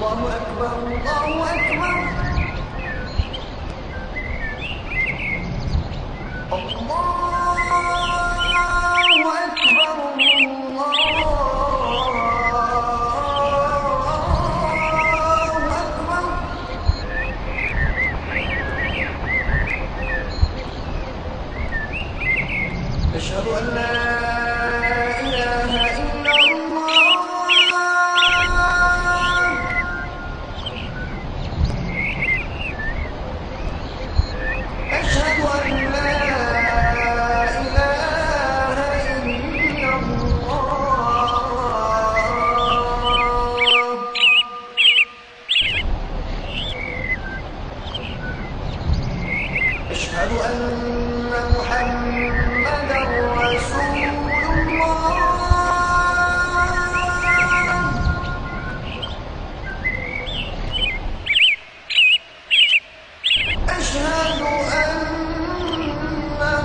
الله أكبر الله أكبر أشهد أن لا إله إلا الله أشهد أن لا إله إلا الله أشهد أن محمدا رسول الله أشهد أن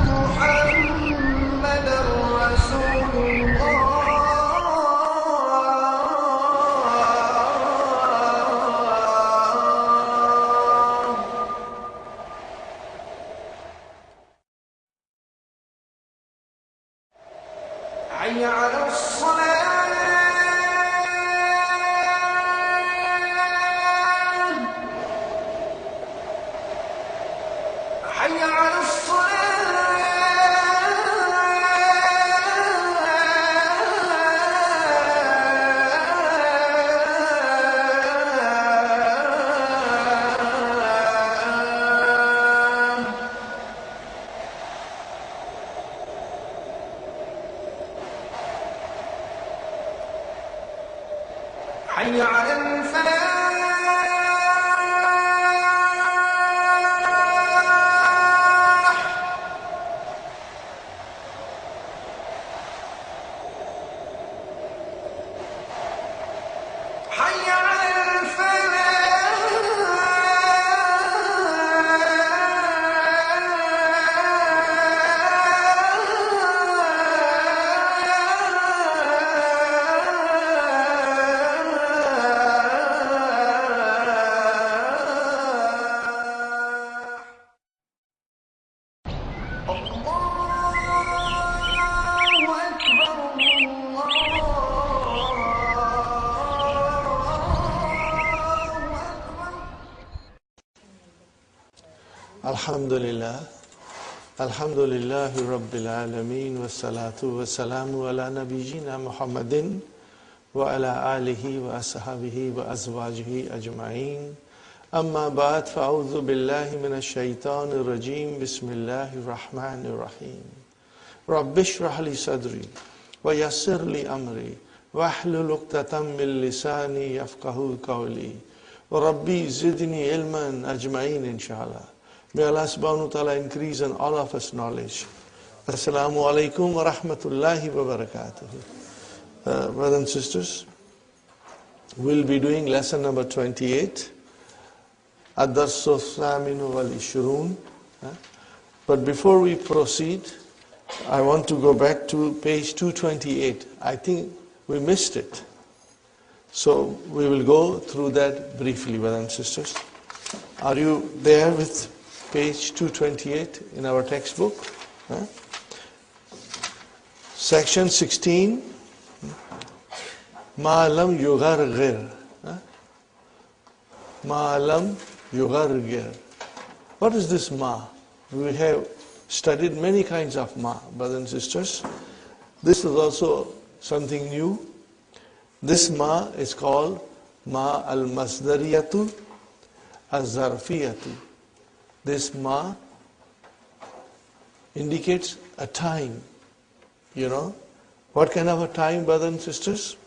محمدا رسول الله حي على الصلاة حي على حي على الفلاح حي على Alhamdulillah, Alhamdulillahi Rabbil Alameen, wassalatu wassalamu ala nabiyyina Muhammadin wa ala alihi wa ashabihi wa azwajihi ajma'in. Amma ba'd, fa'udhu billahi minash shaitanir rajim, bismillahir rahmanir rahim. Rabbi shrah li sadri wa yassir li amri wa ahlul 'uqdatam min lisani yafqahu qawli. Wa Rabbi zidni ilman ajma'in inshallah. May Allah subhanahu wa ta'ala increase in all of us knowledge. Assalamu alaikum wa rahmatullahi wa barakatuh. Brothers and sisters, we'll be doing lesson number 28. Ad-Darsu Thaminu wal Ishrun. But before we proceed, I want to go back to page 228. I think we missed it. So we will go through that briefly, brothers and sisters. Are you there with page 228 in our textbook? Section 16. Ma lam yughargir. Ma lam yughargir. What is this ma? We have studied many kinds of ma, brothers and sisters. This is also something new. This ma is called ma al-masdariyatu az-zarfiyatu. This ma indicates a time. You know, what kind of a time, brothers and sisters?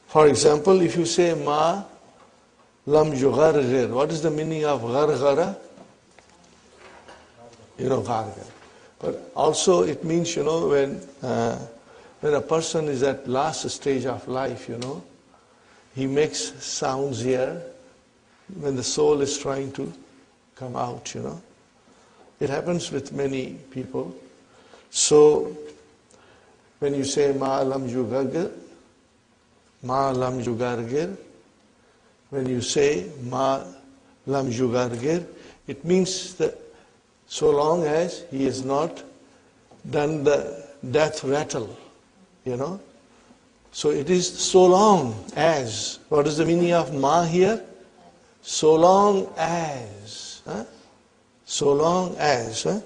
For example, if you say ma lam yughargir, what is the meaning of ghargara? You know, ghargara. But also it means, you know, when a person is at last stage of life, you know, he makes sounds here when the soul is trying to come out, you know. It happens with many people. So when you say ma lam yughargir, Ma lam yugargir. When you say ma lam yugargir, it means that so long as he has not done the death rattle, you know. So it is so long as. What is the meaning of ma here? So long as. Huh? So long as. Huh?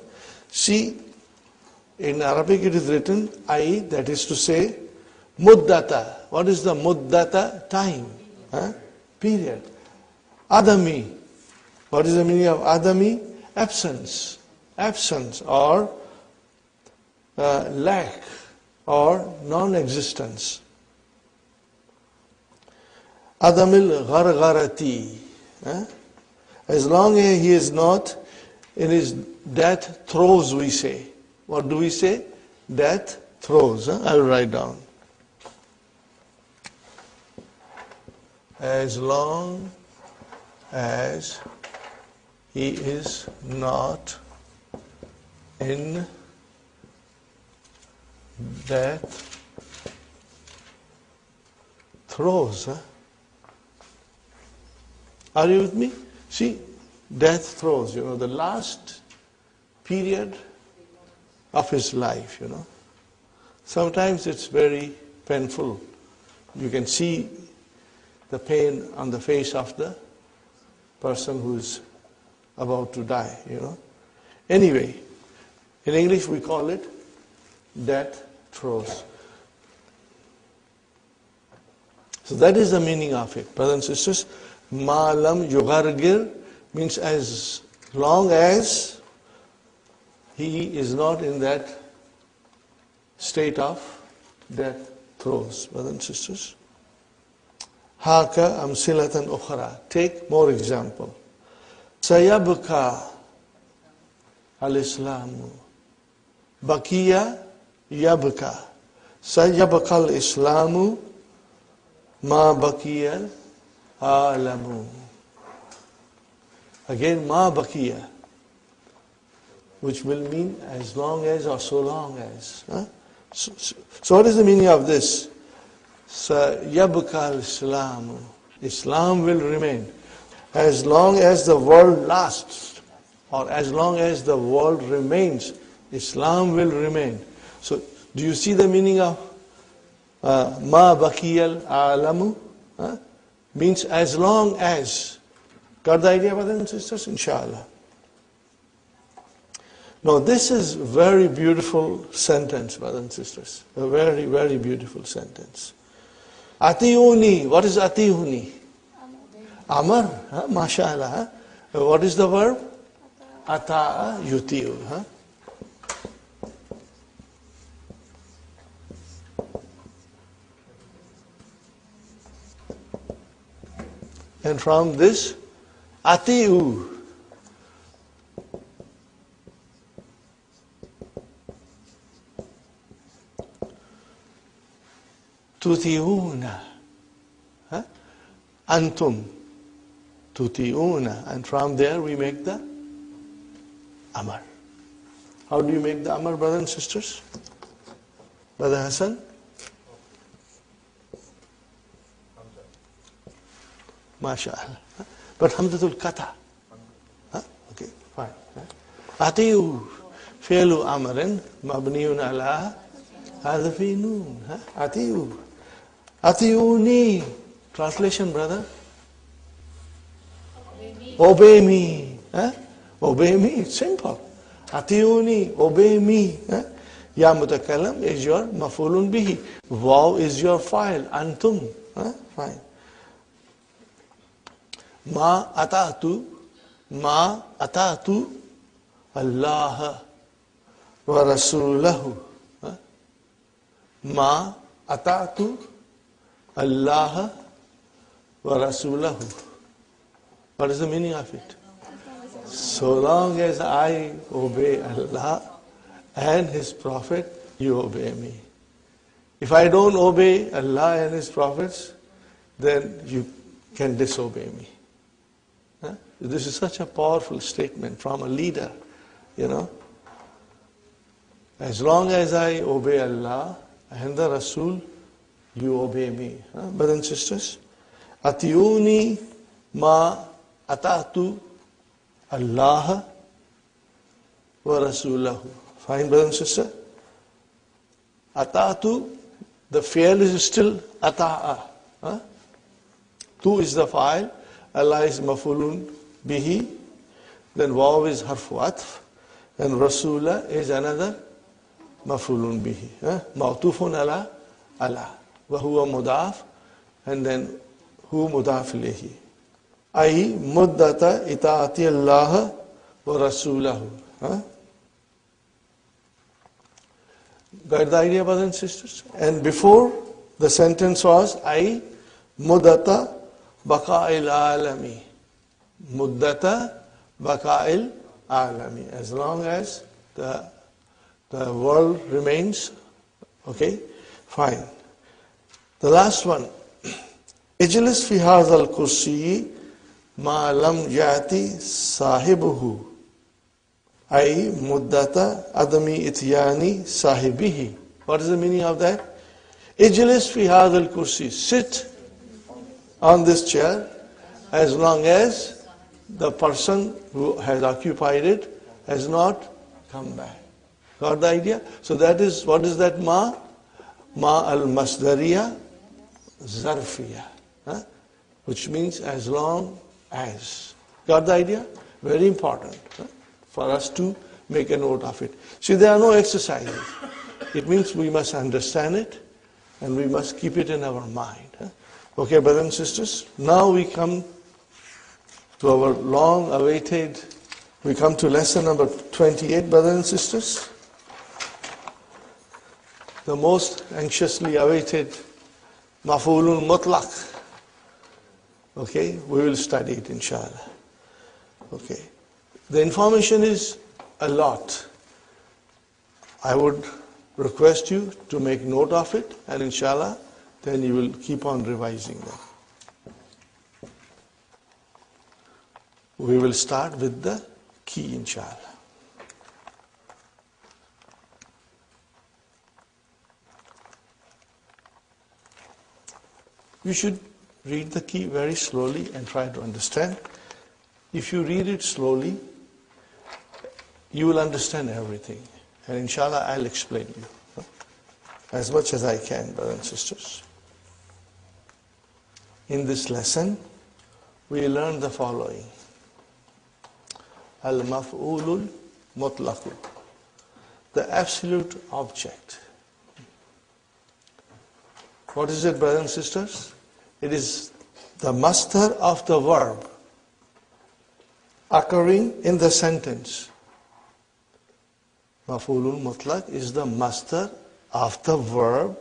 See, in Arabic it is written I, that is to say, muddata. What is the muddata? Time. Huh? Period. Adami. What is the meaning of adami? Absence. Absence or lack or non-existence. Adamil ghargharati. As long as he is not in his death throes, we say. What do we say? Death throes. I will write down. As long as he is not in death throes. Are you with me? See, death throes, you know, the last period of his life, you know. Sometimes it's very painful. You can see the pain on the face of the person who's about to die, you know. Anyway, in English we call it death throes. So that is the meaning of it. Brothers and sisters, ma lam yugargir means as long as he is not in that state of death throes. Brothers and sisters. Haka amsilatan ukhra. Take more example. Sayabka al-Islamu. Bakiya yabka. Sayabka al-Islamu ma bakiya alamu. Again, ma bakiya, which will mean as long as or so long as. Huh? So what is the meaning of this? Yabka al-Islamu. Islam will remain. As long as the world lasts, or as long as the world remains, Islam will remain. So, do you see the meaning of ma bakiyal alamu? Means as long as. Got the idea, brothers and sisters? Inshallah. Now, this is a very beautiful sentence, brothers and sisters. A very, very beautiful sentence. Atiuni. What is atiuni? Amar. MashaAllah. What is the verb? Ata'a yutiu. And from this, atiu. Tutiuna. Antum. Tutiuna. And from there we make the Amar. How do you make the Amar, brothers and sisters? Brother Hassan? MashaAllah. But Hamzatul Kata. Okay, fine. Atiu. Fi'lu amarin mabniun ala hadfi noon. Atiu. Atiuni. Translation, brother? Obey me. Obey me. It's simple. Atiuni. Obey me. Ya mutakallam is your mafulun bihi. Waw is your file. Antum. Fine. Ma ata'tu Allah wa rasulahu. Ma ata'tu Allah wa rasulahu. What is the meaning of it? So long as I obey Allah and His Prophet, you obey me. If I don't obey Allah and His Prophets, then you can disobey me. This is such a powerful statement from a leader, you know. As long as I obey Allah and the Rasul, You obey me. Brothers and sisters. Atiyuni ma atatu Allah wa Rasulahu. Fine, brothers and sisters. Atatu, the fi'l is still ata'a. Tu is the fa'il. Allah is mafulun bihi. Then waw is harfu atf. And Rasula is another mafulun bihi. Ma'tufun ala ala. Wa huwa mudaf. And then hu mudaf ilayhi. Ay muddata itaati Allah wa Rasulahu. Got the idea, brothers and sisters? And before, the sentence was ay muddata baqa'il alami. Muddata baqa'il alami. As long as the world remains, okay, fine. The last one. Ijlis fi hadha al-kursi ma lam yati sahibuhu. Ay muddata adami ityani sahibihi. What is the meaning of that? Ijlis fi hadha al-kursi. Sit on this chair as long as the person who has occupied it has not come back. Got the idea? So that is, what is that ma? Ma al-masdariya zarfiya. Which means as long as. Got the idea? Very important for us to make a note of it. See, there are no exercises. It means we must understand it and we must keep it in our mind. Okay, brothers and sisters, now we come to our long-awaited, we come to lesson number 28, brothers and sisters. The most anxiously awaited maf'ulun mutlaq. Okay, we will study it, inshallah. Okay, the information is a lot. I would request you to make note of it, and inshallah, then you will keep on revising them. We will start with the key, inshallah. You should read the key very slowly and try to understand. If you read it slowly, you will understand everything. And inshallah, I'll explain you as much as I can, brothers and sisters. In this lesson, we learn the following. Al-maf'ulul mutlaqu, the absolute object. What is it, brothers and sisters? It is the masdar of the verb occurring in the sentence. Maf'ulun mutlaq is the masdar of the verb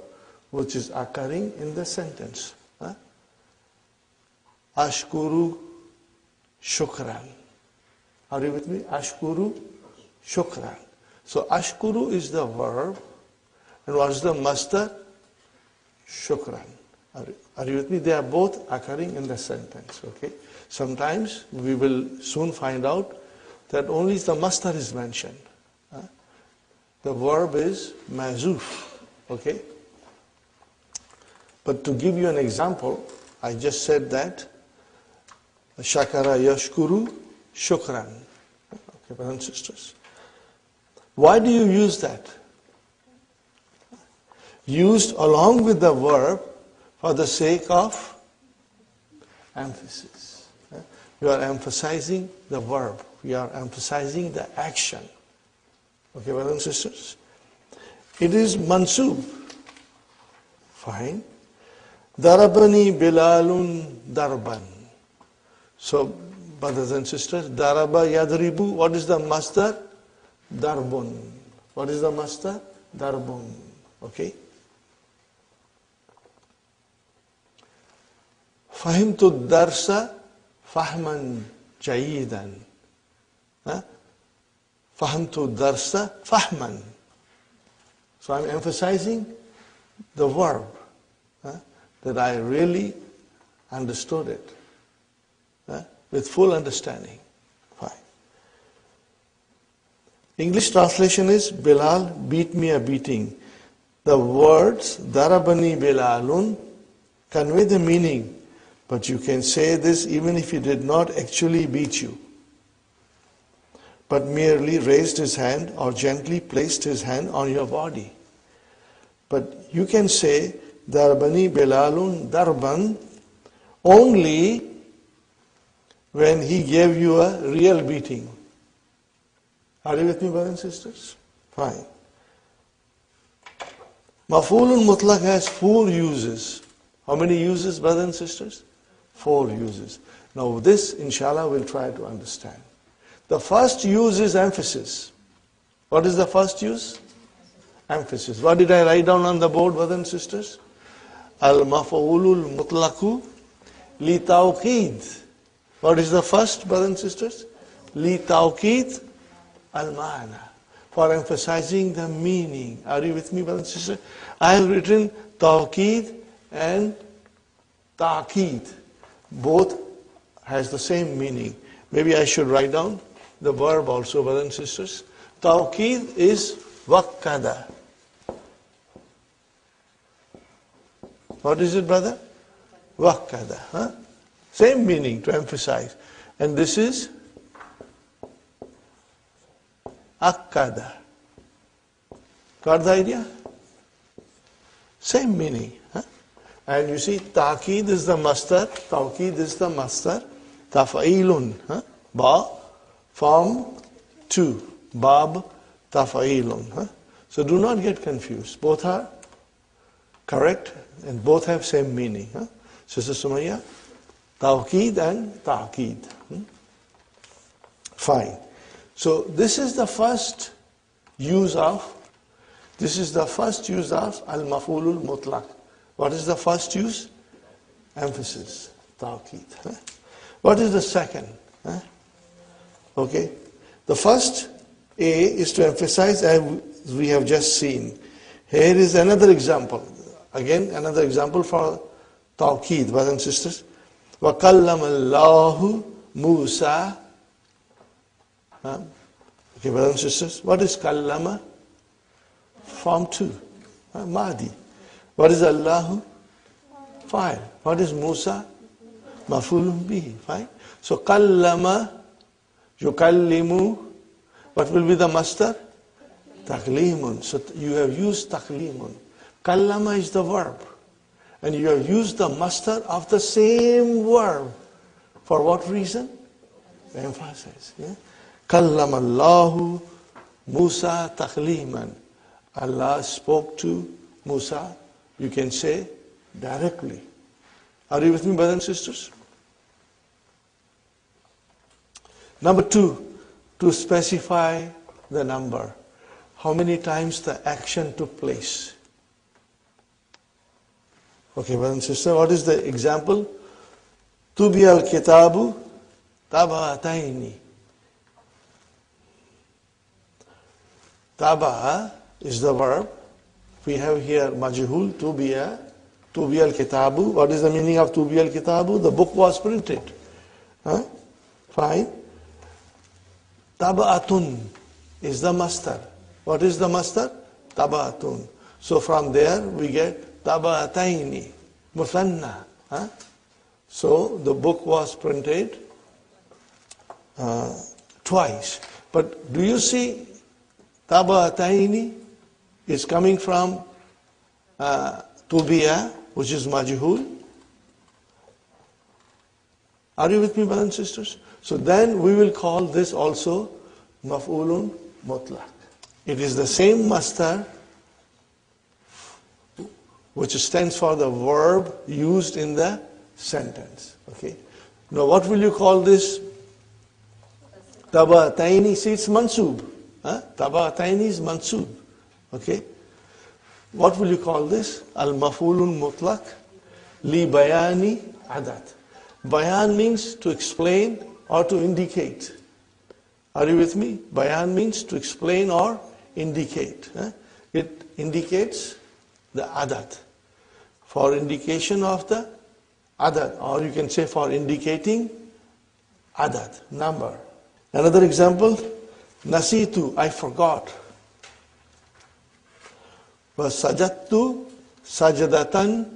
which is occurring in the sentence. Ashkuru shukran. Are you with me? Ashkuru shukran. So ashkuru is the verb, and what is the masdar? Shukran. Are you with me? They are both occurring in the sentence. Okay. Sometimes we will soon find out that only the masdar is mentioned. The verb is mazuf. Okay. But to give you an example, I just said that shakara yashkuru shukran. Okay, brothers and sisters. Why do you use that? Used along with the verb for the sake of emphasis. You are emphasizing the verb. You are emphasizing the action. Okay, brothers and sisters. It is mansub. Fine. Darabani Bilalun Darban. So, brothers and sisters, Daraba Yadribu, what is the masdar? Darbun. What is the masdar? Darbun. Okay. Fahimtu darsa fahman jayidan. Fahimtu darsa fahman. So I'm emphasizing the verb. That I really understood it with full understanding. Fine. English translation is Bilal beat me a beating. The words darabani Bilalun convey the meaning, but you can say this even if he did not actually beat you, but merely raised his hand or gently placed his hand on your body. But you can say Darabani Bilalun Darban only when he gave you a real beating. Are you with me, brothers and sisters? Fine. Maf'ulun Mutlaq has 4 uses. How many uses, brothers and sisters? 4 uses. Now this, inshallah, we'll try to understand. The first use is emphasis. What is the first use? Emphasis. What did I write down on the board, brothers and sisters? Al-maf'ulul mutlaqu li tawqid. What is the first, brothers and sisters? Li tawqid al-ma'na. For emphasizing the meaning. Are you with me, brothers and sisters? I have written tawqid and ta'qid. Both has the same meaning. Maybe I should write down the verb also, brothers and sisters. Tawqid is waqqada. What is it, brother? Waqqada. Huh? Same meaning, to emphasize. And this is akkada. Got the idea? Same meaning. Huh? And you see, ta'qid is the masdar, tawqid is the masdar, taf'ilun. Huh? Ba, form 2. Bab, taf'ilun. Huh? So do not get confused. Both are correct and both have same meaning. Huh? Sister Sumaya, tawqid and ta'qid. Fine. So this is the first use of al-maf'ulul mutlaq. What is the first use? Emphasis, tawqid. Huh? What is the second? Huh? Okay. The first A is to emphasize, as we have just seen. Here is another example. Again, another example for tawqid, brothers and sisters. وَقَلَّمَ اللَّهُ مُوسَى. Okay, brothers and sisters. What is kallama? Form 2. Mahdi. What is Allahu? Fa'il. What is Musa? Maf'ulun bihi. Fine. So kallama, yukallimu. What will be the masdar? Taklimun. So you have used taklimun. Kallama is the verb. And you have used the masdar of the same verb. For what reason? Emphasis. Yeah? Kallama Allahu Musa takliman. Allah spoke to Musa, you can say, directly. Are you with me, brothers and sisters? Number 2, to specify the number. How many times the action took place? Okay, brothers and sisters, what is the example? Tubi al-kitabu tabataini. Taba is the verb. We have here majhul, tubiya al-kitabu. What is the meaning of tubiya al-kitabu? The book was printed. Huh? Fine. Taba'atun is the masdar. What is the masdar? Taba'atun. So from there we get taba'ataini, muthanna. Huh? So the book was printed twice. But do you see taba'ataini is coming from tubiya, which is majhul? Are you with me, brothers and sisters? So then we will call this also maf'ulun mutlaq. It is the same masdar which stands for the verb used in the sentence. Okay. Now what will you call this? Taba'ataini, see it's mansub. Taba'ataini is mansub. Okay. What will you call this? Al-maf'ulun mutlaq li bayani adat. Bayan means to explain or to indicate. Are you with me? Bayan means to explain or indicate. It indicates the adat. For indication of the adat, or you can say for indicating adat, number. Another example, nasitu, I forgot. وَسَجَدْتُ سَجْدَةً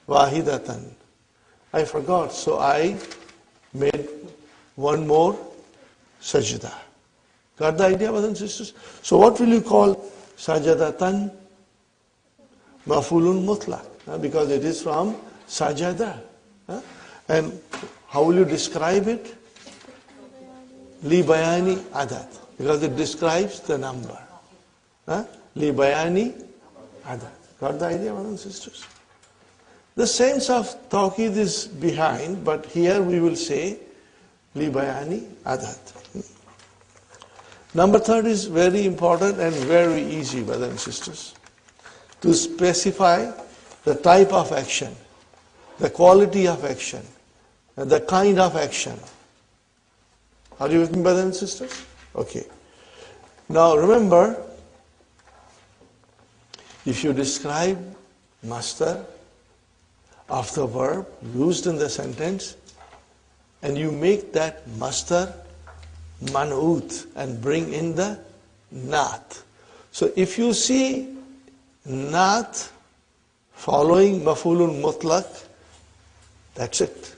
وَاحِدَةً. I forgot, so I made one more sajda. Got the idea, brothers and sisters? So what will you call sajadatan? Mafulun mutlaq, because it is from sajada. And how will you describe it? Li bayani adat, because it describes the number. Li bayani adat. Got the idea, brothers and sisters? The sense of tawqid is behind, but here we will say li bayani adat. Number third is very important and very easy, brothers and sisters. To specify the type of action, the quality of action, and the kind of action. Are you with me, brothers and sisters? Okay. Now remember, if you describe masdar of the verb used in the sentence, and you make that masdar man'ut and bring in the naat. So if you see naat following maf'ulun mutlaq, that's it.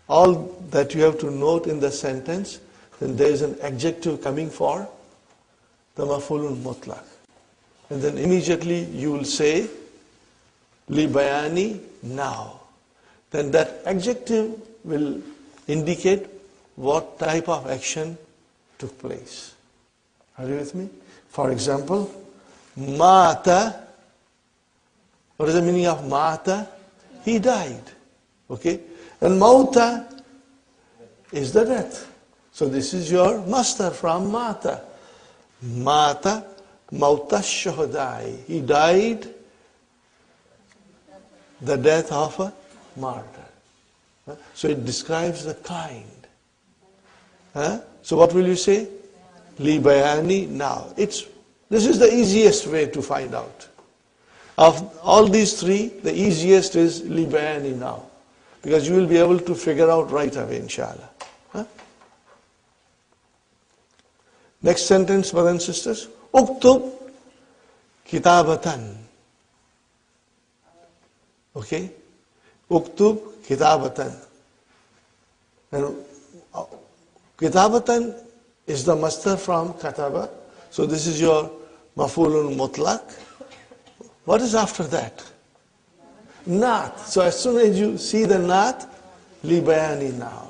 All that you have to note in the sentence, then there is an adjective coming for the maf'ulun mutlaq. And then immediately you will say li bayani now. Then that adjective will indicate what type of action took place. Are you with me? For example, mata. What is the meaning of mata? He died. Okay? And mauta is the death. So this is your masdar from mata. Mata, mauta shuhadai. He died the death of a martyr. So it describes the kind. So what will you say? Li bayani now. This is the easiest way to find out. Of all these three, the easiest is li bayani now. Because you will be able to figure out right away, inshallah. Next sentence, brothers and sisters. Uktub kitabatan. Okay? Uktub kitabatan. And kitabatan is the masdar from kataba. So this is your maf'ulun mutlaq. What is after that? Naat. So as soon as you see the naat, li bayani now.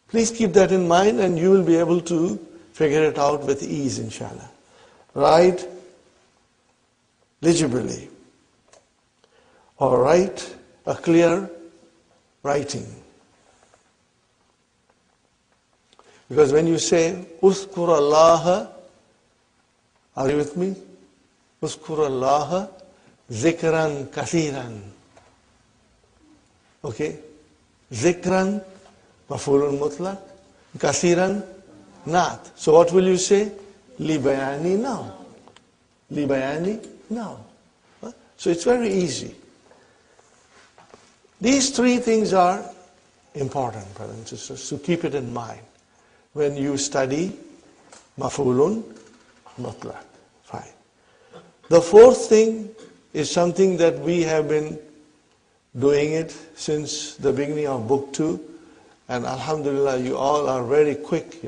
Please keep that in mind and you will be able to figure it out with ease, inshallah. Write legibly. Or write a clear writing. Because when you say, Uzkur Allah, are you with me? Uzkur Allah zikran kathiran. Okay? Zikran, maf'ulun mutlaq. Kathiran, naat. So what will you say? Li bayani now. Li bayani now. So it's very easy. These three things are important, brothers and sisters, so keep it in mind when you study maf'ulun mutlaq. Fine. The fourth thing is something that we have been doing it since the beginning of book 2, and alhamdulillah, you all are very quick,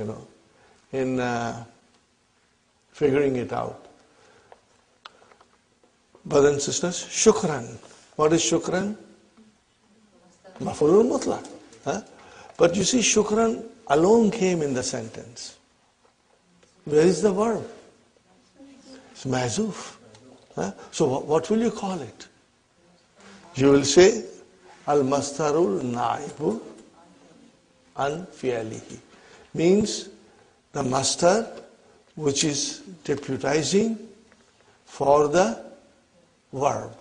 in figuring it out. Brothers and sisters, shukran. What is shukran? Maf'ulun mutlaq. But you see, shukran alone came in the sentence. Where is the verb? It's mahzuf. So what will you call it? You will say, al-mastarul na'ibu an fi'alihi. Means the mastar which is deputizing for the verb.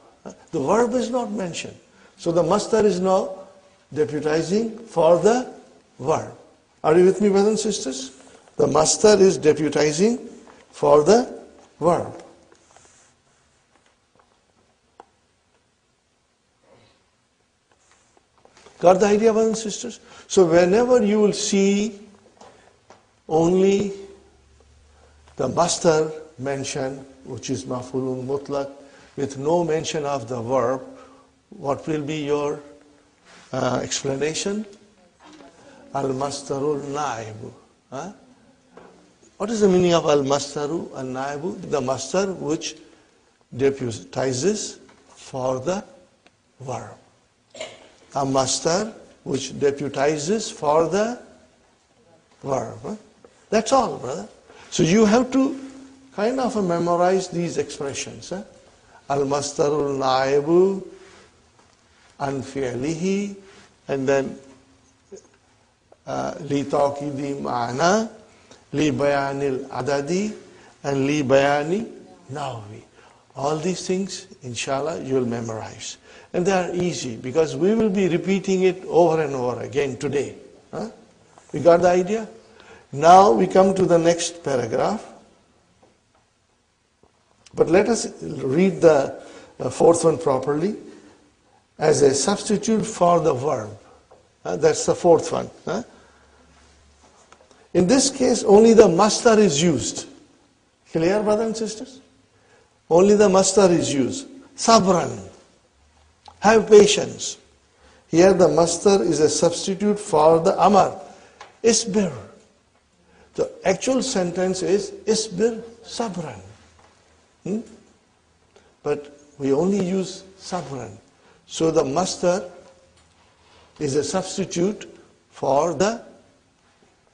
The verb is not mentioned. So the mastar is now deputizing for the verb. Are you with me, brothers and sisters? The mastar is deputizing for the verb. Got the idea, brothers and sisters? So whenever you will see only the mastar mention, which is maf'ulun mutlaq, with no mention of the verb, what will be your explanation? Al-mastarul na'ibu. Huh? What is the meaning of al-mastaru al-na'ibu? The mastar which deputizes for the verb. A mastar which deputizes for the verb. Huh? That's all, brother. So you have to kind of memorize these expressions. Huh? Al-mastarul na'ibu an fi'lihi, and then li taqidi ma'na, li bayanil adadi, and li bayani nahwi. All these things, inshallah, you will memorize. And they are easy because we will be repeating it over and over again today. Huh? We got the idea? Now we come to the next paragraph. But let us read the fourth one properly. As a substitute for the verb. That's the fourth one. In this case, only the mastar is used. Clear, brothers and sisters? Only the mastar is used. Sabran. Have patience. Here the mastar is a substitute for the amar. Isbir. The actual sentence is Isbir sabran. But we only use sabran. So the mastar is a substitute for the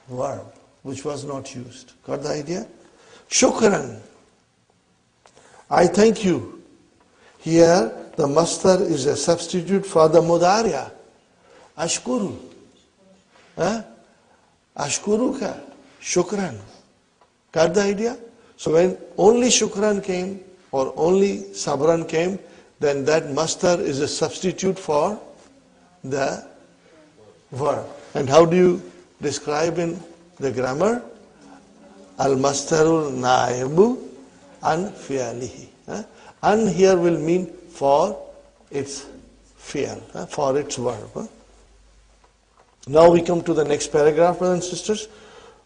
verb, which was not used. Got the idea? Shukran. I thank you. Here, the mastar is a substitute for the mudariya. Ashkuru. Ashkuruka. Shukran. Got the idea? So when only shukran came, or only sabran came, then that mastar is a substitute for the verb. And how do you describe in the grammar? Al-mastarul na'ibu an fi'alihi. An here will mean for its fi'al, for its verb. Now we come to the next paragraph, brothers and sisters.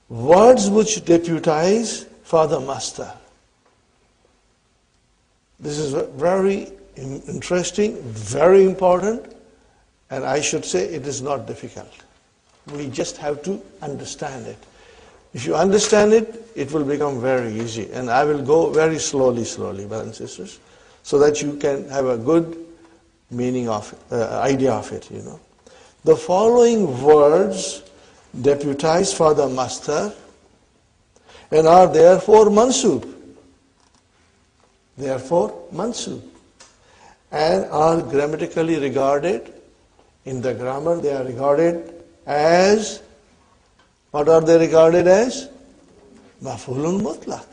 Words which deputize for the mastar. This is very interesting, very important, and I should say it is not difficult. We just have to understand it. If you understand it, it will become very easy. And I will go very slowly, brothers and sisters, so that you can have a good meaning of idea of it, you know. The following words deputize for the mastar and are therefore mansub. Therefore mansub. And are grammatically regarded, in the grammar they are regarded as, what are they regarded as? Maf'ulun mutlaq.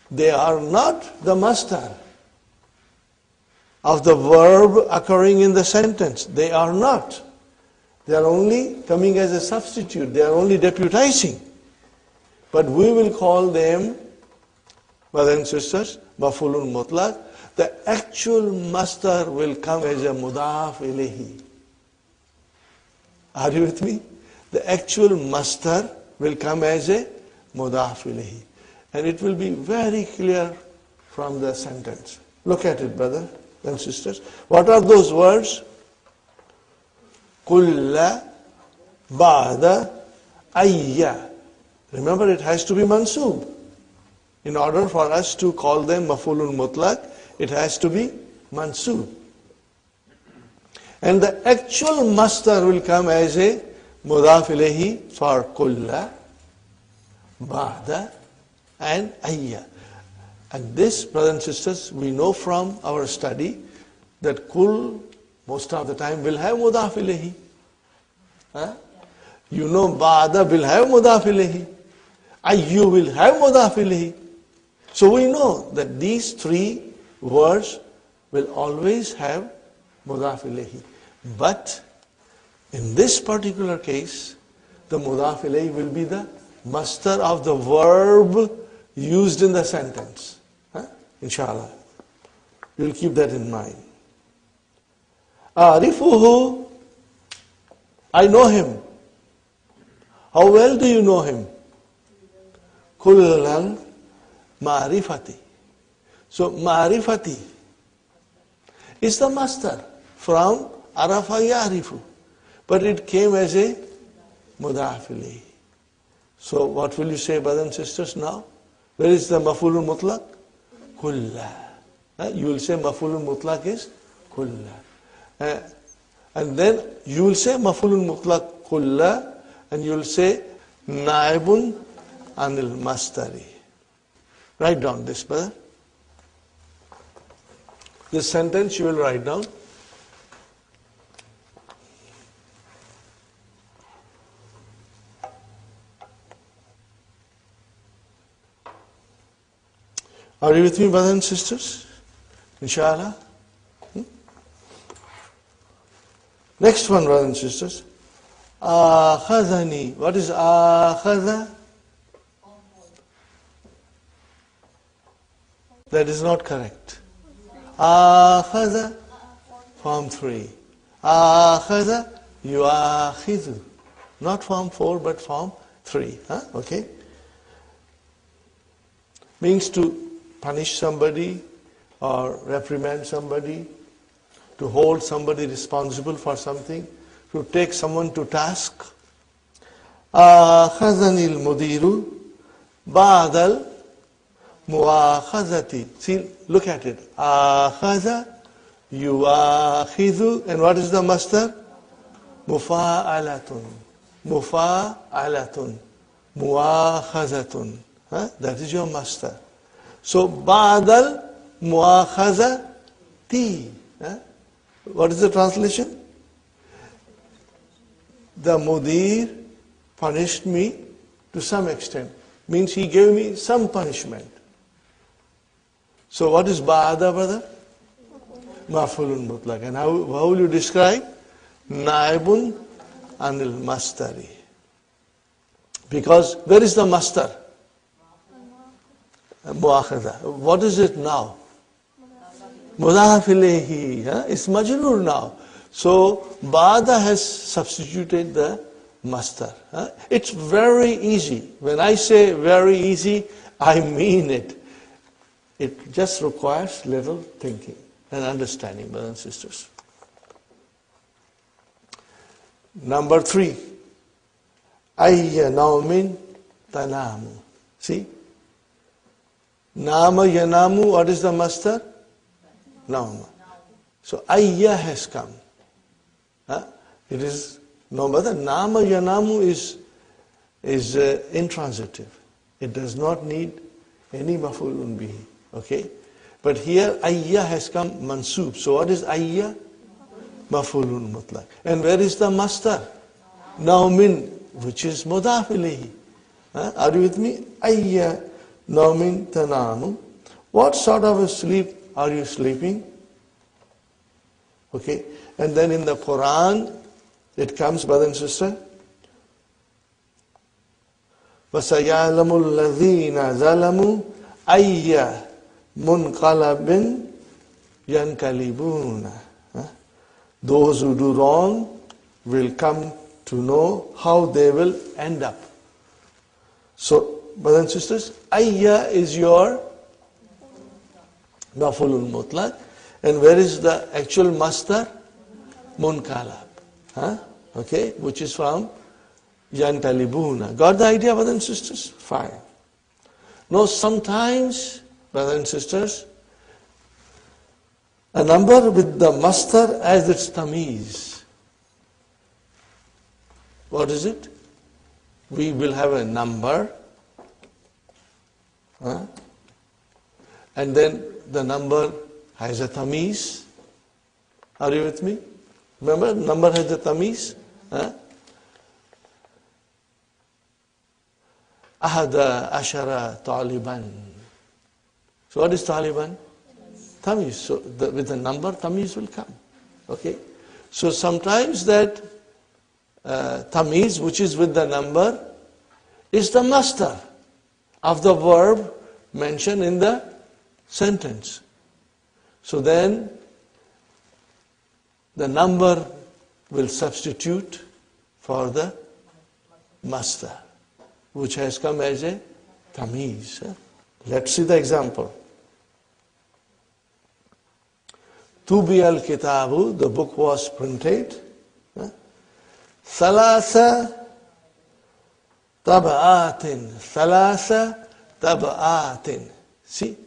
They are not the mastar of the verb occurring in the sentence. They are not. They are only coming as a substitute. They are only deputizing. But we will call them, brothers and sisters, maf'ulun mutlaq. The actual mastar will come as a mudaf ilayhi. Are you with me? The actual mastar will come as a mudaf ilayhi. And it will be very clear from the sentence. Look at it, brothers and sisters. What are those words? Kulla, ba'da, ayya. Remember, it has to be mansub. In order for us to call them maf'ulun mutlaq, it has to be mansub. And the actual mastar will come as a mudaf ilayhi for kulla, ba'da, and ayya. And this, brothers and sisters, we know from our study that kul, most of the time, will have mudaf ilayhi. You know ba'da will have mudaf ilayhi. Ayyu will have mudaf ilayhi. So we know that these three words will always have mudaf ilayhi. But in this particular case, the mudaf ilayhi will be the mastar of the verb used in the sentence. Inshallah. You will keep that in mind. Arifuhu, I know him. How well do you know him? Kullan Ma'rifati. So ma'rifati is the master from arafa ya'rifu. But it came as a mudaf ilayhi. So what will you say, brothers and sisters, now? Where is the maf'ulun mutlaq? Kulla. You will say maf'ulun mutlaq is kulla. And then you will say maf'ulun mutlaq kulla, and you will say naibun anil mastari. Write down this, brother. This sentence you will write down. Are you with me, brothers and sisters? Inshallah. Next one, brothers and sisters. Akhazani. What is akhaza? That is not correct. Akhaza, form 3. Akhaza, yuakhidhu. Not form 4, but form 3. Okay? Means to punish somebody or reprimand somebody, to hold somebody responsible for something, to take someone to task. Akhazani al-mudiru ba'dal muakhazati. See, look at it. Akhaza, yuakhidhu, and what is the master? Mufa'alatun. Mufa'alatun. Muakhazatun. That is your master. So, ba'dal muakhazati. What is the translation? The mudir punished me to some extent. Means he gave me some punishment. So what is ba'da, brother? Maf'ulun mutlaq. And how will you describe? Naibun anil mastari. Because where is the master? Muakhadha. What is it now? Mudaf ilayhi. It's majroor now. So ba'da has substituted the master. It's very easy. When I say very easy, I mean it. It just requires little thinking and understanding, brothers and sisters. Number 3. Ayya naumin tanamu. See? Nama yanamu, what is the master? Nauma. So ayya has come. It is no matter. Nama yanamu is intransitive. It does not need any maf'ulun bihi. Okay? But here ayya has come mansub. So what is ayya? Maf'ulun mutlaq. And where is the master? Naumin, which is mudaf ilayhi. Are you with me? Ayya naumin tanamu. What sort of a sleep are you sleeping? Okay? And then in the Quran, it comes, brother and sister. وَسَيَعْلَمُ الَّذِينَ ظَلَمُوا أَيَّ مُنْقَلَبٍ يَنْقَلِبُونَ. Those who do wrong will come to know how they will end up. So, brothers and sisters, ayya is your maf'ulun mutlaq. And where is the actual master? Munqalab. Okay, which is from yantalibuna. Got the idea, brothers and sisters? Fine. Now, sometimes, brothers and sisters, a number with the master as its tamiz. What is it? We will have a number, and then the number has a tamiz. Are you with me? Remember, number has a tamiz. Ahada ashara taliban. So what is taliban? Tamiz. So with the number, tamiz will come. Okay? So sometimes that tamiz, which is with the number, is the master of the verb mentioned in the sentence. So then, the number will substitute for the master, which has come as a tamiz. Let's see the example. Tubi al-kitabu, the book was printed. Thalasa tab'atin. Thalasa tab'atin. See?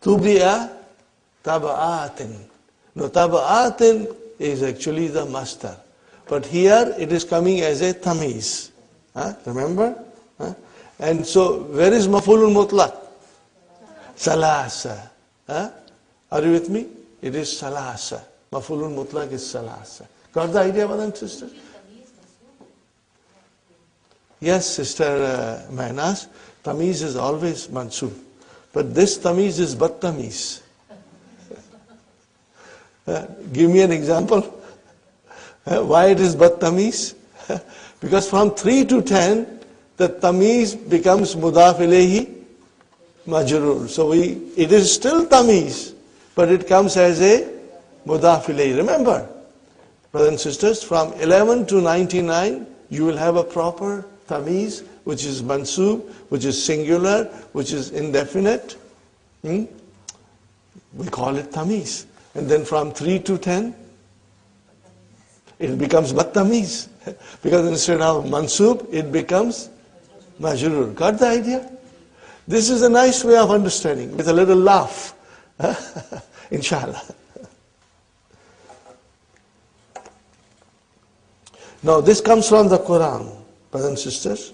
Tubi'a tab'atin. No, tab'atin is actually the master. But here it is coming as a tamiz. Remember? And so, where is maf'ulul mutlaq? Salasa. Are you with me? It is salasa. Maf'ulul mutlaq is salasa. Got the idea, brothers and sisters? Yes, Sister Mahnas, tamiz is always mansub. But this tamiz is bat tamiz. Give me an example. Why it is bat tamiz? Because from 3 to 10, the tamiz becomes mudaf ilayhi majrur. So it is still tamiz, but it comes as a mudaf ilayhi. Remember, brothers and sisters, from 11 to 99, you will have a proper tamiz, which is mansub, which is singular, which is indefinite. We call it tamiz. And then from 3 to 10, it becomes bat tamiz. Because instead of mansub, it becomes majrur. Got the idea? This is a nice way of understanding, with a little laugh. Inshallah. Now this comes from the Quran, brothers and sisters.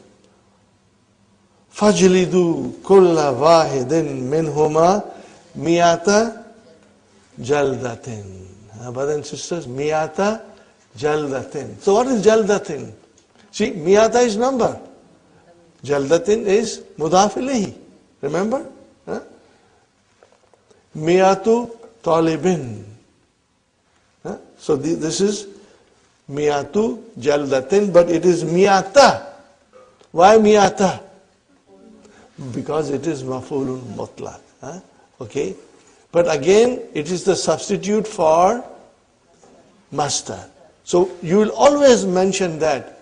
فَجْلِدُوا كُلَّ وَاحِدٍ مِّنْهُمَا مِيَةَ جَلْدَةٍ. Brothers and sisters, مِيَةَ جَلْدَةٍ. So what is جَلْدَةٍ? See, مِيَةَ is number. Jaldatin is mudaf ilayhi. Remember? Miyatu talibin. So this is miyatu jaldatin, but it is miyata. Why miyata? Because it is maf'ulun mutlaq. Okay? But again, it is the substitute for master. So you will always mention that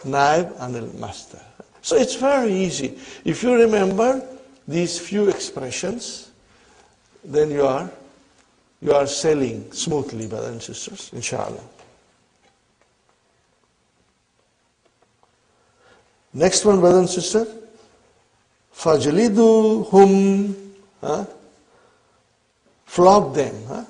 naib anil master. So it's very easy. If you remember these few expressions, then you are sailing smoothly, brothers and sisters, inshallah. Next one, brothers and sisters. Fajliduhum. Flog them.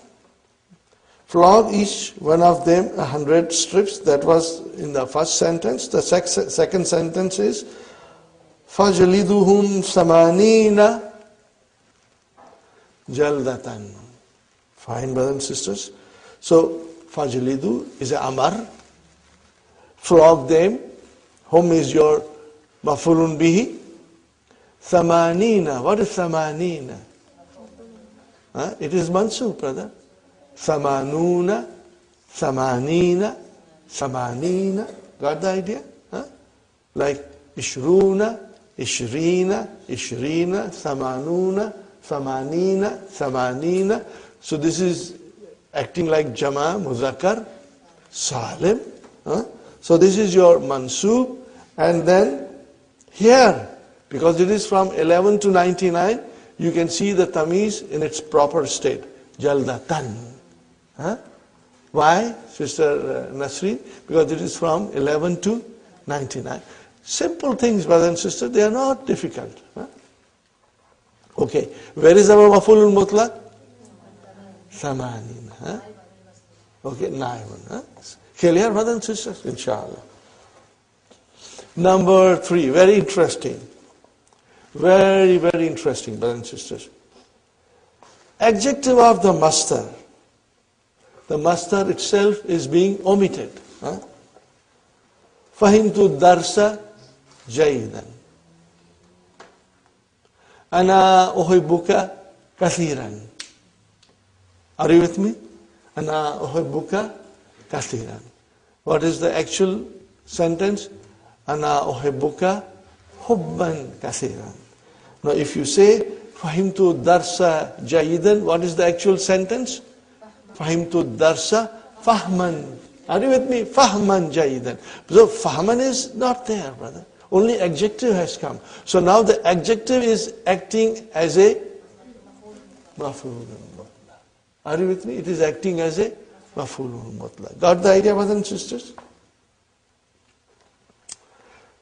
Flog each one of them 100 strips. That was in the first sentence. The second sentence is Fajliduhum samanina jaldatan. Fine, brothers and sisters. So Fajlidu is a amar. Flog them. Hum is your maf'ulun bihi. Samanina. What is samanina? It is mansub, brother. Samanuna, samanina, samanina. Got the idea? Like ishruna, ishrina, ishrina, samanuna, samanina, samanina. So this is acting like jama, muzakkar, salim. So this is your mansub. And then here, because it is from 11 to 99, you can see the tamiz in its proper state. Jaldatan. Why, Sister Nasreen? Because it is from 11 to 99. Simple things, brothers and sisters, they are not difficult. Okay, where is our maf'ulul mutlaq? Samanin. Okay, naibun. Clear, brothers and sisters? Inshallah. Number 3, very interesting. Very, very interesting, brothers and sisters. Adjective of the master. The master itself is being omitted. Fahimtu darsa jayidan. Ana uhibbuka kathiran. Are you with me? Ana uhibbuka kathiran. What is the actual sentence? Ana uhibbuka hubban kathiran. Now if you say Fahimtu darsa jayidan, what is the actual sentence? Fahimtu darsa fahman. Are you with me? Fahman jayidan. So fahman is not there, brother. Only adjective has come. So now the adjective is acting as a maf'ulun mutlaq. Are you with me? It is acting as a maf'ulun mutlaq. Got the idea, brothers and sisters?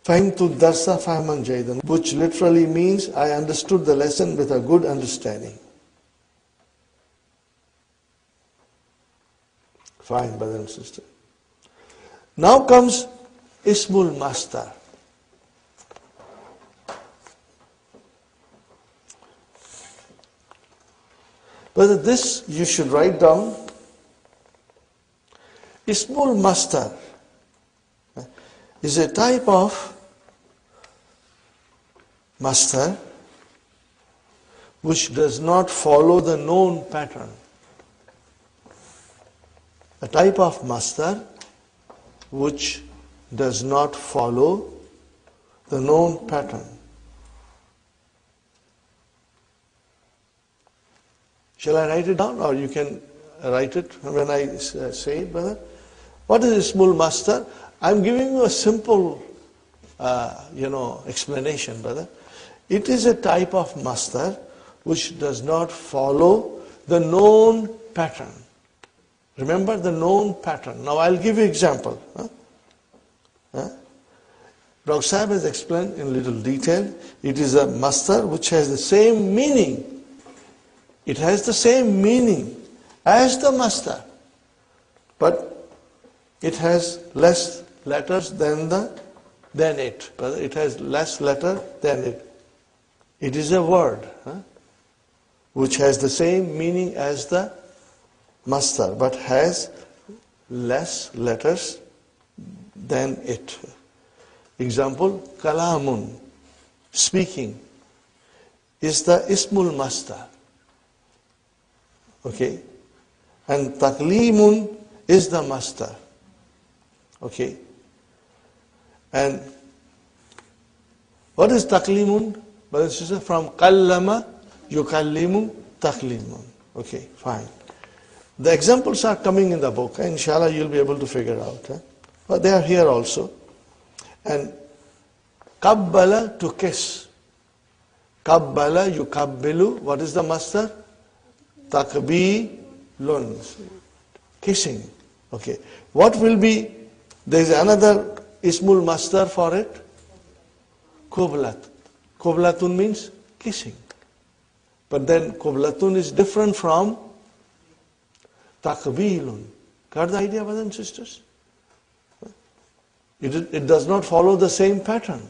Fahimtu darsa fahman jaydan, which literally means I understood the lesson with a good understanding. Fine, brother and sister. Now comes Ismul Mastar. But this you should write down. Ismul Mastar is a type of mastar which does not follow the known pattern. A type of mastar which does not follow the known pattern. Shall I write it down, or you can write it when I say it, brother? What is Ismul Mastar? I'm giving you a simple, explanation, brother. It is a type of mastar which does not follow the known pattern. Remember the known pattern. Now I'll give you example. Dr. Sahib has explained in little detail. It is a mastar which has the same meaning. It has the same meaning as the mastar, but it has less letters than it. It has less letter than it. It is a word which has the same meaning as the mastar, but has less letters than it. Example, kalamun, speaking, is the ismul mastar. Okay? And taklimun is the mastar. Okay? And what is taklimun? Brothers and sisters, from kallama, yukallimu, taklimun. Okay, fine. The examples are coming in the book. Inshallah, you'll be able to figure out. But they are here also. And kabbala, to kiss. Kabbala, yukabbilu. What is the mastar? Takbilun. Kissing. Okay. What will be? There is another ismul mastar for it. Qublat. Qublatun means kissing. But then qublatun is different from takbilun. Got the idea, brothers and sisters? It does not follow the same pattern.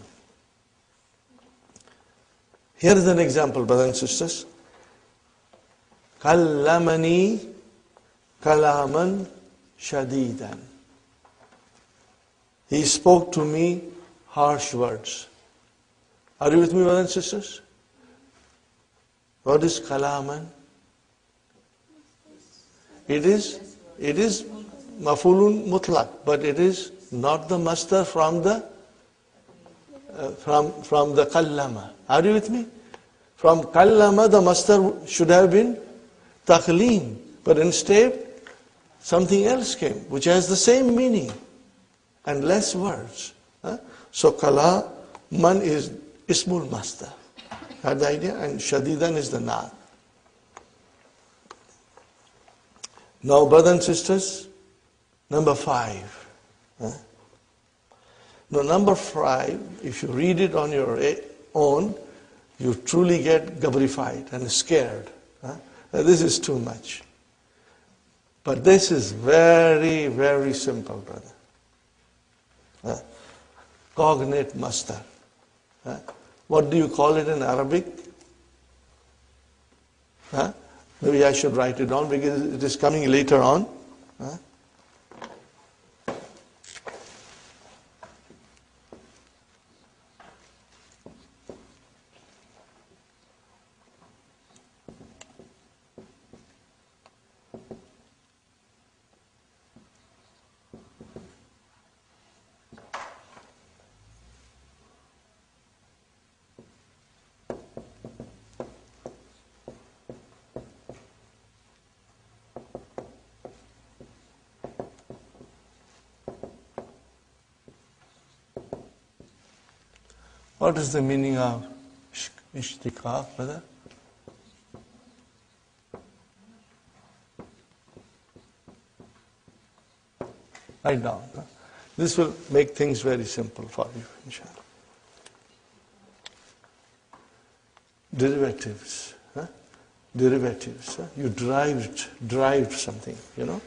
Here is an example, brothers and sisters. Kallamani kalaman shadidan. He spoke to me harsh words. Are you with me, brothers and sisters? What is kalaman? It is mafulun mutlaq, but it is not the mastar from the kallama. Are you with me? From kallama, the mastar should have been taklim, but instead something else came, which has the same meaning and less words. So kalaman is ismul mastar. Had the idea? And shadidan is the naat. Now, brothers and sisters, number 5. Now, number 5, if you read it on your own, you truly get gabrified and scared. This is too much. But this is very, very simple, brother. Cognate mastar. What do you call it in Arabic? Maybe I should write it down because it is coming later on. What is the meaning of ishtiqaq, brother? Write down. This will make things very simple for you, inshallah. Derivatives. Derivatives. You derived something, you know.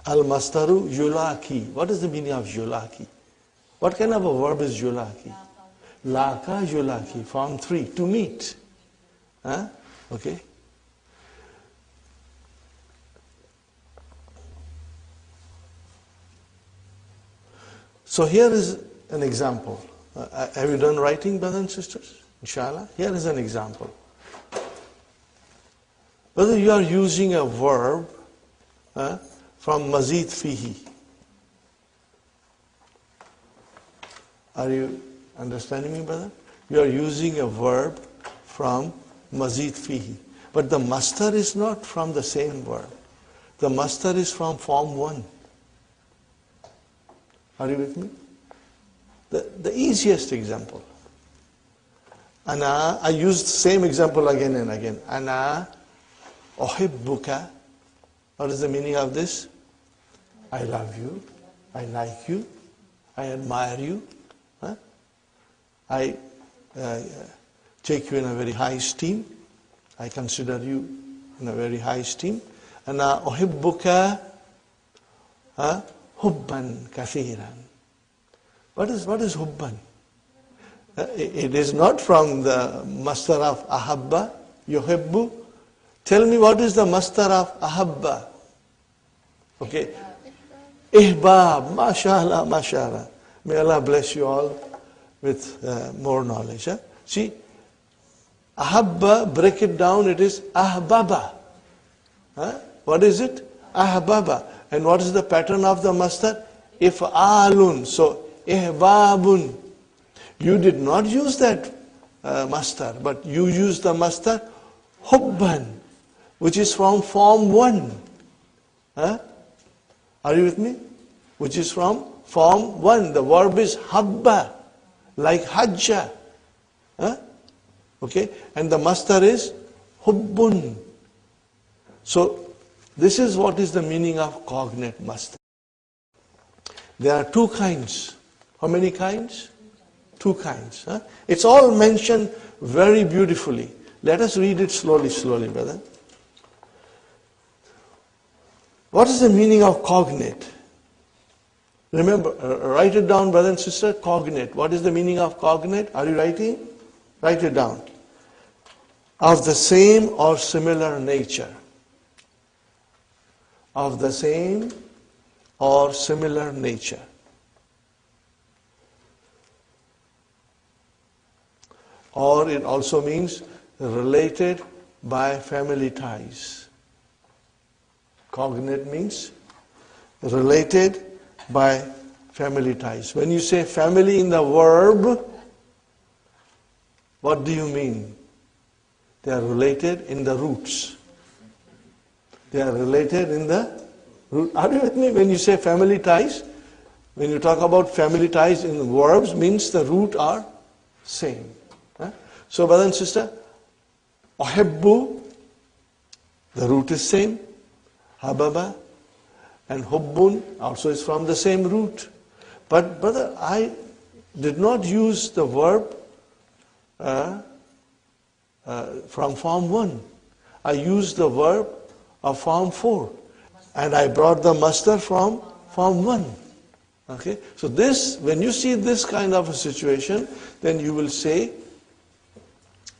Al-mastaru yulaki. What is the meaning of yulaki? What kind of a verb is yulaki? Laka yulaki. Form 3. To meet. Okay. So here is an example. Have you done writing, brothers and sisters? Inshallah. Here is an example. Whether you are using a verb from mazid fihi. Are you understanding me, brother? You are using a verb from mazid fihi. But the masdar is not from the same verb. The masdar is from form 1. Are you with me? The easiest example. Ana, I used the same example again and again. Ana uhibbuka. What is the meaning of this? I love you. I like you. I admire you. I take you in a very high esteem. I consider you in a very high esteem. Ana uhibbuka hubban kathiran. What is hubban? It is not from the masdar of ahabba, yuhibbu. Tell me what is the masdar of ahabba? Okay. Ihbab, mashallah, mashallah. May Allah bless you all with more knowledge. See, ahabba, break it down, it is ahbaba. What is it? Ahbaba. And what is the pattern of the masdar? If'alun. So, ihbabun. You did not use that masdar, but you used the masdar hubban, which is from form 1. Are you with me? Which is from form 1. The verb is habba, like hajja. Okay? And the masdar is hubbun. So, this is what is the meaning of cognate masdar. There are 2 kinds. How many kinds? 2 kinds. It's all mentioned very beautifully. Let us read it slowly, brother. What is the meaning of cognate? Remember, write it down, brother and sister. Cognate. What is the meaning of cognate? Are you writing? Write it down. Of the same or similar nature. Of the same or similar nature. Or it also means related by family ties. Cognate means related by family ties. When you say family in the verb, what do you mean? They are related in the roots. They are related in the root. Are you with me? When you say family ties, when you talk about family ties in verbs, means the root are same. So, brother and sister, uhibbu, the root is same. Hababa and hubbun also is from the same root. But, brother, I did not use the verb from form 1. I used the verb of form 4. And I brought the masdar from form 1. Okay? So this, when you see this kind of a situation, then you will say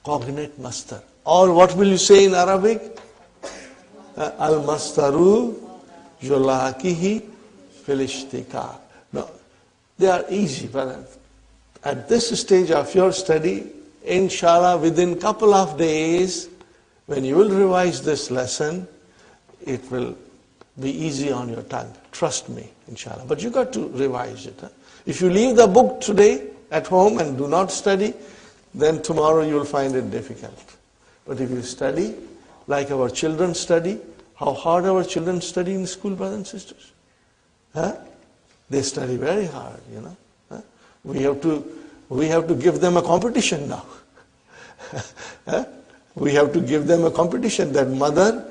cognate masdar. Or what will you say in Arabic? Al-mastaru yulakihi fil ishtiqaq. No, they are easy, but at this stage of your study, inshallah, within couple of days, when you will revise this lesson, it will be easy on your tongue. Trust me, inshallah. But you got to revise it. If you leave the book today at home and do not study, then tomorrow you will find it difficult. But if you study, like our children study, how hard our children study in school, brothers and sisters? Huh? They study very hard, you know. Huh? We have to give them a competition now. Huh? We have to give them a competition that mother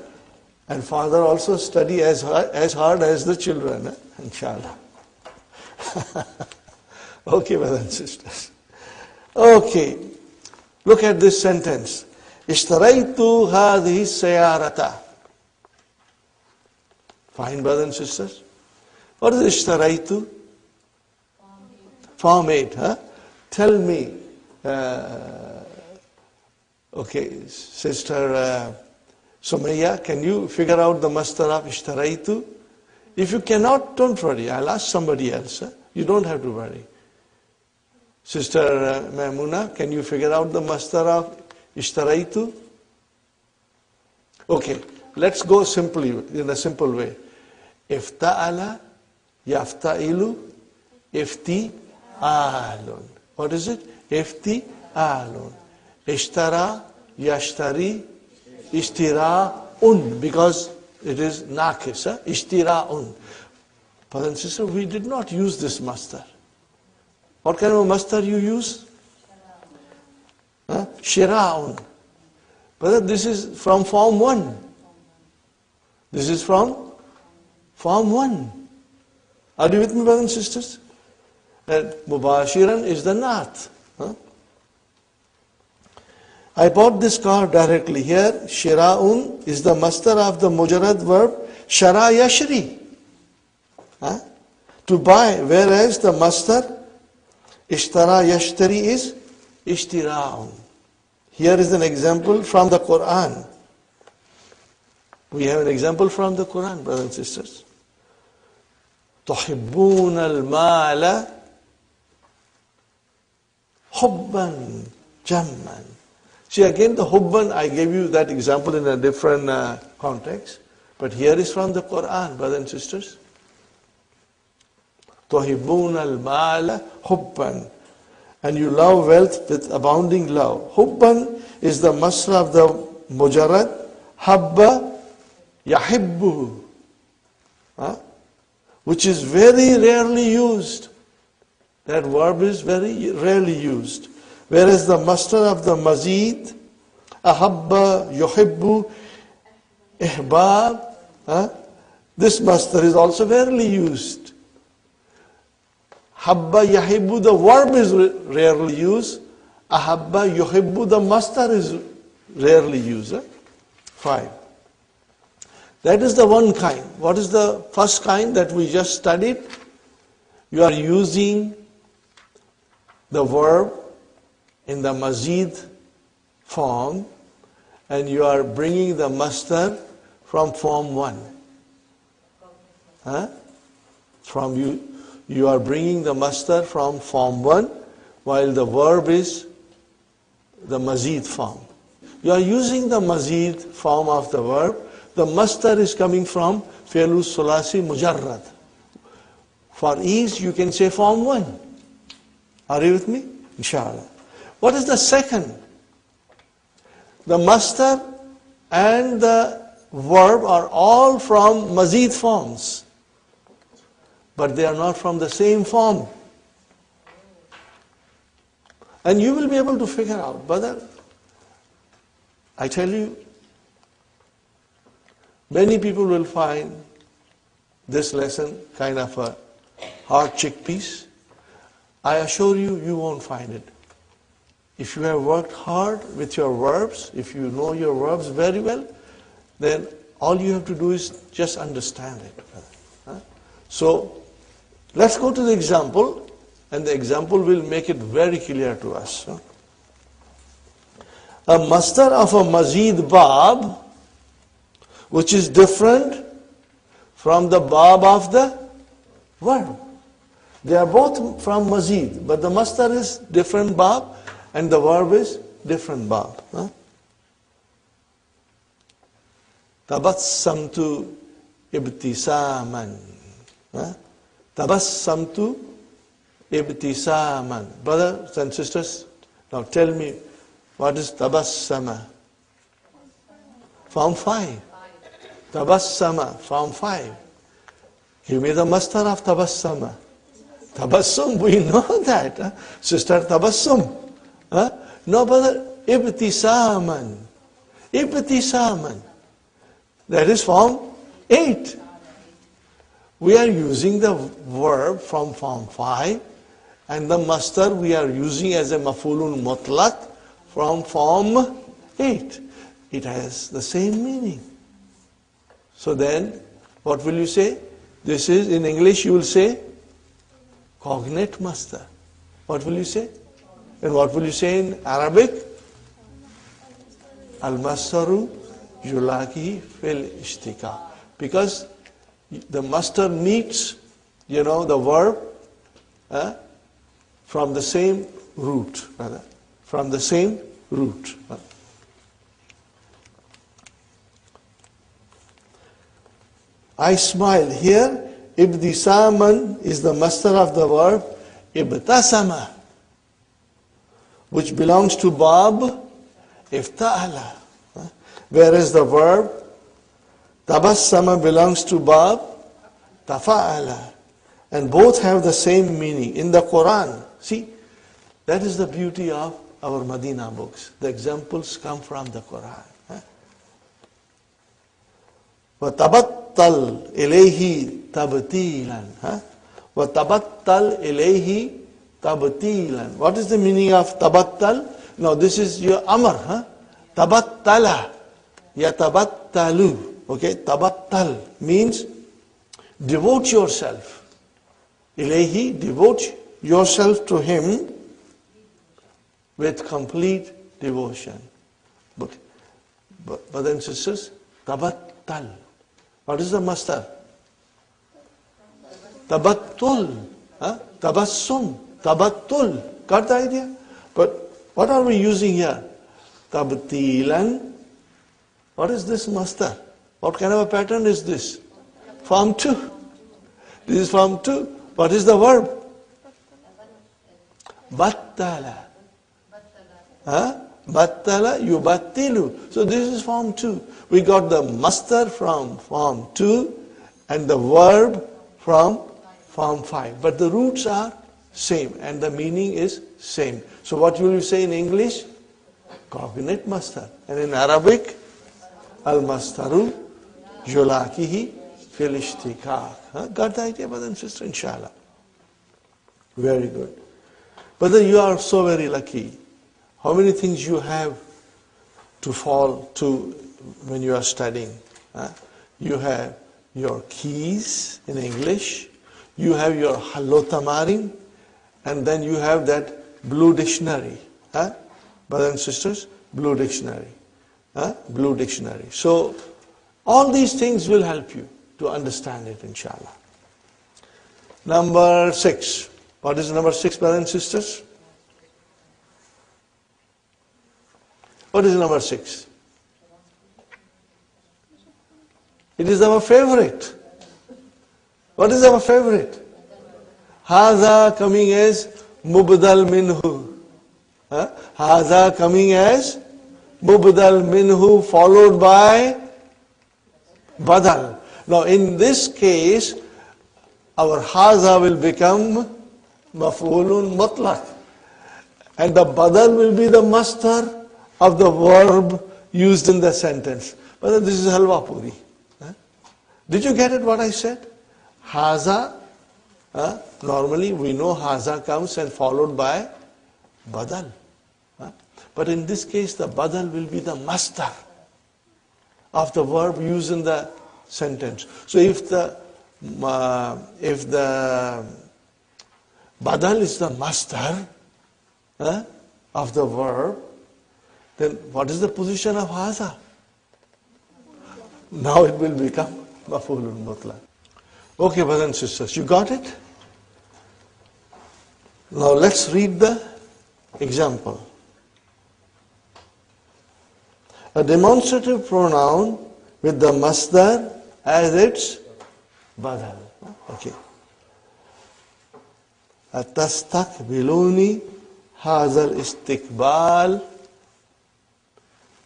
and father also study as hard as the children, inshallah. Okay, brothers and sisters. Okay, look at this sentence. Ishtaraitu hadhihi sayarata. Fine, brothers and sisters. What is ishtaraitu? Form 8, huh? Tell me, okay, Sister Sumaya, can you figure out the masdar of ishtaraitu? If you cannot, don't worry. I'll ask somebody else. Huh? You don't have to worry. Sister Maimuna, can you figure out the masdar of ishtaraitu? Okay, let's go simply, in a simple way. Ifta'ala, yafta'ilu, ifti'alun. What is it? Ifti'alun. Ishtara, yashtari, ishtira'un, because it is nakis, huh? Ishtira'un. Brother and sister, we did not use this masdar. What kind of a masdar you use? Huh? Shira'un. Brother, this is from form 1. This is from form 1. Are you with me, brothers and sisters? And Mubashiran is the naat. Huh? I bought this car directly. Here, shira'un is the masdar of the mujarrad verb shara yashri. Huh? To buy, whereas the masdar ishtara yashtari is ishtira'un. Here is an example from the Quran. We have an example from the Quran, brothers and sisters. تحبون المال حبا جما. See, again, the hubban, I gave you that example in a different context. But here is from the Quran, brothers and sisters. تحبون المال حبا. And you love wealth with abounding love. Hubban is the masdar of the mujarrad. Habba yahibbuhu. Which is very rarely used. That verb is very rarely used. Whereas the masdar of the mazid, ahabba, yuhibbu, ihbab, this masdar is also rarely used. Habba, yahibbu, the verb is rarely used. Ahabba, yuhibbu, the masdar is rarely used. 5. That is the one kind. What is the first kind that we just studied? You are using the verb in the mazid form and you are bringing the masdar from form 1. You are bringing the masdar from form 1 while the verb is the mazid form. You are using the mazid form of the verb. The masdar is coming from fi'lu sulasi mujarrad. For ease, you can say form 1. Are you with me? Inshallah. What is the second? The masdar and the verb are all from mazid forms. But they are not from the same form. And you will be able to figure out, brother, I tell you, many people will find this lesson kind of a hard chickpeas. I assure you, you won't find it. If you have worked hard with your verbs, if you know your verbs very well, then all you have to do is just understand it. So, let's go to the example, and the example will make it very clear to us. A masdar of a mazid bab, which is different from the bab of the verb. They are both from mazid, but the masdar is different bab and the verb is different bab. Tabassamtu ibtisaman. Tabassamtu ibtisaman. Brothers and sisters, now tell me, what is tabassama? Form 5. Tabassama, form 5. Give me the master of tabassama. Tabassum, we know that. Huh? Sister Tabassum. Huh? No, brother, ibtisaman. Ibtisaman. That is form 8. We are using the verb from form 5, and the master we are using as a mafulun mutlaq from form 8. It has the same meaning. So then, what will you say? This is, in English you will say, cognate master. What will you say? And what will you say in Arabic? Al-mastaru yulaki fil ishtika. Because the master meets, the verb from the same root. From the same root. I smiled. Here, ibtisaman is the master of the verb ibtasama, which belongs to bab ifta'ala. Whereas the verb tabassama belongs to bab tafa'ala. And both have the same meaning in the Quran. See, that is the beauty of our Madina books. The examples come from the Quran. وَتَبَتَّلْ إِلَيْهِ تَبْتِيلًا وَتَبَتَّلْ إِلَيْهِ تَبْتِيلًا. What is the meaning of tabattal? Now this is your amr. Tabattala. Yatabattalu. Okay, tabattal means devote yourself. Ilayhi, devote yourself to him with complete devotion. But brothers and sisters, tabattal. What is the master? Tabattul. Tabassum. Tabattul. Got the idea? But what are we using here? Tabtilan. What is this master? What kind of a pattern is this? Form 2. This is form 2. What is the verb? Battala. Battala yubattilu. So this is form 2. We got the master from form 2 and the verb from form 5. But the roots are same and the meaning is same. So what will you say in English? Cognate master. And in Arabic, al-mastaru yulakihi fil ishtikak. Got the idea, brother and sister? Inshallah. Very good. Brother, you are so very lucky. How many things you have to fall to when you are studying? You have your keys in English, you have your halotamarin, and then you have that blue dictionary. Brothers and sisters, blue dictionary. Blue dictionary. So, all these things will help you to understand it, inshallah. Number 6. What is number 6, brothers and sisters? What is number 6? It is our favorite. What is our favorite? Haza coming as mubdal minhu. Haza coming as mubdal minhu followed by badal. Now in this case, our haza will become maf'ulun mutlaq. And the badal will be the master of the verb used in the sentence. But this is halwa puri. Did you get it what I said? Haza, normally we know haza comes and followed by badal. But in this case the badal will be the master of the verb used in the sentence. So if the badal is the master of the verb, then what is the position of haza? Now it will become maf'ulun mutlaq. Okay, brothers and sisters, you got it? Now let's read the example. A demonstrative pronoun with the masdar as its badal. Okay. Atastaqbiluni hazal istiqbal.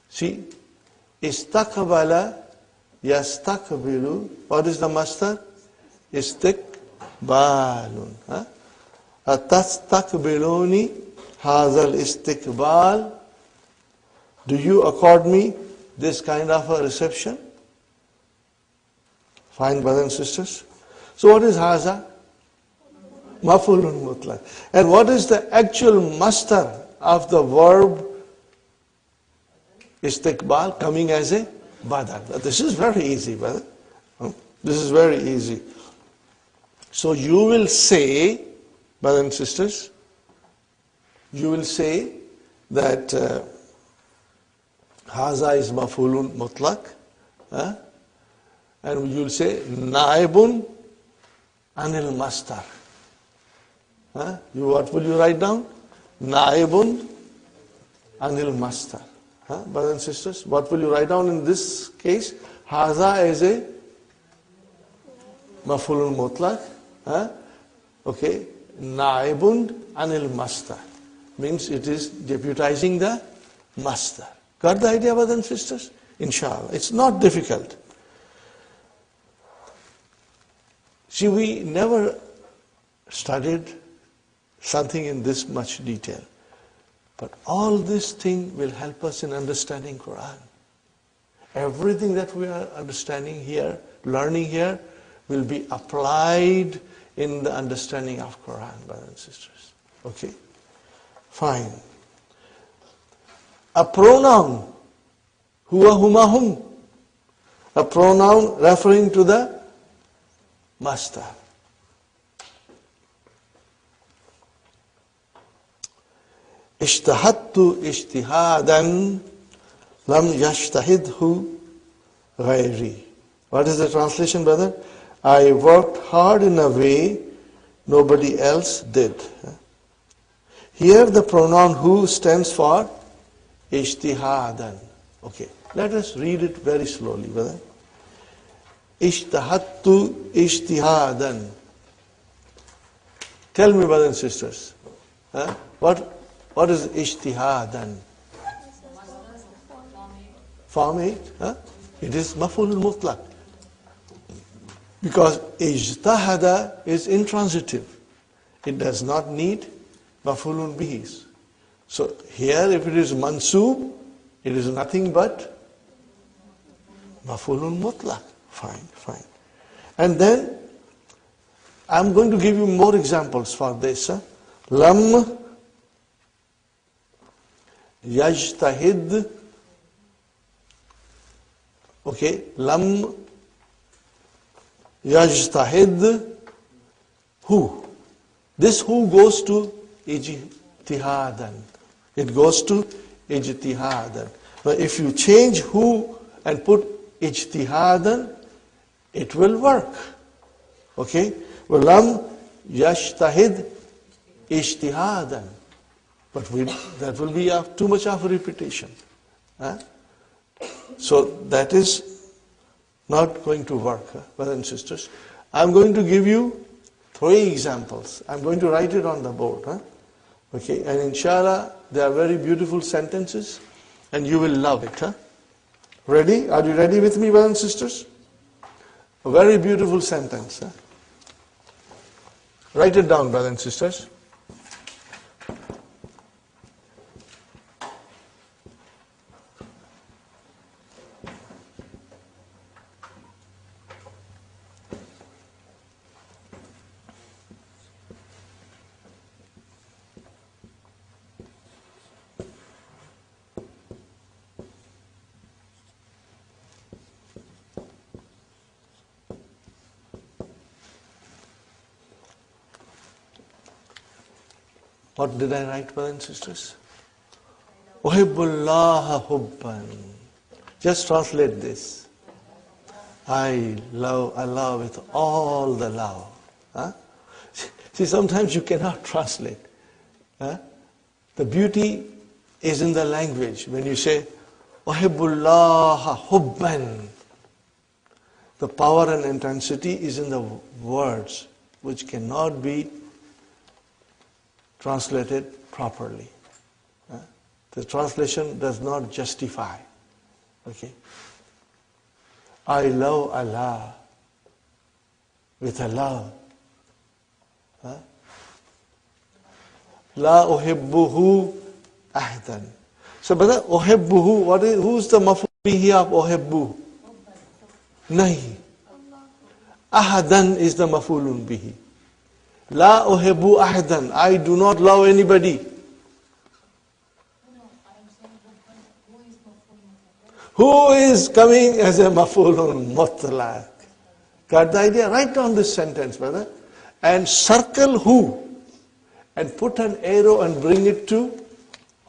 See, istaqbala yastaqbilu. What is the masdar? Istiqbalun. Atastakbiluni hazal istiqbal. Do you accord me this kind of a reception? Fine, brothers and sisters. So what is haza? Maf'ulun mutlaq. And what is the actual masdar of the verb istiqbal coming as a badal? This is very easy, brother. This is very easy. So you will say, brothers and sisters, you will say that haza is maf'ulun mutlaq, and you will say naibun anil masdar. What will you write down? Naibun anil masdar. Brothers and sisters, what will you write down in this case? Haza is a maf'ulun mutlaq. Okay. Naibun anil masdar. Means it is deputizing the masdar. Got the idea, brothers and sisters? Inshallah. It's not difficult. See, we never studied something in this much detail. But all this thing will help us in understanding Quran. Everything that we are understanding here, learning here, will be applied in the understanding of Quran, brothers and sisters. Okay? Fine. A pronoun, huwa, huma, hum. A pronoun referring to the master. Ishtahadtu ishtihadan lam yashtahidhu ghairi. What is the translation, brother? I worked hard in a way nobody else did. Here the pronoun who stands for ishtihadan. Okay, let us read it very slowly, brother. Ishtahadtu ishtihadan. Tell me, brothers and sisters, what is ishtihadan? Form 8. It is maf'ulun mutlaq. Because ijtahada is intransitive. It does not need maf'ulun bihis. So here if it is mansub, it is nothing but maf'ulun mutlaq. Fine. And then I'm going to give you more examples for this. Lam yajtahid. Okay, lam yajtahid who. This who goes to ijtihadan. It goes to ijtihadan. Now if you change who and put ijtihadan, it will work. Okay? Well, lam yajtahid ijtihadan. But that will be too much of a repetition. So that is not going to work, brothers and sisters. I'm going to give you 3 examples. I'm going to write it on the board. Okay, and inshallah, they are very beautiful sentences and you will love it. Ready? Are you ready with me, brothers and sisters? A very beautiful sentence. Write it down, brothers and sisters. What did I write, brothers and sisters? Uhibbullaha hubban. Just translate this. I love Allah with all the love. See, sometimes you cannot translate. The beauty is in the language. When you say, Uhibbullaha hubban, the power and intensity is in the words, which cannot be translated properly. The translation does not justify. Okay. I love Allah with a love. Huh? La uhibbuhu ahdan. So, brother, uhibbuhu, who's the maf'ul bihi of uhibbu? Nahi. Ahadan is the maf'ulun bihi. La uhibbu ahadan. I do not love anybody. Who is coming as a maf'ulun mutlaq? Got the idea? Write down this sentence, brother, and circle who, and put an arrow and bring it to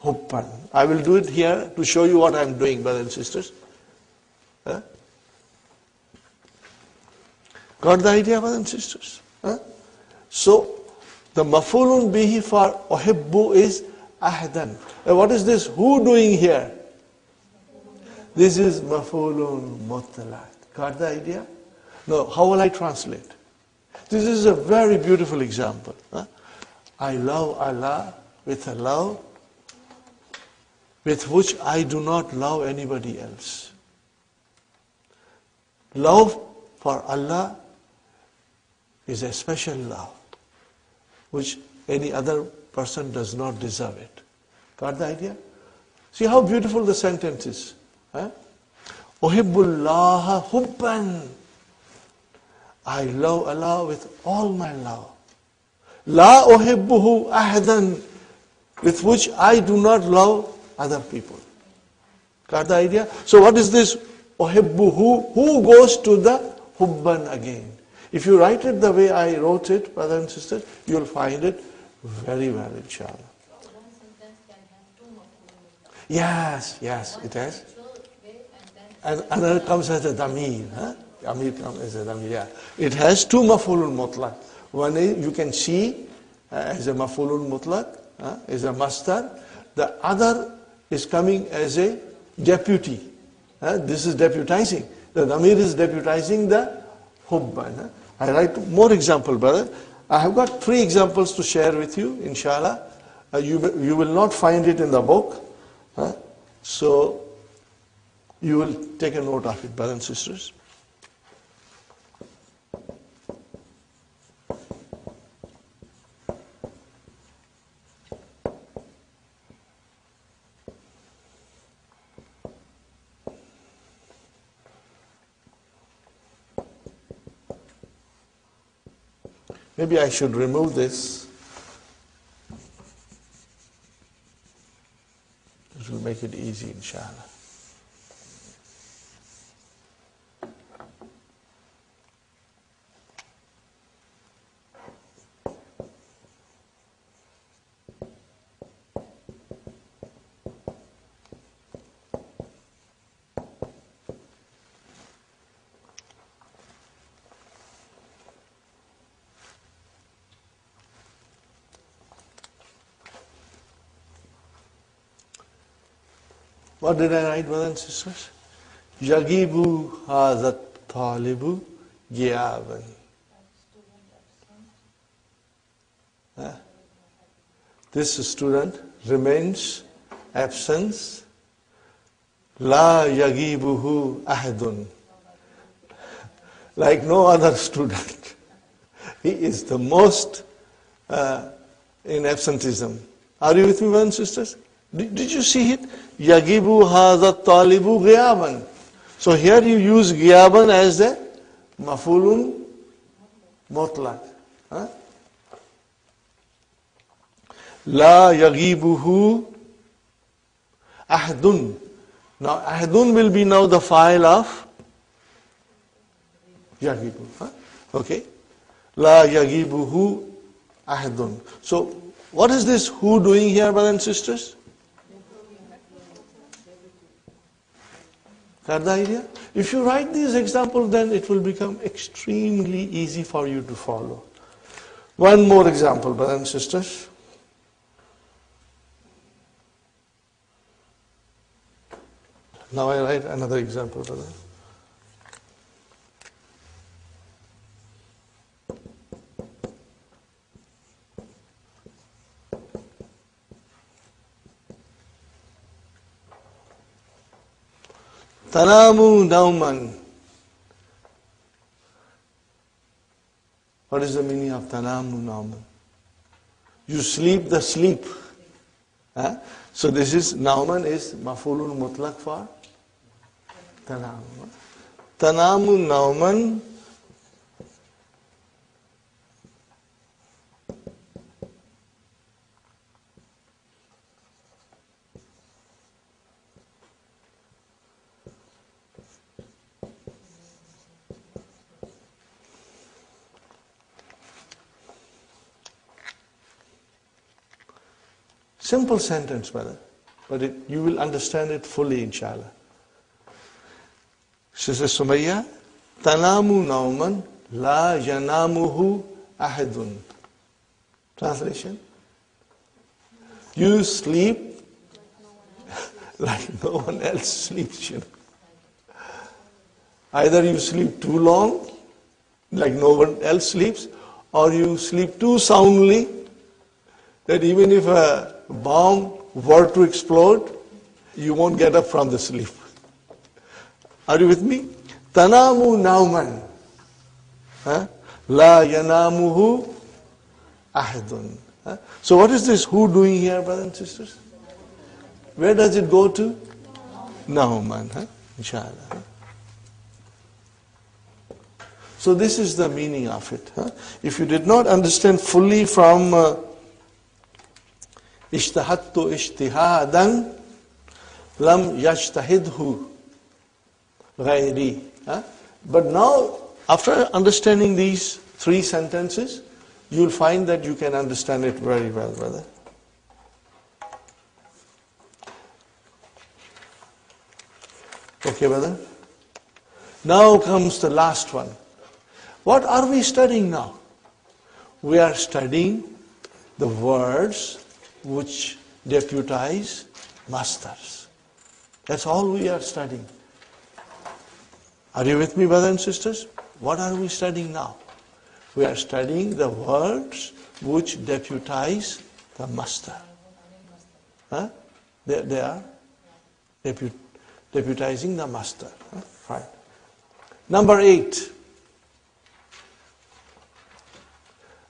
hubban. I will do it here to show you what I am doing, brothers and sisters. Huh? Got the idea, brothers and sisters? Huh? So, the maf'ulun bihi for uhibbu is ahdan. Now, what is this who doing here? This is maf'ulun mutlaq. Got the idea? Now, how will I translate? This is a very beautiful example. Huh? I love Allah with a love with which I do not love anybody else. Love for Allah is a special love which any other person does not deserve it. Got the idea? See how beautiful the sentence is. Uhibbullaha hubban. I love Allah with all my love. La uhibbuhu ahadan, with which I do not love other people. Got the idea? So what is this uhibbuhu? Who goes to the hubban again? If you write it the way I wrote it, brothers and sisters, you will find it very well, inshallah. One sentence can have two maf'ulun. Yes, it has. And another comes as a damir. Damir comes as a damir, yeah. It has two maf'ulun mutlaq. One is, you can see as a maf'ulun mutlaq, as a masdar. The other is coming as a deputy. This is deputizing. The damir is deputizing the hubban. I write more example, brother. I have got 3 examples to share with you, inshallah. You will not find it in the book. So, you will take a note of it, brothers and sisters. Maybe I should remove this. This will make it easy, inshallah. What did I write, brothers and sisters? Yagibu hazat talibu giyaban. This student remains absent. La yagibuhu ahadun. Like no other student. He is the most in absenteeism. Are you with me, brothers and sisters? Did you see it? Yagibu hadha talibu ghiyaban. So here you use ghiyaban as the maf'ulun mutlaq. La yagibuhu ahdun. Now ahdun will be now the file of yagibu. Okay. La yagibuhu ahdun. So what is this who doing here, brothers and sisters? Got the idea? If you write these examples, then it will become extremely easy for you to follow. One more example, brothers and sisters. Now I write another example, brother. Tanamu nauman. What is the meaning of tanamu nauman? You sleep the sleep. Huh? So this is, nauman is mafulun mutlaq for tanamu. Tanamu nauman. Simple sentence, brother, but you will understand it fully, inshallah. Sister Sumayya, tanamu nauman la yanamuhu ahadun. Translation? You sleep like no one else sleeps, you know. Either you sleep too long, like no one else sleeps, or you sleep too soundly that even if a bomb were to explode, you won't get up from the sleep. Are you with me? Tanamu nauman. La yanamuhu ahadun. So what is this who doing here, brothers and sisters? Where does it go to? Nauman. Inshallah. So this is the meaning of it. If you did not understand fully from Ishtahattu ishtihadan lam yajtahidhu ghairi. But now, after understanding these three sentences, you'll find that you can understand it very well, brother. Okay, brother? Now comes the last one. What are we studying now? We are studying the words which deputize masters. That's all we are studying. Are you with me, brothers and sisters? What are we studying now? We are studying the words which deputize the master. They are deputizing the master. Right. Number 8.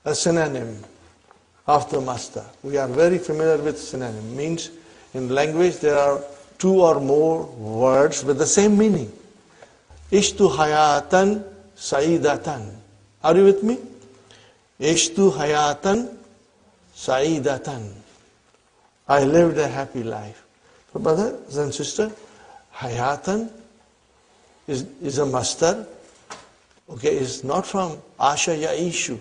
A synonym of the master. We are very familiar with synonym. Means in language there are two or more words with the same meaning. Ishtu hayatan saidatan. Are you with me? Ishtu hayatan saidatan. I lived a happy life. So brothers and sisters, hayatan is a master. Okay, it's not from asha yaishu.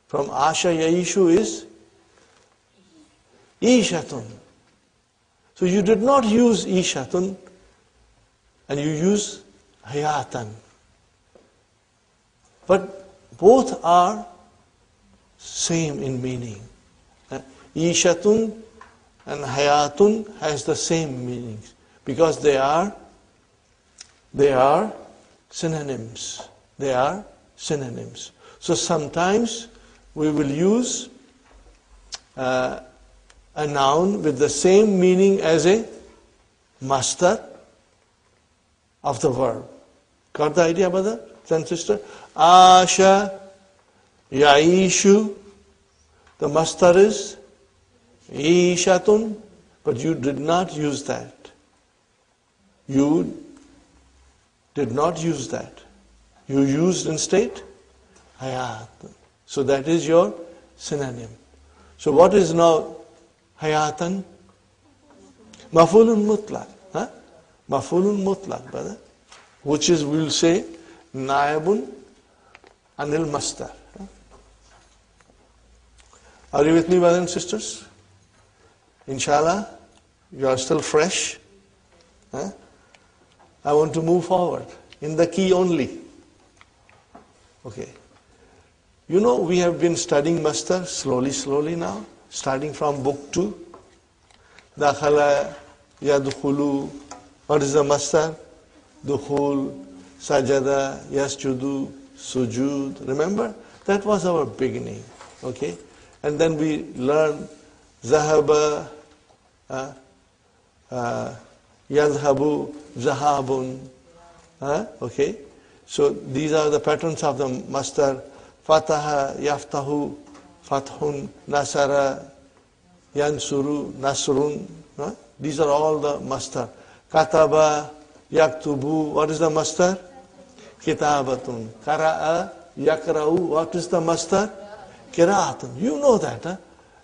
From asha yaishu is ishatun. So you did not use ishatun and you use hayatan. But both are same in meaning. Ishatun and hayatun has the same meanings because they are synonyms. They are synonyms. So sometimes we will use a noun with the same meaning as a master of the verb. Got the idea, brother and sister? Asha, yaishu. The master is ishatun, but you did not use that. You did not use that. You used instead hayatun. So that is your synonym. So what is now hayatan? Mafulun mutlaq. Mafulun mutlaq, brother. Which is, we will say, naibun anil mastar. Are you with me, brothers and sisters? Inshallah, you are still fresh. I want to move forward in the key only. Okay. You know, we have been studying mastar slowly now, starting from book 2. Dakhala, yadkhulu. What is the mastar? Dukhul, sajada, yasjudu, sujud. Remember? That was our beginning. Okay? And then we learned zahaba, yadhabu, zahabun. Okay? So these are the patterns of the mastar Fataha, Yaftahu, Fathun, Nasara, Yansuru, Nasrun. These are all the mastar. Kataba, Yaktubu, what is the mastar? Kitabatun. Kara'a, Yakra'u, what is the mastar? Kira'atun. You know that. Huh?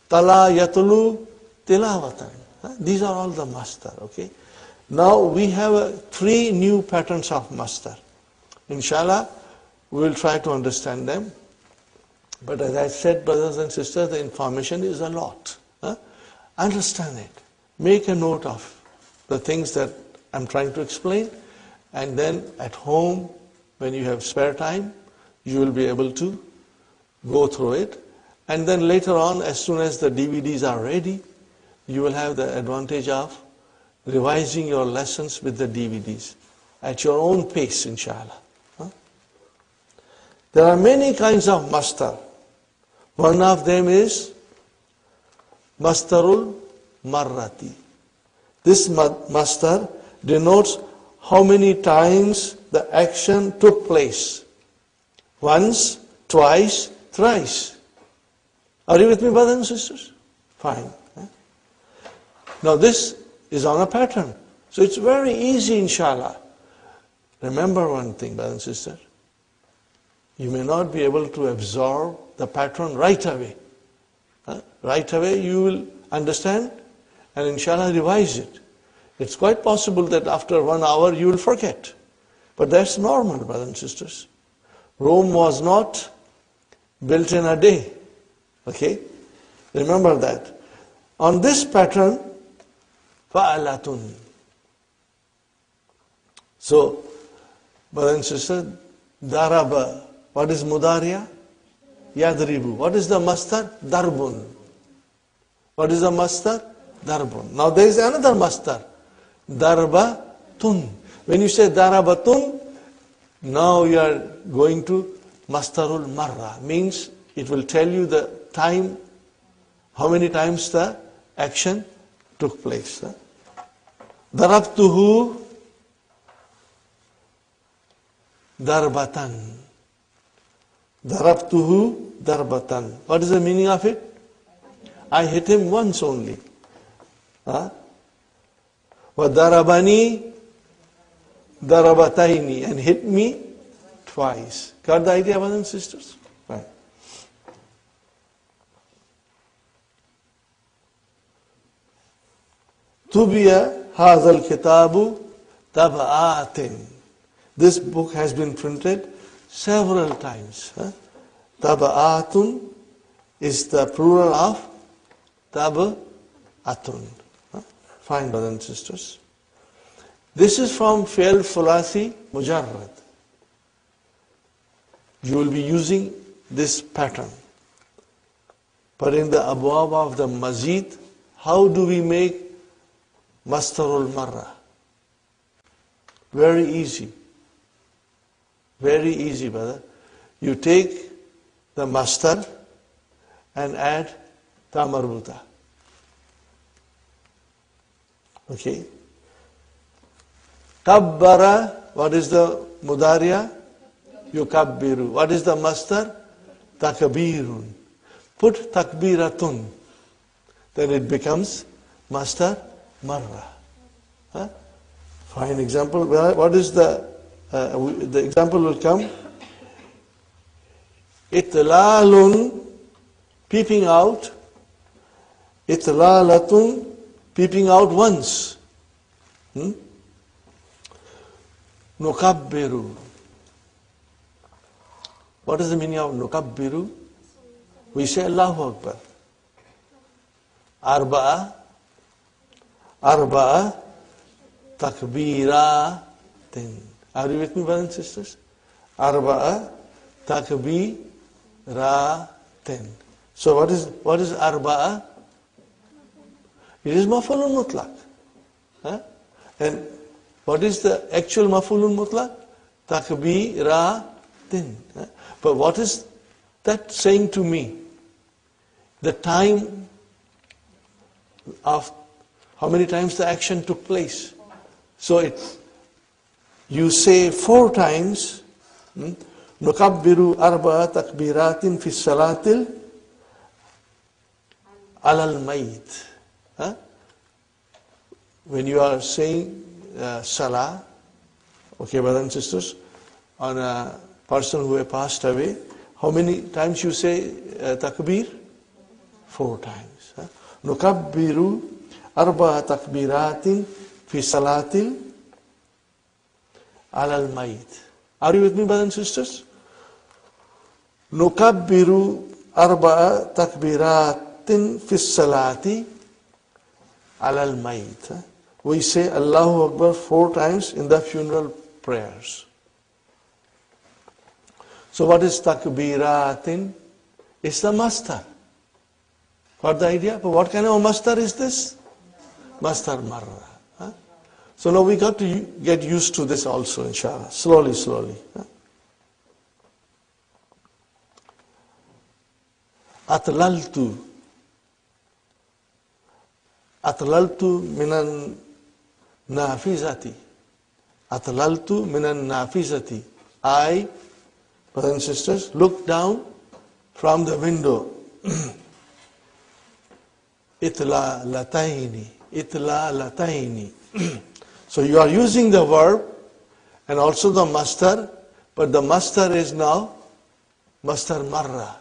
Tala, Yatulu, Tilawatan. These are all the mastar. Okay. Now we have 3 new patterns of mastar. Inshallah, we will try to understand them. But as I said, brothers and sisters, the information is a lot. Understand it. Make a note of the things that I'm trying to explain. And then at home, when you have spare time, you will be able to go through it. And then later on, as soon as the DVDs are ready, you will have the advantage of revising your lessons with the DVDs at your own pace, inshallah. There are many kinds of mastar. One of them is mastarul marrati. This mastar denotes how many times the action took place. Once, twice, thrice. Are you with me, brothers and sisters? Fine. Now this is on a pattern. So it's very easy, inshallah. Remember one thing, brothers and sisters. You may not be able to absorb the pattern right away. Right away you will understand and inshallah revise it. It's quite possible that after 1 hour you will forget. But that's normal, brothers and sisters. Rome was not built in a day. Okay? Remember that. On this pattern, fa'alatun. So, brothers and sisters, daraba. What is mudariya? Yadribu. What is the mastar? Darbun. What is the mastar? Darbun. Now there is another mastar. Darbatun. When you say darabatun, now you are going to mastarul marra. Means it will tell you the time, how many times the action took place. Darabtuhu darbatan. Darabtuhu darbatan. What is the meaning of it? I hit him once only. Wa darabani darabataini, and hit me twice. Got the idea, brothers and sisters? Right. Tubiya hazal kitabu tabaatin. This book has been printed several times. Taba'atun is the plural of taba'atun. Fine, brothers and sisters. This is from Fi'l Thulathi Mujarrad. You will be using this pattern. But in the abwab of the Mazid, how do we make mastarul marra? Very easy. Very easy, brother. You take the mastar and add ta marbuta. Okay. Kabbara, what is the mudariya? Yukabbiru. What is the mastar? Takbirun. Put takbiratun. Then it becomes mastar marra. Fine example. What is the example will come. Itlalun, peeping out. Itlalatun, peeping out once. Nukabbiru. What is the meaning of nukabbiru? We say Allahu Akbar. Arba'a takbiratin. Are you with me, brothers and sisters? Arba'a takbiratin. So what is arba'a? It is maf'ulun mutlaq. And what is the actual maf'ulun mutlaq? Takbiratin. But what is that saying to me? The time of how many times the action took place. So you say 4 times, Nukabbiru arba'a takbiratin fi salatil alal mayit. Huh? When you are saying salah, okay, brothers and sisters, on a person who has passed away, how many times you say takbir? 4 times. Nukabbiru arba'a takbiratin fi salatil alal mayit. Are you with me, brothers and sisters? Nukabbiru arba'a takbiratin fi salati alal mayit. We say Allahu Akbar 4 times in the funeral prayers. So what is takbiratin? It's the mastar. Got the idea? But what kind of mastar is this? Mastar marra. Huh? So now we got to get used to this also, inshallah. Slowly, slowly. Huh? Atlaltu. Atlaltu minan nafizati. Atlaltu minan nafizati. I, brothers and sisters, look down from the window. Itla lataini. Itla lataini. So you are using the verb and also the mastar, but the mastar is now mastar marra,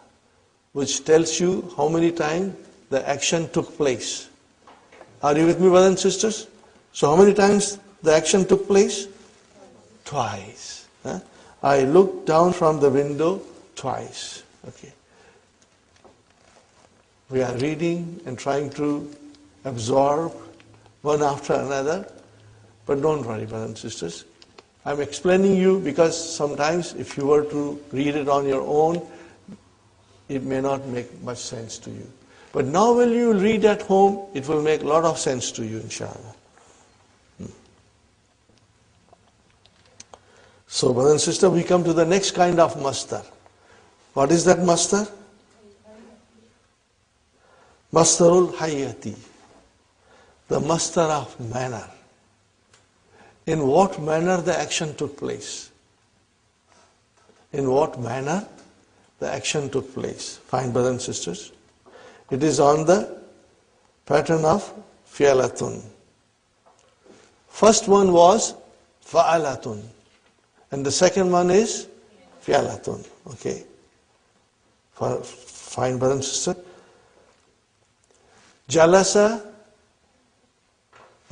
which tells you how many times the action took place. Are you with me, brothers and sisters? So how many times the action took place? Twice. Huh? I looked down from the window twice. Okay. We are reading and trying to absorb one after another. But don't worry, brothers and sisters. I'm explaining you because sometimes if you were to read it on your own, it may not make much sense to you. But now when you read at home, it will make a lot of sense to you, inshallah. So, brother and sister, we come to the next kind of mastar. What is that mastar? Mastarul hayati. The mastar of manner. In what manner the action took place? In what manner the action took place? Fine, brothers and sisters. It is on the pattern of fi'alatun. First one was fa'alatun. And the second one is fi'alatun. Okay. Fine, brother and sister. Jalasa,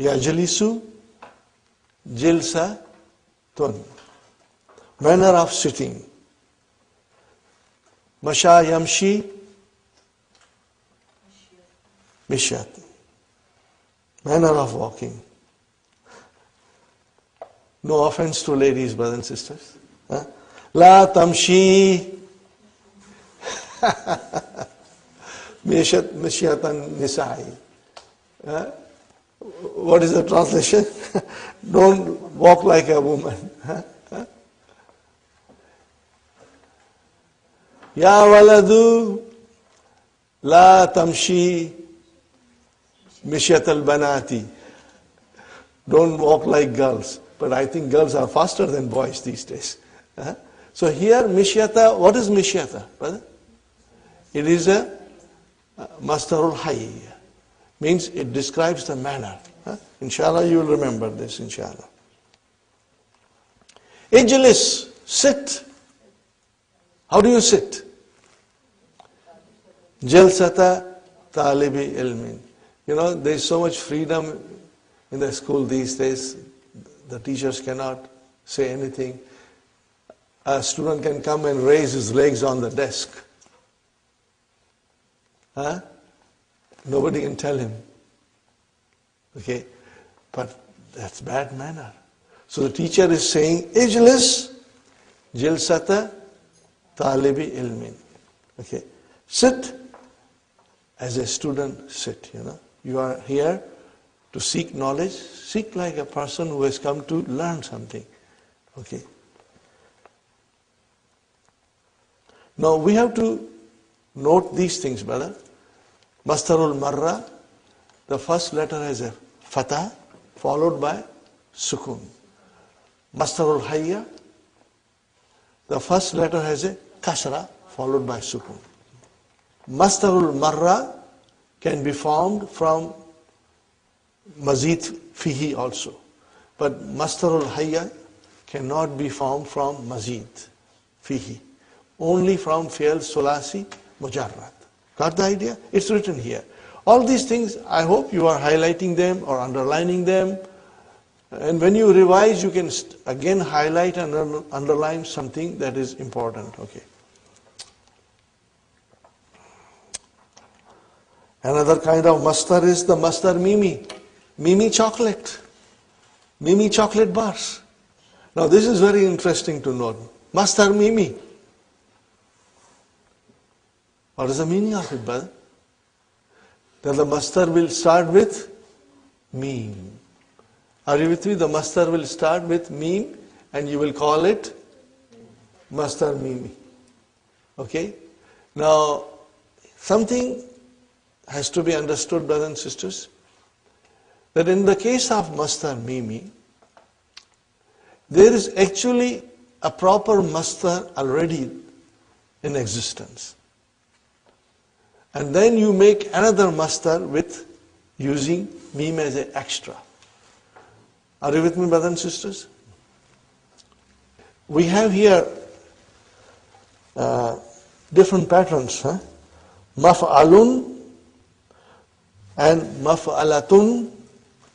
yajlisu, jilsatun. Manner of sitting. Masha yamshi, mishyat. Manner of walking. No offense to ladies, brothers and sisters. Huh? La tamshi mishyatan nisa'i. What is the translation? Don't walk like a woman. Ya waladu la tamshi mishyat al-banati. Don't walk like girls. But I think girls are faster than boys these days. So here, mishyata, what is mishyata, brother? It is a mastarul hayy. Means it describes the manner. Inshallah, you will remember this, inshallah. Ijlis, sit. How do you sit? Jalsata talibi ilmin. You know, there is so much freedom in the school these days. The teachers cannot say anything. A student can come and raise his legs on the desk. Huh? Nobody can tell him. Okay? But that's bad manner. So the teacher is saying, Ijlis jilsata talibi ilmin. Okay? Sit as a student sit, you know. You are here to seek knowledge. Seek like a person who has come to learn something. Okay? Now we have to note these things, brother. Mastarul marra, the first letter has a fatah, followed by sukun. Mastarul hayya, the first letter has a kasra followed by sukun. Masdarul marra can be formed from mazid fihi also. But masdarul hayya cannot be formed from mazid fihi. Only from fi'l sulasi mujarrad. Got the idea? It's written here. All these things, I hope you are highlighting them or underlining them. And when you revise, you can again highlight and underline something that is important. Okay. Another kind of mastar is the mastar mimi. Mimi chocolate. Mimi chocolate bars. Now this is very interesting to note. Mastar mimi. What is the meaning of it, brother? That the mastar will start with meme. Are you with me? The mastar will start with meme and you will call it mastar mimi. Okay? Now, something has to be understood, brothers and sisters, that in the case of mastar mimi, there is actually a proper mastar already in existence. And then you make another mastar with using meme as an extra. Are you with me, brothers and sisters? We have here different patterns. Maf'alun and maf'alatun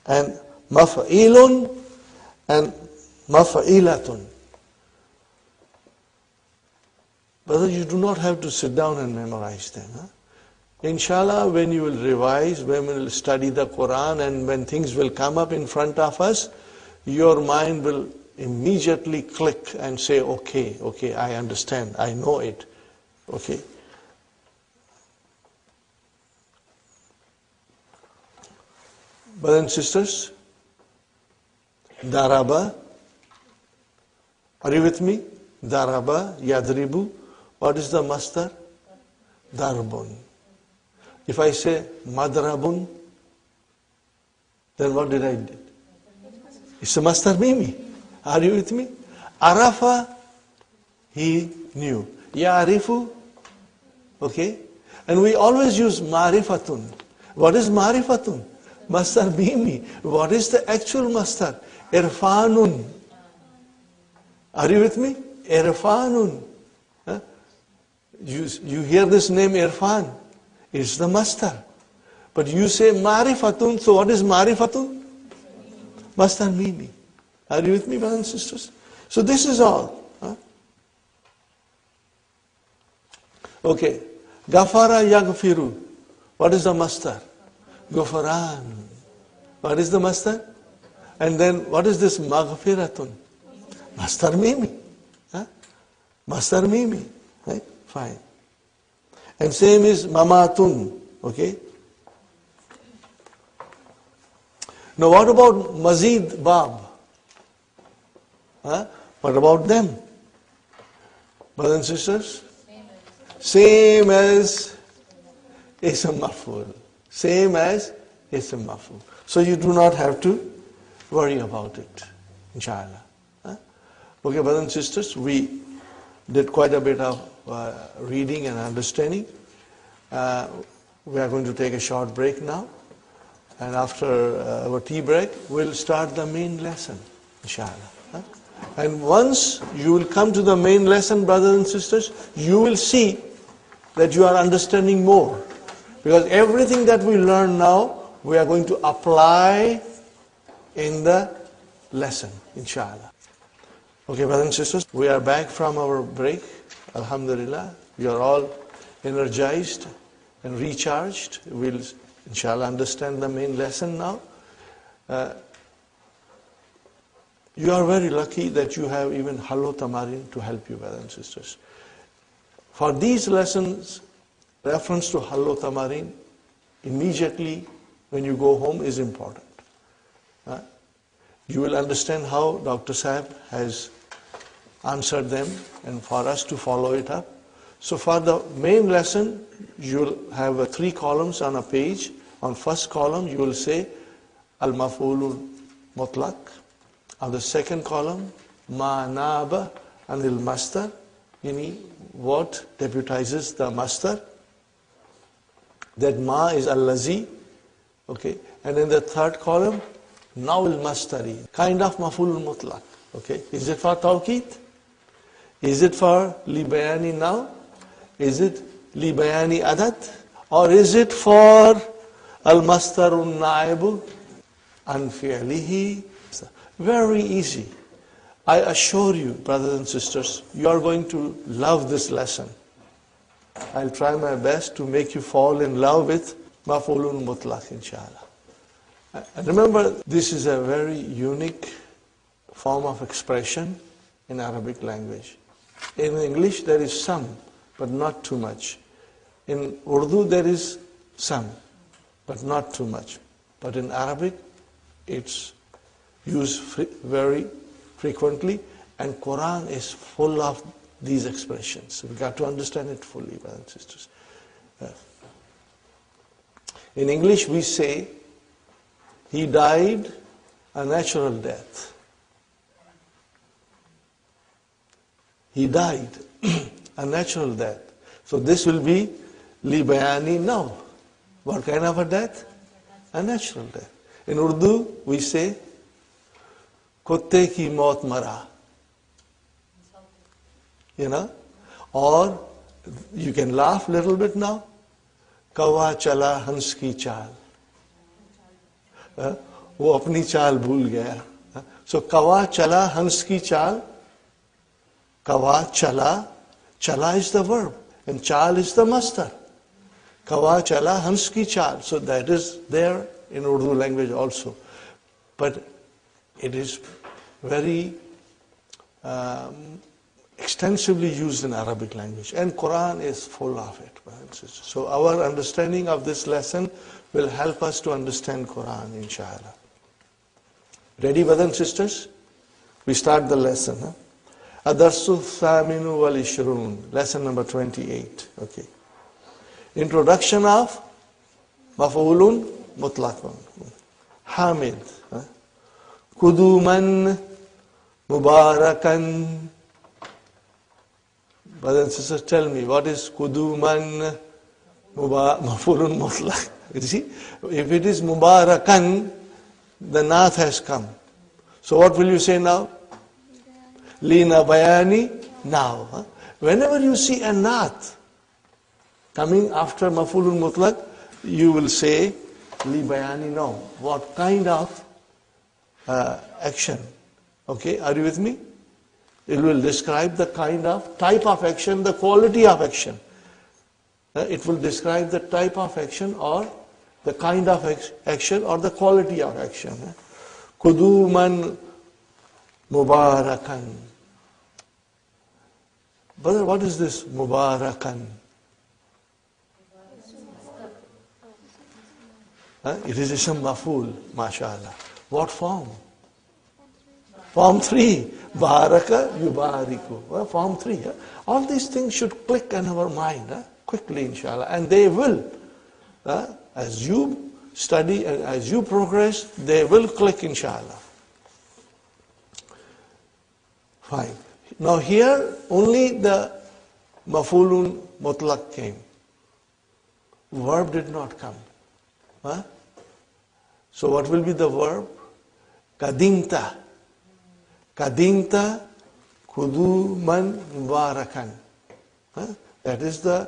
and maf'ilun and maf'ilatun. Brother, you do not have to sit down and memorize them. Inshallah, when you will revise, when we will study the Quran and when things will come up in front of us, your mind will immediately click and say, okay, I understand, I know it. Okay. Brothers and sisters, daraba, are you with me? Daraba, yadribu, what is the mastar? Darbun. If I say madrabun, then what did I do? It's a mastar mimi. Are you with me? Arafa, he knew. Ya'rifu, okay? And we always use marifatun. What is marifatun? Mastar mimi. What is the actual mastar? Irfanun. Are you with me? Irfanun. Huh? You hear this name Irfan. It's the mastar. But you say marifatun, so what is marifatun? Mastar mimi. Are you with me, brothers and sisters? So this is all. Okay. Gafara yaghfiru. What is the mastar? Ghafaran. What is the mastar? And then what is this maghfiratun? Mastar mimi. Mastar mimi. Right? Fine. And same is mamatun. Okay? Now what about mazid bab? What about them? Brothers and sisters? Same as ism maf'ul. Same as ism maf'ul. So you do not have to worry about it, inshallah. Okay, brothers and sisters, we did quite a bit of reading and understanding. We are going to take a short break now. And after our tea break, we'll start the main lesson, inshallah. And once you will come to the main lesson, brothers and sisters, you will see that you are understanding more. Because everything that we learn now, we are going to apply in the lesson, inshallah. Okay, brothers and sisters, we are back from our break. Alhamdulillah, we are all energized and recharged. We'll, inshallah, understand the main lesson now. You are very lucky that you have even Hallo Tamarin to help you, brothers and sisters. For these lessons, reference to Hallo Tamarin immediately when you go home is important. You will understand how Dr. Saab has answered them and for us to follow it up. So for the main lesson, you will have 3 columns on a page. On first column, you will say Al-Maf'ulul Mutlaq. On the second column, Ma Naba Anil Mastar. Yani what deputizes the masdar? That ma is allazi, okay? And in the third column, now al-masdari, kind of maf'ul mutlaq, okay? Is it for tawqeed? Is it for li bayani now? Is it li bayani adad? Or is it for al-masdarun na'ibu an fi'lihi? Very easy. I assure you, brothers and sisters, you are going to love this lesson. I'll try my best to make you fall in love with maf'ulun mutlaq, inshallah. And remember, this is a very unique form of expression in Arabic language. In English, there is some, but not too much. In Urdu, there is some, but not too much. But in Arabic, it's used very frequently, and Quran is full of these expressions. So we've got to understand it fully, brothers and sisters. In English, we say, he died a natural death. He died a natural death. So this will be li bayani now. What kind of a death? A natural death. In Urdu, we say, kutte ki maut mara. You know? Or you can laugh a little bit now. Kawa chala hans ki chal. वो अपनी चाल भूल गया. So kawa chala hans ki chal. Kawa chala. Chala is the verb and chal is the masdar. Kawa chala hans ki chal. So that is there in Urdu language also. But it is very extensively used in Arabic language. And Quran is full of it. So our understanding of this lesson will help us to understand Quran, inshallah. Ready, brothers and sisters? We start the lesson. Adarsu Thaminu wal Ishrun, lesson number 28. Okay. Introduction of Maf'ulun Mutlaqun. Hamid. Kuduman Mubarakan. Brothers and sisters, tell me, what is Kuduman Maf'ulun Mutlaq? You see, if it is Mubarakan, the nath has come. So what will you say now? Lina bayani now. Whenever you see a nath coming after maf'ulun mutlaq, you will say li bayani now. What kind of action? Okay, are you with me? It will describe the kind of type of action, the quality of action. It will describe the type of action or the kind of action or the quality of action. Kuduman Mubarakan. Brother, what is this Mubarakan? It is ism maf'ul, mashallah. What form? Form 3. Baraka yubariku. Form 3. All these things should click in our mind quickly, inshallah. And they will. As you study and as you progress, they will click, inshallah. Fine. Now here, only the maf'ulun mutlaq came. Verb did not come. So what will be the verb? Kadimta. Kadimta kuduman mubarakan. That is the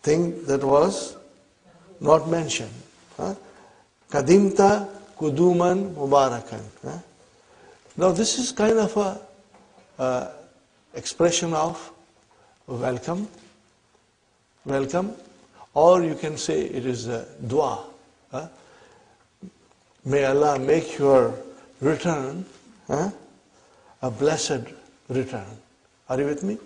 thing that was not mentioned. Kadimta kuduman mubarakan. Now this is kind of a expression of welcome, or you can say it is a dua. May Allah make your return a blessed return. Are you with me?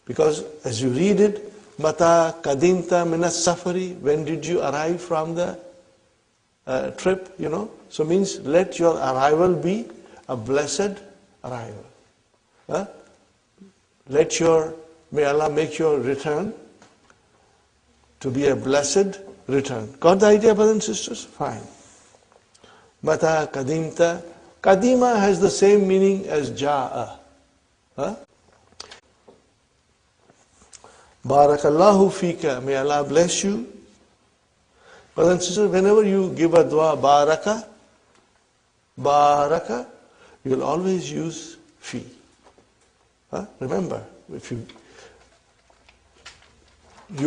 Because as you read it, Mata kadimta minas safari, when did you arrive from the trip, So means let your arrival be a blessed arrival. May Allah make your return to be a blessed return. Got the idea, brothers and sisters? Fine. Mata kadimta. Kadima has the same meaning as ja'a. Barakallahu fika, may Allah bless you. Brothers and sisters, whenever you give a dua, baraka, you'll always use fi. Remember, if you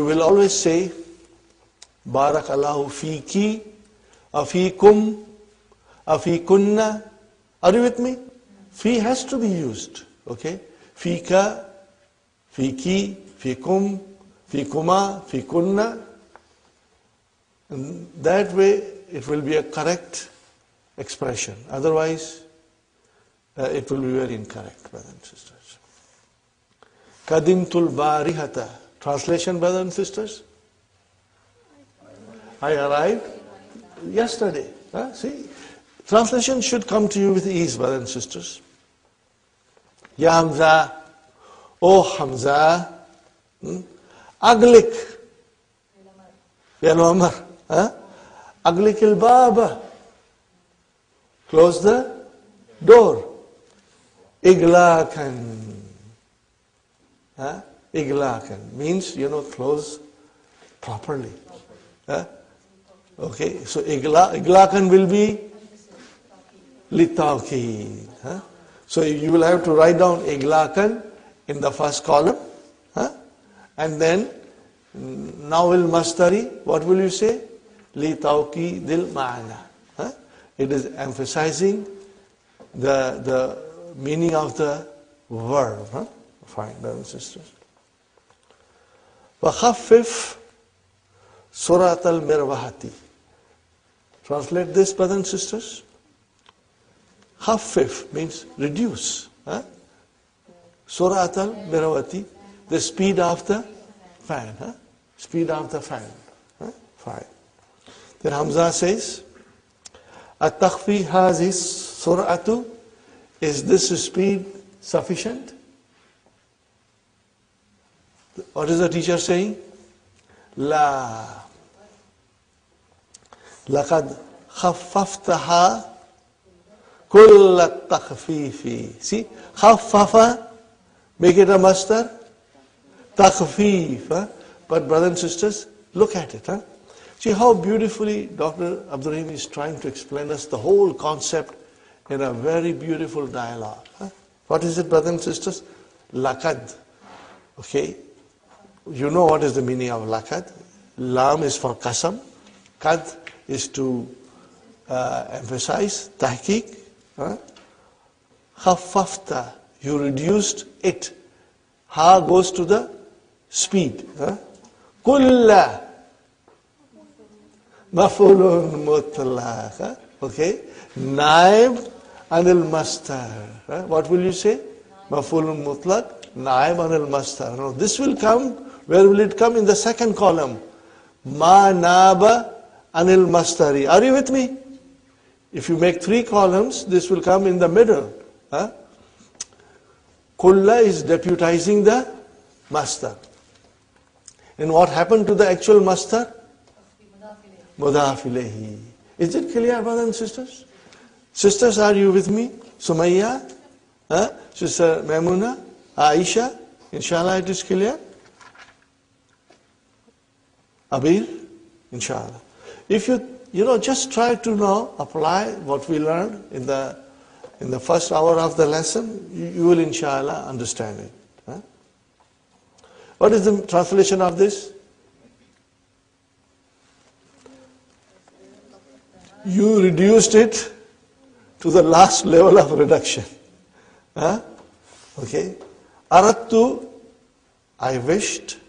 will always say, Barakallahu fiki, afikum, afikunna. Are you with me? Fi has to be used. Okay? Fika, fiki, fikum, fikuma, fikunna. And that way it will be a correct expression. Otherwise, it will be very incorrect, brothers and sisters. Kadimtul barihata. Translation, brothers and sisters? I arrived yesterday. See, translation should come to you with ease, brothers and sisters. Ya Hamza, O Hamza, Aglik, Ya Umar, Aglik al-Baba, close the door. Iglakan, Iglakan means, close properly. Okay, so Iglakan will be litawki. So you will have to write down Iglakan in the first column. And then Nawil Mastari, what will you say? Litawki dil ma'ana. It is emphasizing the meaning of the verb. Fine, brothers and sisters. وَخَفِّفْ سُرَةَ الْمِرْوَحَةِ. Translate this, brothers and sisters. Khaffif means reduce. Surat al-Mirawati, the speed of the fan. Speed of the fan. Fine. Then Hamza says, At-takhfi hazis sur'atu. Is this speed sufficient? What is the teacher saying? La. Laqad khaffaftaha kull at-takhfifi. See, khaffafa, make it a master. Takhfif. But brothers and sisters, look at it. See how beautifully Dr. Abdul Rahim is trying to explain us the whole concept in a very beautiful dialogue. What is it, brothers and sisters? Laqad. Okay. You know what is the meaning of laqad. Lam is for qasam. Qad is to emphasize. Tahqiq. Khaffafta. You reduced it. Ha goes to the speed. Kulla. Mafulun mutlaq. Okay. Naib anil mastar. What will you say? Mafulun mutlaq. Naib anil mastar. Now this will come. Where will it come? In the second column. Ma naba anil mastari. Are you with me? If you make 3 columns, this will come in the middle. Kulla is deputizing the master. And what happened to the actual master? Mudaf ilayhi. Is it clear, brothers and sisters? Sisters, are you with me? Sumayya? Sister Maimuna? Aisha? Inshallah it is clear? Abir? Inshallah. If you just try to now apply what we learned in the first hour of the lesson, you will inshallah understand it. What is the translation of this? You reduced it to the last level of reduction. Okay. Aradtu, I wished,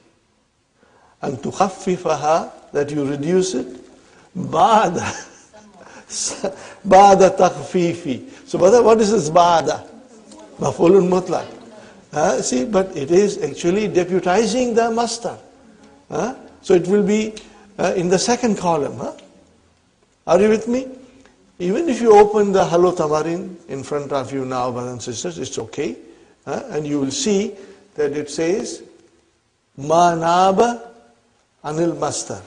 and tukhaffifaha, that you reduce it, ba'da takhfifi. So brother, what is this ba'da? Maf'ulun mutlaq. See, but it is actually deputizing the master. So it will be in the second column. Are you with me? Even if you open the Hello Tamarin in front of you now, brothers and sisters, it's okay. And you will see that it says, Ma naba anil mastar.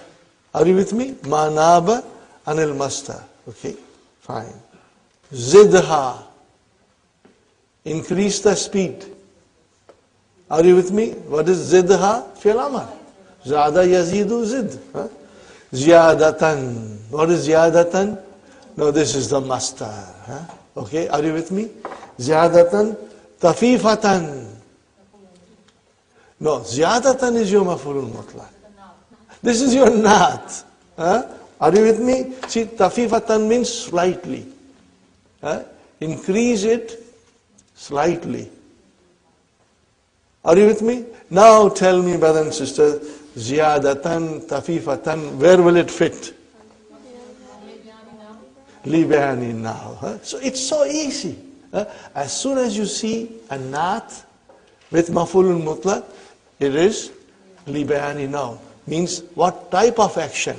Are you with me? Ma naba anil mastar. Okay, fine. Zidha. Increase the speed. Are you with me? What is zidha? Fi'l amr. Zada yazidu zid. Ziyadatan. What is ziyadatan? No, this is the master. Okay, are you with me? Ziyadatan, tafifatan. No, ziyadatan is your maf'ulun mutlaq. This is your naat. Are you with me? See, tafifatan means slightly. Increase it slightly. Are you with me? Now tell me, brothers and sisters, ziyadatan, tafifatan, where will it fit? Libani now. So it's so easy. As soon as you see a naat with maf'ulun mutlaq, it is libani now. Means what type of action?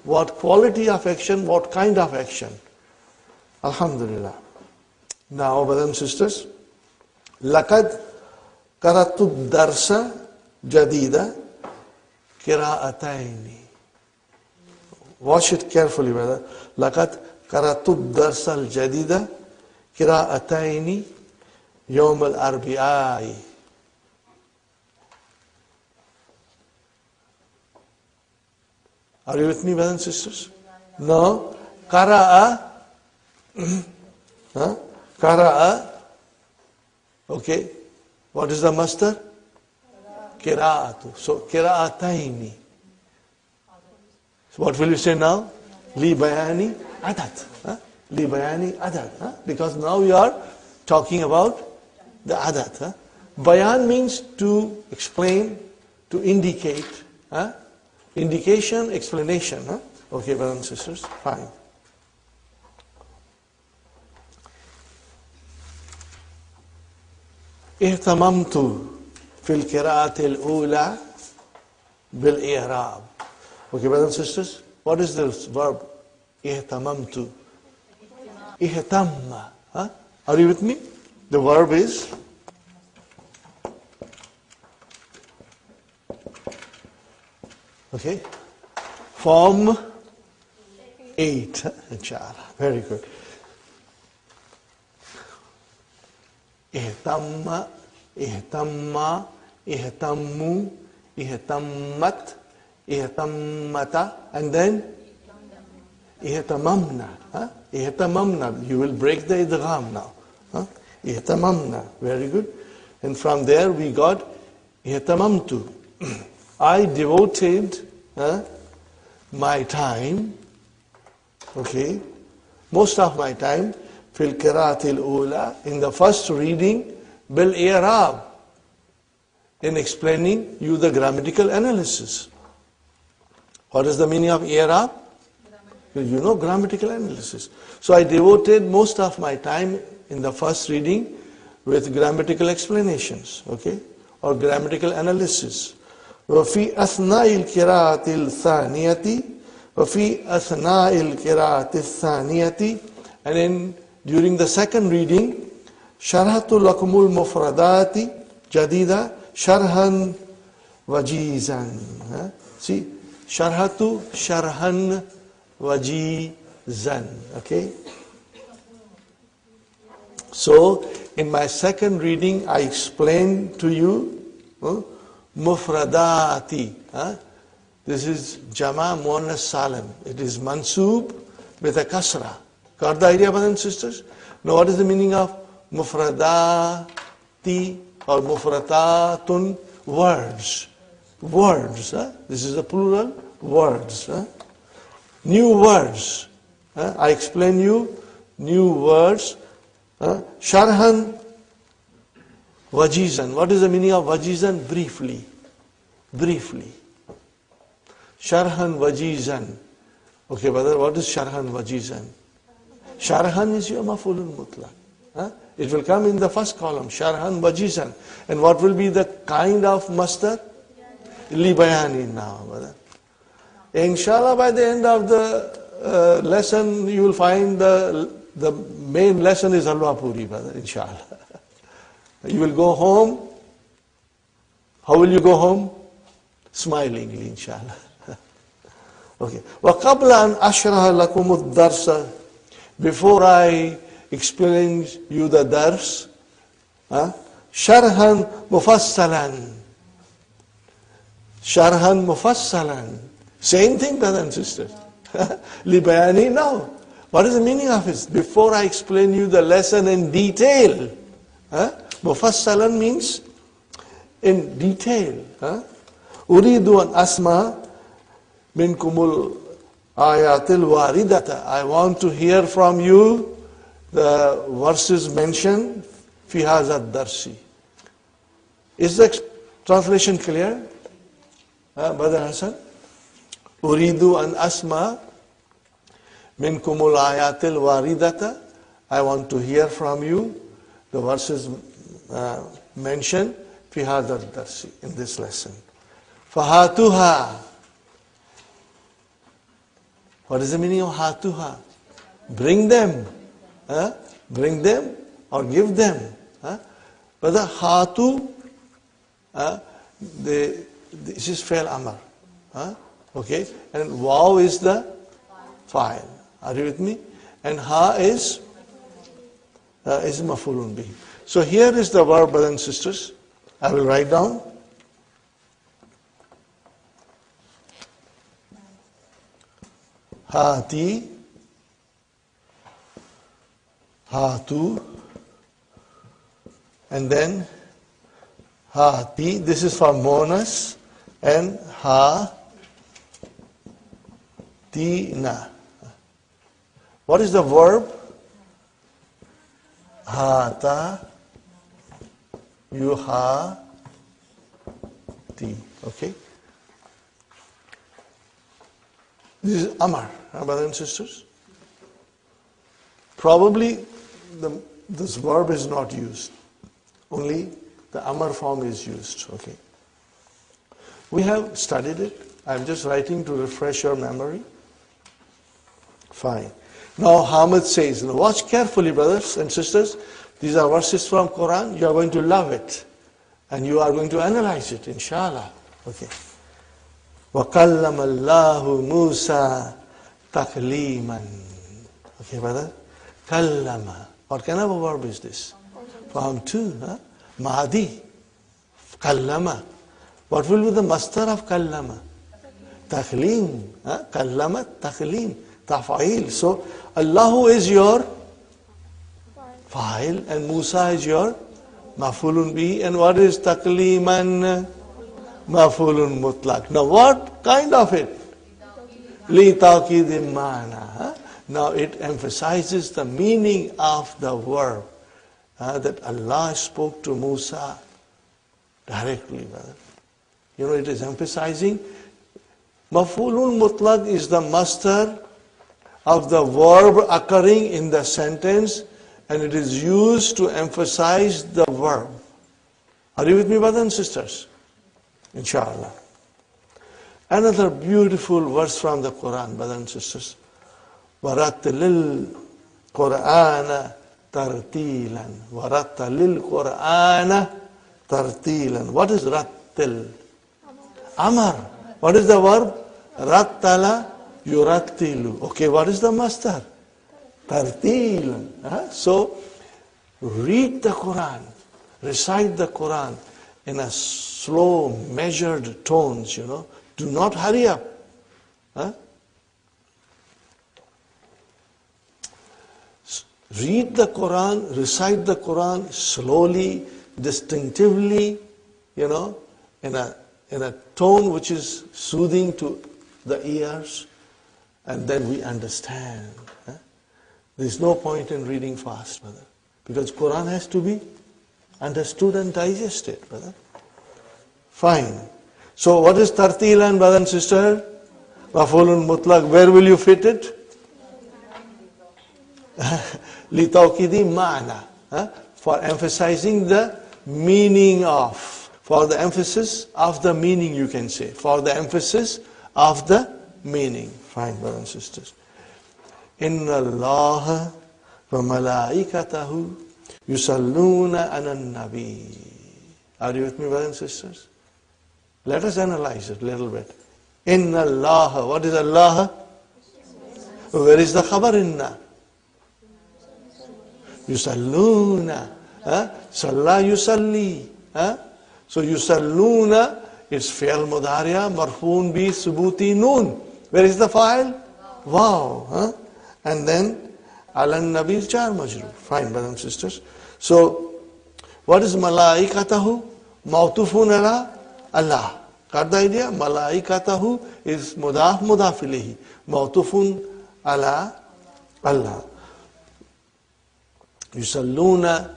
What quality of action? What kind of action? Alhamdulillah. Now, brothers and sisters, laqad qara'tu darsa jadida qira'ataini. Watch it carefully, brother. لقد قرأت الدرس الجديد قراءتين يوم الأربعاء. Are you with me, brothers and sisters? No. قرأ. قرأ. Okay. What is the master? قراءة. So قراءتين. So what will you say now? Li bayani adat. Li bayani adat. Because now you are talking about the adat. Bayan means to explain, to indicate. Indication, explanation. Okay, brothers and sisters, fine. اهتممت في القراءة الأولى بالإعراب. Okay, brothers and sisters, what is this verb? Ihtamamtu. Ihtamma. Are you with me? The verb is okay. Form 8. Inshallah. Very good. Ihtamma, ihtamma, ihtammu, ihtammat, ihtammata, and then ihtamamna. Ihtamamna. You will break the idgham now. Ihtamamna. Very good. And from there we got ihtamamtu. I devoted my time, okay, most of my time, fil qira'atil ula, in the first reading, bil i'rab, in explaining you the grammatical analysis. What is the meaning of i'rab? You know grammatical analysis. So I devoted most of my time in the first reading with grammatical explanations, okay, or grammatical analysis. وفي أثناء القراءة الثانية وفي أثناء القراءة الثانية, and then during the second reading, شرحت لكم المفردات جديدة شرحا وجيزا. See, شرحت شرحا وجيزا. Okay. So in my second reading, I explained to you mufradati. This is Jama Muannas Salim. It is mansoob with a kasra. Got the idea, brothers and sisters? Now what is the meaning of mufradati or mufradatun? Words. Words. This is a plural. Words. New words. I explain you new words. Sharhan wajizan. What is the meaning of wajizan? Briefly. Briefly. Sharhan wajizan. Okay, brother, what is sharhan wajizan? Sharhan is your maf'ulun mutlaq. It will come in the first column. Sharhan wajizan. And what will be the kind of master? Li bayani now, brother. Inshallah, by the end of the lesson, you will find the main lesson is Halwa Puri, brother, inshallah. You will go home. How will you go home? Smilingly, inshallah. Okay. وَقَبْلَ أَنْ أَشْرَحَ لَكُمُ الدَّرْسَ, before I explain you the dars, Sharhan mufassalan. Sharhan mufassalan. Same thing, brothers and sisters. Libayani now. What is the meaning of it? Before I explain you the lesson in detail. Mufassalan means in detail. Uridu an asma minkumul ayatil waridata. I want to hear from you the verses mentioned fi hadha darsi. Is the translation clear? Brother Hassan? Uridu an asma minkumul ayatil waridata. I want to hear from you the verses mentioned fi hadha darsi, in this lesson. Fahatuha. What is the meaning of hatuha? Bring them. Bring them or give them. But the hatu, this is fail amar. Okay, and waw is the file. Are you with me? And ha is mafulun bih. So here is the verb, brothers and sisters. I will write down. Hati, hatu, and then hati. This is for monas, and ha, tina. What is the verb? Hata, yuha, ti. Okay? This is Amar, brothers and sisters. Probably this verb is not used. Only the Amar form is used. Okay. We have studied it. I'm just writing to refresh your memory. Fine. Now Hamid says, now watch carefully, brothers and sisters. These are verses from Quran. You are going to love it. And you are going to analyze it, inshallah. Okay. وَقَلَّمَ اللَّهُ مُوسَى تَقْلِيمًا. Okay, brother? Kallama. What kind of a verb is this? Form 2, Mahdi. Kallama. What will be the masdar of kallama? Taqleem. Kallama, taqleem. Tafa'il. So, Allahu is your fa'il and Musa is your mafulun bihi. And what is taqleeman? Mafulun mutlaq. Now what kind of it? Li taqid mana. Now it emphasizes the meaning of the verb that Allah spoke to Musa directly, brother. You know, it is emphasizing mafulun mutlaq is the masdar of the verb occurring in the sentence, and it is used to emphasize the verb. Are you with me, brothers and sisters? Inshallah. Another beautiful verse from the Quran, brothers and sisters. وَرَتِّلِ الْقُرْآنَ تَرْتِيلًا وَرَتِّلِ الْقُرْآنَ تَرْتِيلًا. What is rattil? Amar. What is the verb? Rattala yurattilu. Okay, what is the masdar? Tartilan. So, read the Quran, recite the Quran in a slow, measured tones, you know. Do not hurry up. Read the Quran, recite the Quran slowly, distinctively, you know, in a tone which is soothing to the ears, and then we understand. There is no point in reading fast, brother, because Quran has to be understood and digested, brother. Fine. So what is tartilan, brother and sister? Mafulun mutlaq. Where will you fit it? Li tawkidi ma'na. For emphasizing the meaning of. For the emphasis of the meaning, you can say. For the emphasis of the meaning. Fine, brothers and sisters. Inna Allah wa malaikatahu yusalluna ala nabi. Are you with me, brothers and sisters? Let us analyze it a little bit. Inna Allah. What is Allah? Where is the khabar inna? Yusalluna Salla yusalli. So yusalluna is fi'al mudariya marfoon bi subuti noon. Where is the fa'il? Wow. And then alan nabi is jar majroor. Fine, brothers and sisters. So what is malaikatahu? Mawtufun ala Allah. Got the idea? Malaikatahu is mudaf mudaf ilayhi. Mawtufun ala Allah. Yusalluna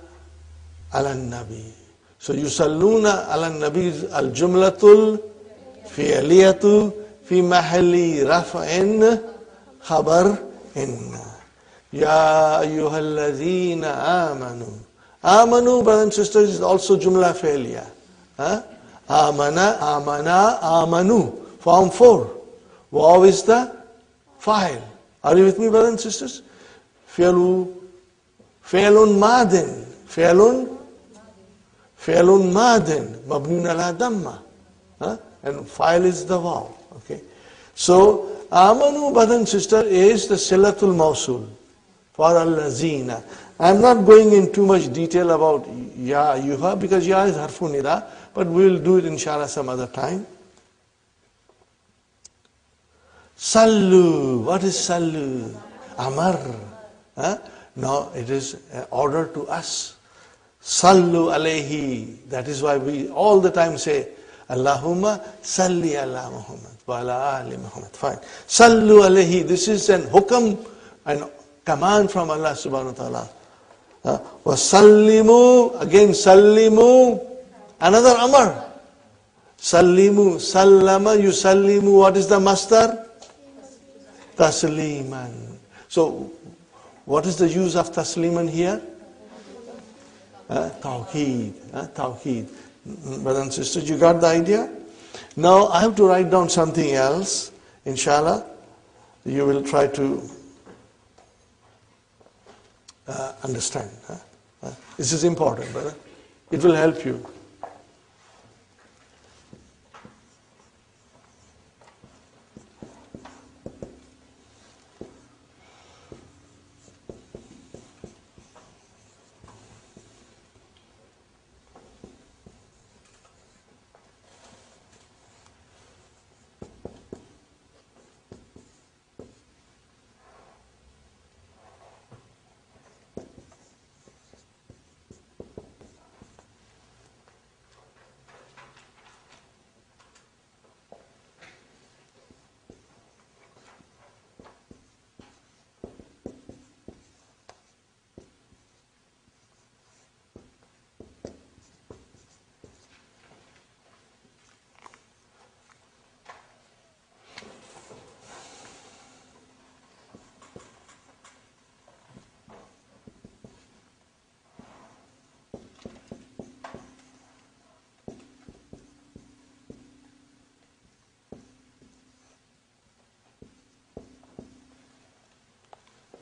ala nabi. So yusalluna ala nabi is al jumlatul fi'liyatu fi mahalli raf'in khabar inna. Ya ayyuhalladhina amanu. Amanu, brothers and sisters, is also jumla fi'liya. Amana, amana, amanu. Form 4. Waw is the fa'il. Are you with me, brothers and sisters? Fi'lun madin. Fi'lun madin. Mabnun ala damma. And fa'il is the waw. Okay. So, amanu, brothers and sisters, is the silatul mawsul for al-lazina. I'm not going in too much detail about ya ayyuha because ya is harfu nida, but we'll do it inshallah some other time. Sallu. What is sallu? Amar. Now it is an order to us. Sallu alayhi. That is why we all the time say Allahumma salli ala Muhammad wa ala ali Muhammad. Fine. Sallu alayhi. This is an hukam, an command from Allah subhanahu wa ta'ala. Wasallimu, again sallimu, another amar. Sallimu, sallama, yusallimu, what is the masdar? Tasliman. So, what is the use of tasliman here? Tawheed. Tawheed. Brothers and sisters, you got the idea? Now, I have to write down something else. Inshallah, you will try to understand. This is important, brother. It will help you.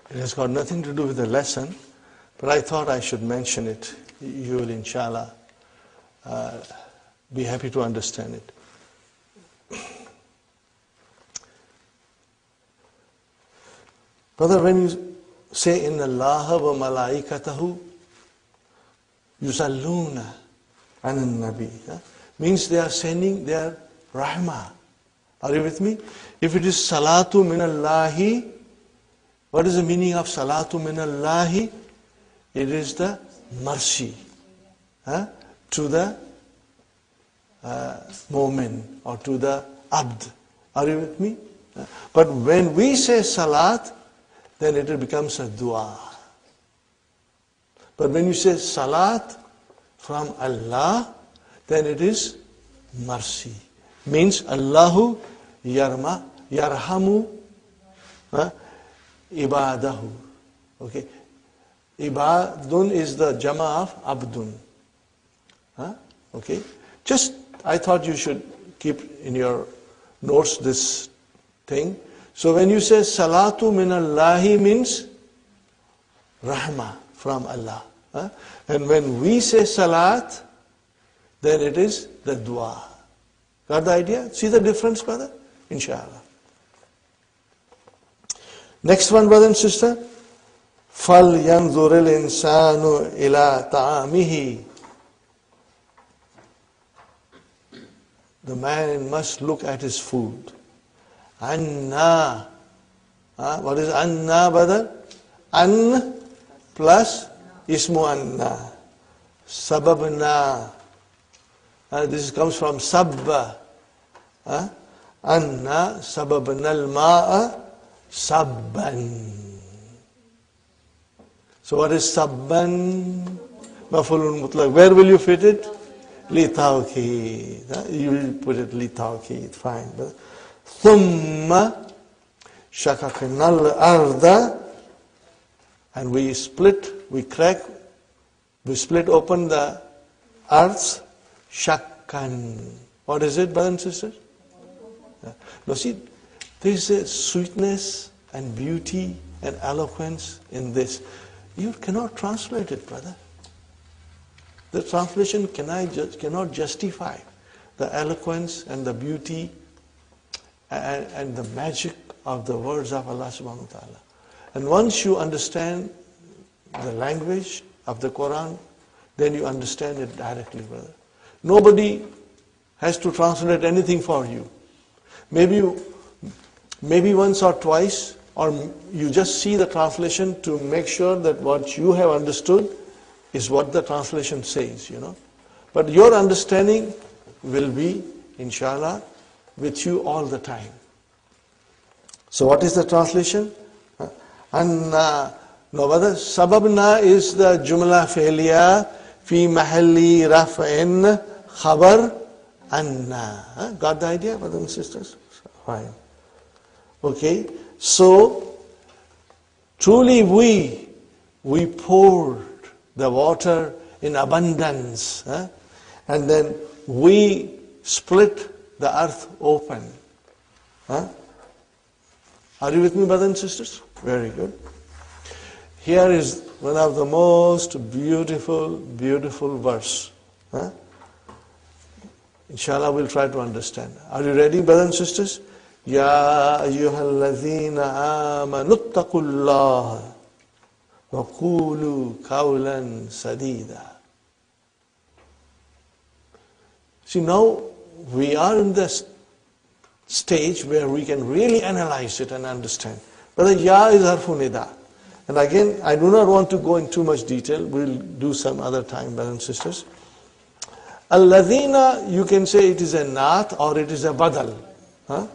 It has got nothing to do with the lesson, but I thought I should mention it. You will, inshallah, be happy to understand it. Brother, when you say, Inna Allah wa malaikatahu yusalluna anan nabi, means they are sending their rahmah. Are you with me? If it is salatu minallahi, what is the meaning of salatu minallahi? It is the mercy to the mu'min or to the abd. Are you with me? But when we say salat, then it becomes a dua. But when you say salat from Allah, then it is mercy. Means Allahu yarhamu ibadahu. Okay. Ibadun is the jama of abdun. Okay. Just, I thought you should keep in your notes this thing. So when you say salatu minallahi means rahmah from Allah. And when we say salat, then it is the dua. Got the idea? See the difference, brother? Inshallah. Next one, brother and sister. فَلْيَنْظُرِ الْإِنسَانُ إِلَىٰ طَعَامِهِ. The man must look at his food. Anna. What is anna, brother? An plus ismu anna. Sababna. This comes from sabba. Anna sababna al-ma'a sabban. So what is sabban? Maf'ulun mutlaq. Where will you fit it? Li tawqeed. You will put it li tawqeed. Fine. Thumma shaqaqna al-arda. And we split open the earth. Shakkan. What is it, brothers and sisters? Now see, there is a sweetness and beauty and eloquence in this. You cannot translate it, brother. The translation cannot justify the eloquence and the beauty and the magic of the words of Allah subhanahu wa ta'ala. And once you understand the language of the Quran, then you understand it directly, brother. Nobody has to translate anything for you. Maybe once or twice, or you just see the translation to make sure that what you have understood is what the translation says, But your understanding will be, inshallah, with you all the time. So what is the translation? Anna. No, brother, sababna is the jumla fi'liya fi mahalli raf'in khabar anna. Got the idea, brothers and sisters? Fine. Okay, so truly we poured the water in abundance, and then we split the earth open. Are you with me, brothers and sisters? Very good. Here is one of the most beautiful verse. Inshallah, we'll try to understand. Are you ready, brothers and sisters? Ya ayyuhalladhina amanu ittaqullaha wa qulu qawlan sadida. See, now we are in this stage where we can really analyze it and understand. Brother, ya is harfu nida. And again, I do not want to go in too much detail. We'll do some other time, brothers and sisters. Alladhina, you can say it is a naat or it is a badal.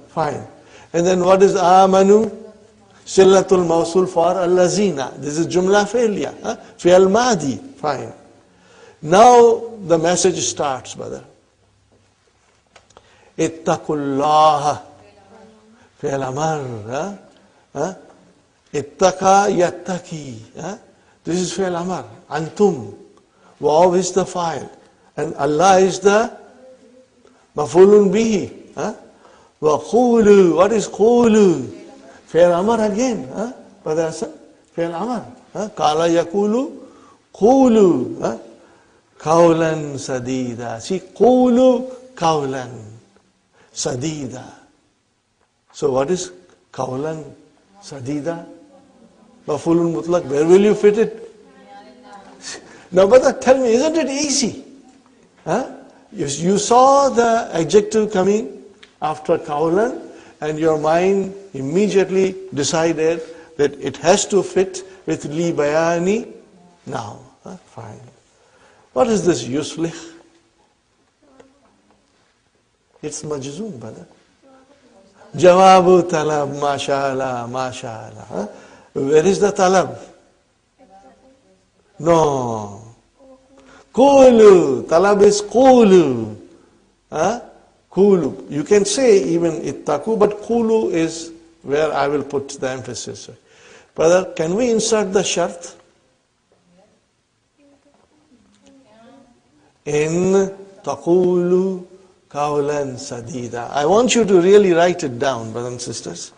Fine. And then what is amanu? Sillatul mawsul for allazina. This is jumla fi'liya. Fi'al madi. Fine. Now the message starts, brother. Ittaqullaha. Fi'al amar. Ittaqa yattaqi. This is fi'al amar. Antum. Waw is the file. And Allah is the maf'ulun bihi. Wa qulu. What is qulu? Fi'al amar again. Brother Hassan. Fi'al amar. Qala yakulu. Qulu. Qawlan sadida. See, qulu qawlan sadida. So what is qawlan sadida? Maf'ulun mutlaq. Where will you fit it? Now, brother, tell me, isn't it easy? You saw the adjective coming after qawlan, and your mind immediately decided that it has to fit with li bayani now. Fine. What is this yuslih? It's majzoom, brother. Jawabu talab, mashallah, mashallah. Where is the talab? No. Qulu. Talab is qulu. Qulu. You can say even ittaqu, but qulu is where I will put the emphasis. Brother, can we insert the shart? In taqulu qawlan sadida. I want you to really write it down, brothers and sisters.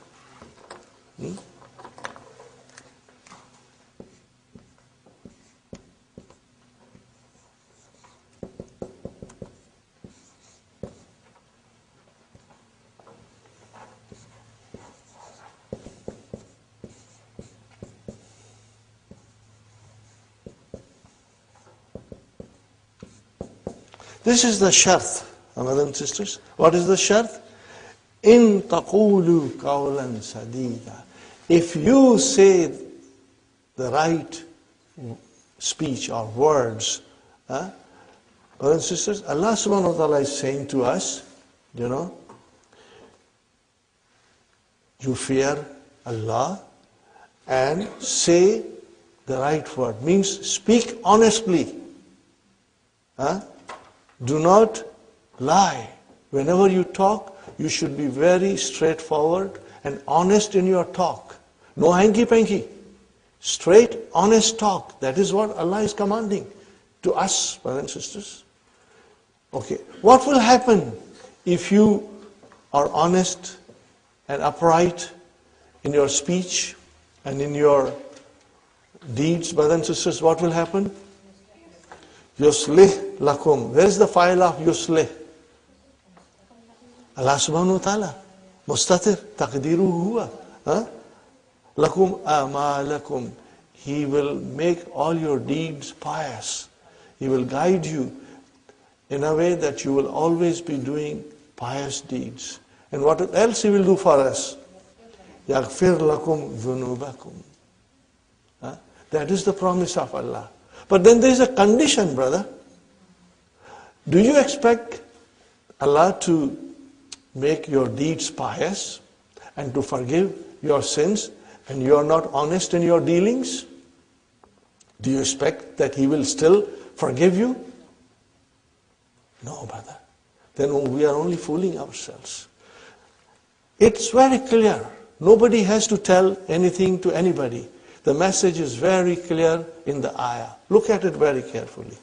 This is the shart, brothers and sisters. What is the shart? In taqulu qawlan sadida. If you say the right speech or words, brothers and sisters, Allah subhanahu wa ta'ala is saying to us, you fear Allah and say the right word. Means speak honestly. Do not lie. Whenever you talk, you should be very straightforward and honest in your talk. No hanky-panky. Straight, honest talk. That is what Allah is commanding to us, brothers and sisters. Okay. What will happen if you are honest and upright in your speech and in your deeds, brothers and sisters? What will happen? Yuslih lakum. Where is the file of yuslih? Allah subhanahu wa ta'ala. Mustatir. Taqdiru huwa. Lakum amalakum. He will make all your deeds pious. He will guide you in a way that you will always be doing pious deeds. And what else He will do for us? Yaghfir lakum dhunubakum. That is the promise of Allah. But then there is a condition, brother. Do you expect Allah to make your deeds pious and to forgive your sins and you are not honest in your dealings? Do you expect that He will still forgive you? No, brother. Then we are only fooling ourselves. It's very clear. Nobody has to tell anything to anybody. The message is very clear in the ayah. Look at it very carefully.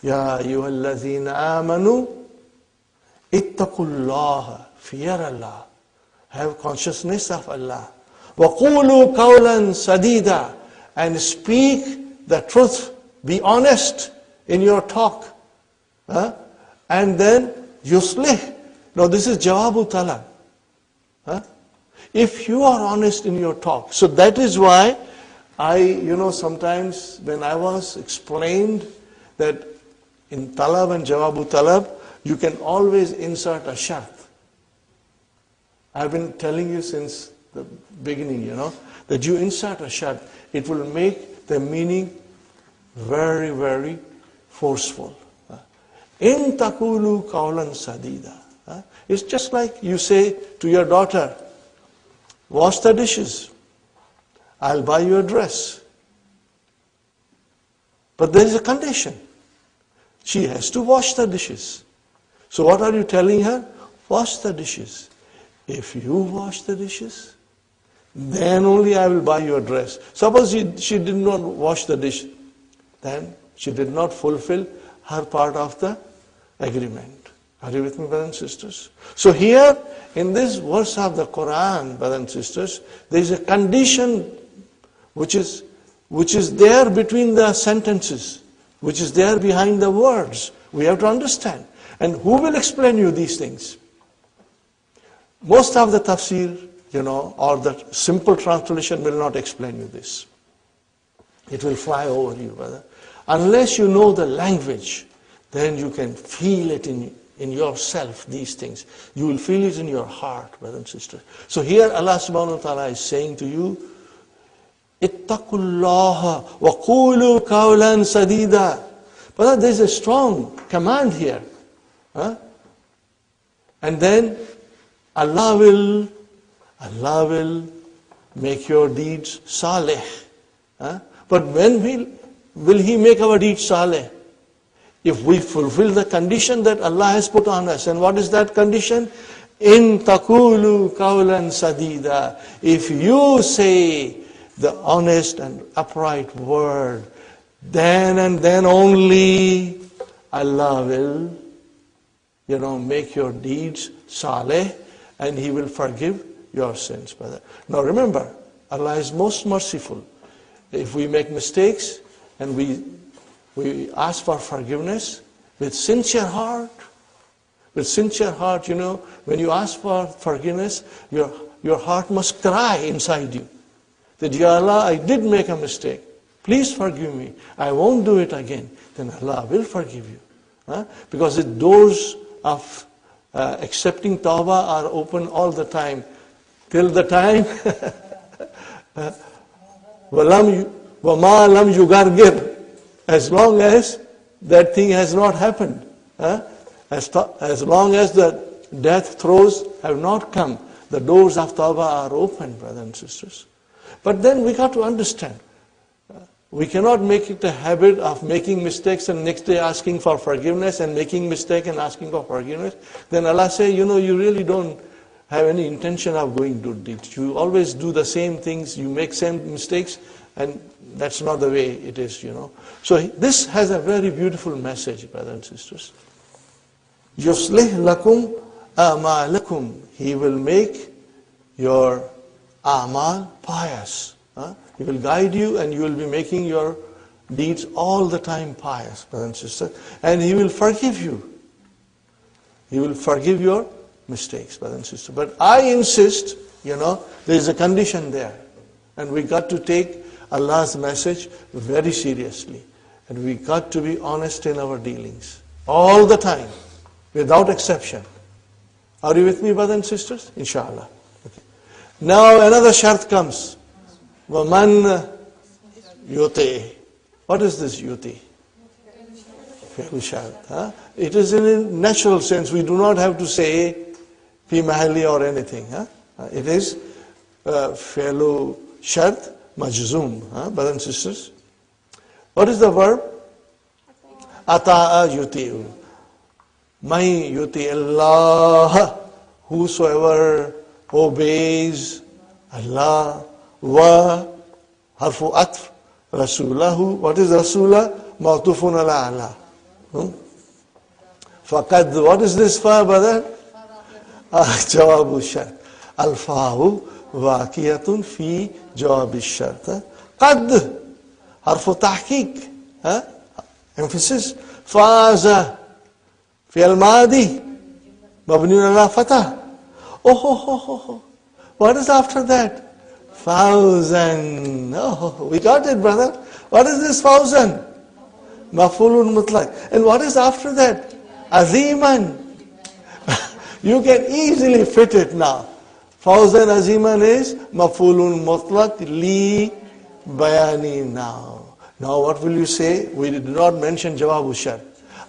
Ya ayyuhalladhina amanu ittaqullaha. Fear Allah. Have consciousness of Allah. Wa qulu qawlan sadida. And speak the truth. Be honest in your talk. And then yuslih. Now this is jawabu talab. If you are honest in your talk. So that is why sometimes when I was explained that in talab and jawabu talab, you can always insert a shart. I've been telling you since the beginning, that you insert a shart. It will make the meaning very, very forceful. In taqulu qawlan sadida. It's just like you say to your daughter, wash the dishes. I'll buy you a dress. But there is a condition. She has to wash the dishes. So what are you telling her? Wash the dishes. If you wash the dishes, then only I will buy you a dress. Suppose she did not wash the dish. Then she did not fulfill her part of the agreement. Are you with me, brothers and sisters? So here, in this verse of the Quran, brothers and sisters, there is a condition which is there between the sentences, which is there behind the words. We have to understand. And who will explain you these things? Most of the tafsir, or the simple translation will not explain you this. It will fly over you, brother. Unless you know the language, then you can feel it in yourself, these things. You will feel it in your heart, brothers and sisters. So here Allah subhanahu wa ta'ala is saying to you, Ittaqullaha wa qulu qawlan sadida. But there is a strong command here. And then Allah will make your deeds salih. But when will He make our deeds salih? If we fulfill the condition that Allah has put on us. And what is that condition? In taqulu qawlan sadida. If you say the honest and upright word, then and then only Allah will, make your deeds saleh, and He will forgive your sins, brother. Now remember, Allah is most merciful. If we make mistakes and we ask for forgiveness with sincere heart, when you ask for forgiveness, your heart must cry inside you. That, Ya Allah, I did make a mistake. Please forgive me. I won't do it again. Then Allah will forgive you. Because the doors of accepting tawbah are open all the time. Till the time وَمَا لَمْ يُغَرْغِرْ, as long as that thing has not happened. As long as the death throes have not come, the doors of tawbah are open, brothers and sisters. But then we got to understand, we cannot make it a habit of making mistakes and next day asking for forgiveness and making mistake and asking for forgiveness. Then Allah say, you really don't have any intention of going good deeds. You always do the same things, you make same mistakes, and that's not the way it is, So this has a very beautiful message, brothers and sisters. يُصْلِحْ لَكُمْ أَعْمَالَكُمْ. He will make your a'mal pious. He will guide you and you will be making your deeds all the time pious, brothers and sisters. And He will forgive you. He will forgive your mistakes, brothers and sisters. But I insist, there is a condition there. And we got to take Allah's message very seriously. And we got to be honest in our dealings. All the time. Without exception. Are you with me, brothers and sisters? Inshallah. Okay. Now another shart comes. وَمَنْ يُطِعِ. What is this yuti? Fi'l shart. It is in a natural sense. We do not have to say fi mahalli or anything. It is fi'l shart majzoom. Brothers and sisters. What is the verb? Ata'a yuti'u. May yuti Allah. Whosoever obeys Allah. Wa harfu atf rasulahu. What is rasulah? Ma'tufun ala Allah. Faqad. What is this fa, brother? Jawabu shart. Al-fa'u waqiyatun fi jawabi shart. Qad. Harfu tahqiq. Emphasis. Faza. Fi al-madi. Mabniun ala fatah. Oh. What is after that? 1,000. Oh, we got it, brother. What is this 1,000? Maf'ulun mutlaq. And what is after that? Aziman. You can easily fit it now. 1,000 aziman is maf'ulun mutlaq li bayani now. Now what will you say? We did not mention jawabu shart.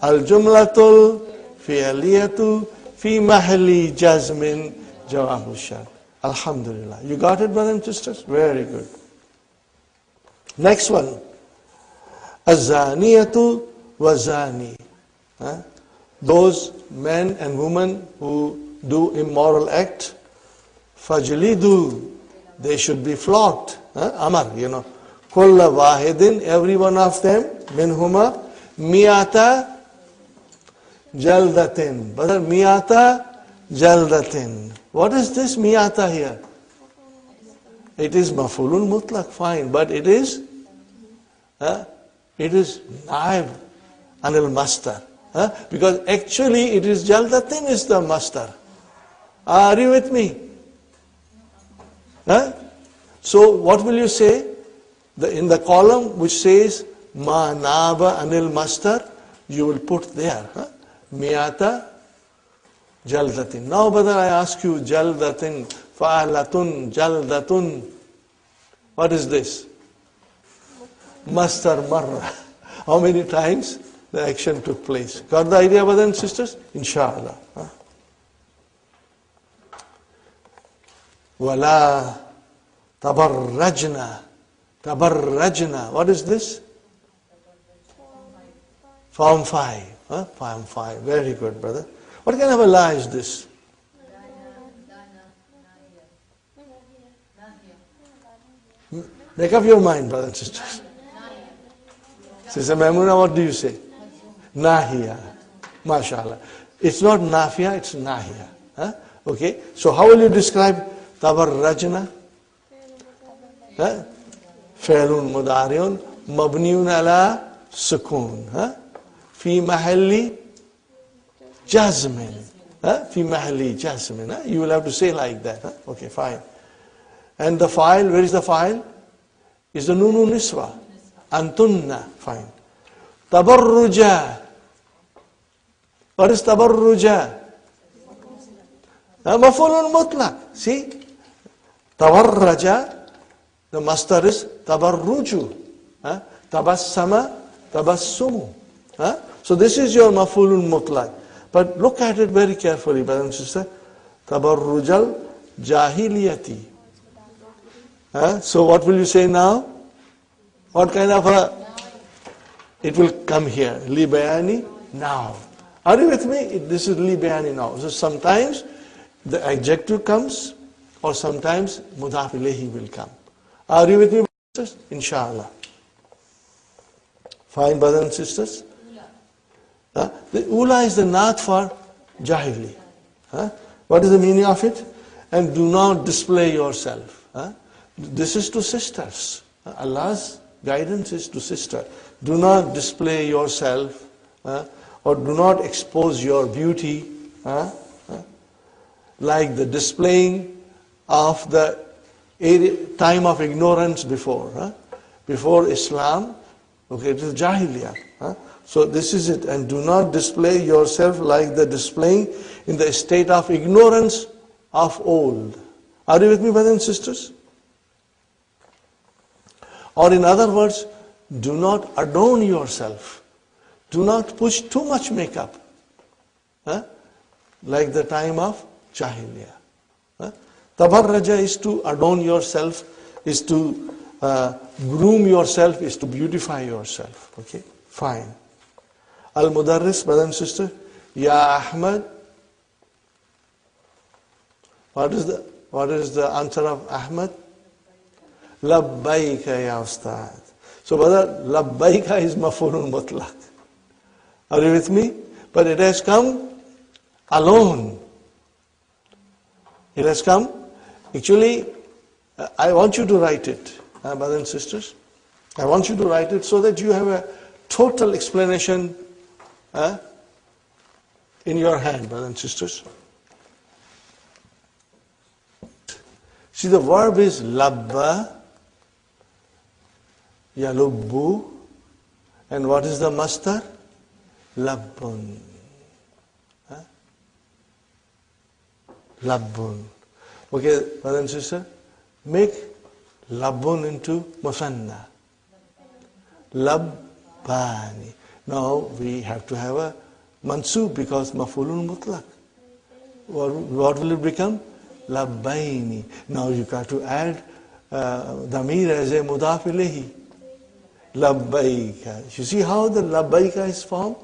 Al jumlatul fi'liyatu fi mahalli jazmin jawabu shart. Alhamdulillah. You got it, brothers and sisters? Very good. Next one. Az-zaniyatu wa-zani. Those men and women who do immoral act, fajlidu, they should be flogged. Amar, Kulla wahidin, every one of them, minhuma, miyata jaldatin. Brother, miyata jaldatin. What is this miyata here? It is maf'ulun mutlaq, fine, but it is naib anil mastar. Because actually it is jaldatin is the mastar. Are you with me? So what will you say? In the column which says ma naba anil mastar, you will put there miyata jaldatin. Now, brother, I ask you, jaldatin, fa'alatun, jaldatun. What is this? Mastar marra. How many times the action took place? Got the idea, brothers and sisters? Inshallah. Wala tabarrajna. Tabarrajna. What is this? Form 5. Form 5. Very good, brother. What kind of a lie is this? Make up your mind, brothers and sisters. Sister Maimuna, what do you say? Nahiya. MashaAllah. It's not nafiya, it's nahiya. Okay? So how will you describe tabarrajna? Fi'lun mudari'un mabniun ala sukun. Fi mahalli jazmin. Fi mahalli jazmin. You will have to say like that. Okay, fine. And the file, where is the file? Is the nunu niswa. Antunna. Fine. Tabarruja. What is tabarruja? Maf'ulun mutlaq. See? Tabarraja, the masdar is tabarruju. Tabassama, tabassumu. So this is your maf'ulun mutlaq. But look at it very carefully, brother and sister. Tabarrujal jahiliyati. So what will you say now? What kind of a... It will come here. Li bayani now. Are you with me? This is li bayani now. So sometimes the adjective comes or sometimes mudaf ilayhi will come. Are you with me, brothers? Inshallah. Fine, brothers and sisters? The ula is the naat for jahili. What is the meaning of it? And do not display yourself. This is to sisters. Allah's guidance is to sister. Do not display yourself or do not expose your beauty like the displaying of the time of ignorance before. Before Islam, okay, it is Jahiliyyah. So this is it. And do not display yourself like the displaying in the state of ignorance of old. Are you with me, brothers and sisters? Or in other words, do not adorn yourself. Do not push too much makeup. Like the time of Jahiliyyah. Tabarraja is to adorn yourself, is to groom yourself, is to beautify yourself. Okay, fine. Al-Mudarris, brother and sister, Ya Ahmad. What is the answer of Ahmad? Labbaika ya Ustad. So brother, Labbaika is maf'ulun mutlaq. Are you with me? But it has come alone. It has come. Actually, I want you to write it, brothers and sisters. I want you to write it so that you have a total explanation in your hand, brothers and sisters. See, the verb is labba, yalubbu, and what is the masdar? Labbun. Labbun. Okay, brother and sister, make labbun into musanna. Labbani. Now we have to have a mansub because maf'ulun mutlaq. What will it become? Labbaini. Now you got to add damir as a mudaf ilayhi. Labbaika. You see how the labbaika is formed?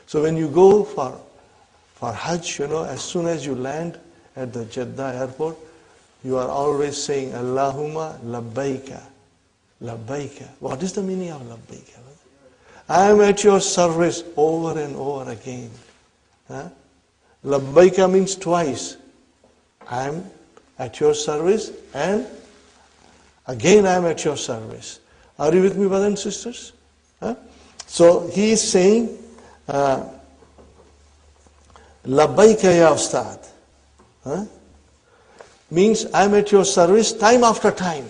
So when you go for Hajj, as soon as you land at the Jeddah airport, you are always saying, Allahumma labbaika. Labbaika. What is the meaning of labbaika? I am at your service over and over again. Labbaika means twice. I am at your service and again I am at your service. Are you with me, brothers and sisters? So he is saying, Labbaika ya Ustad. Means I am at your service time after time.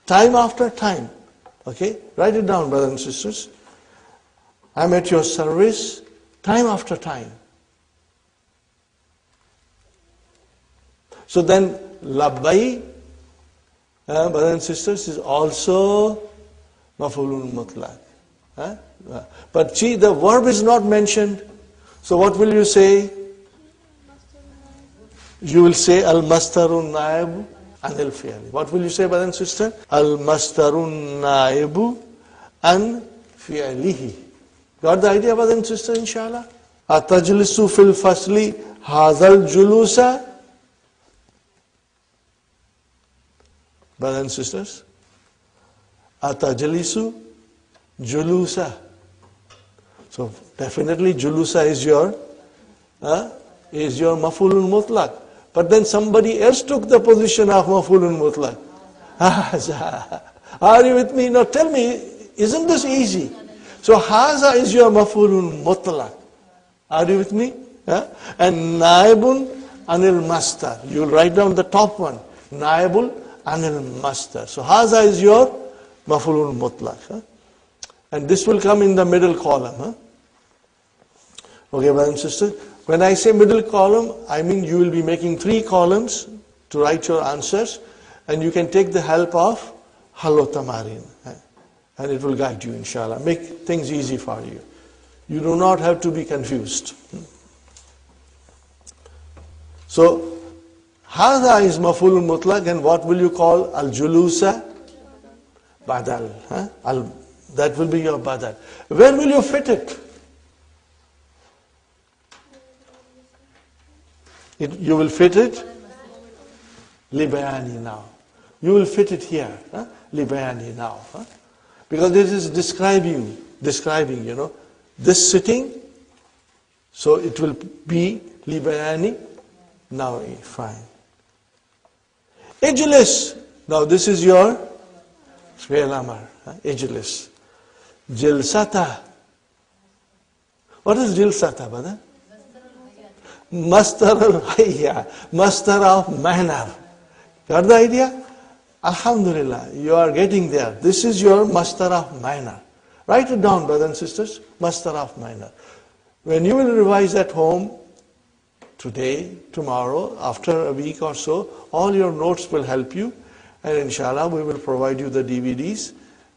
Time after time. Okay? Write it down, brothers and sisters. I am at your service time after time. So then, labbai, brothers and sisters, is also maf'ulun mutlaq. But see, the verb is not mentioned. So what will you say? You will say al-mastarun na'ibu anil fi'li. What will you say, brother and sister? Al-mastarun na'ibu an fi'lihi. Got the idea, brother and sister, inshallah? Atajlisu fil fasli hazal julusa. Brothers and sisters, atajlisu julusa. So definitely julusa is your maf'ulun mutlaq. But then somebody else took the position of maf'ulun mutlaq. Are you with me? Now tell me, isn't this easy? So haza is your maf'ulun mutlaq. Are you with me? And naibun anil mastar. You'll write down the top one. Naibul anil mastar. So haza is your maf'ulun mutlaq. And this will come in the middle column. Okay, brothers and sisters. When I say middle column, I mean you will be making 3 columns to write your answers, and you can take the help of Hallo Tamarin, and it will guide you, inshallah. Make things easy for you. You do not have to be confused. So, Hada is maf'ulun mutlaq, and what will you call al-julusa? Badal. That will be your badal. Where will you fit it? You will fit it? Libayani now. You will fit it here. Libayani now. Because this is describing, this sitting. So it will be libayani. Now, fine. Ijlis. Now this is your fi'l amr. Ijlis. Jilsata. What is jilsata, brother? Mastar al-hayya. Mastar of manner. Got the idea? Alhamdulillah, you are getting there. This is your mastar of manner. Write it down, brothers and sisters. Mastar of manner. When you will revise at home, today, tomorrow, after a week or so, all your notes will help you. And inshallah, we will provide you the DVDs.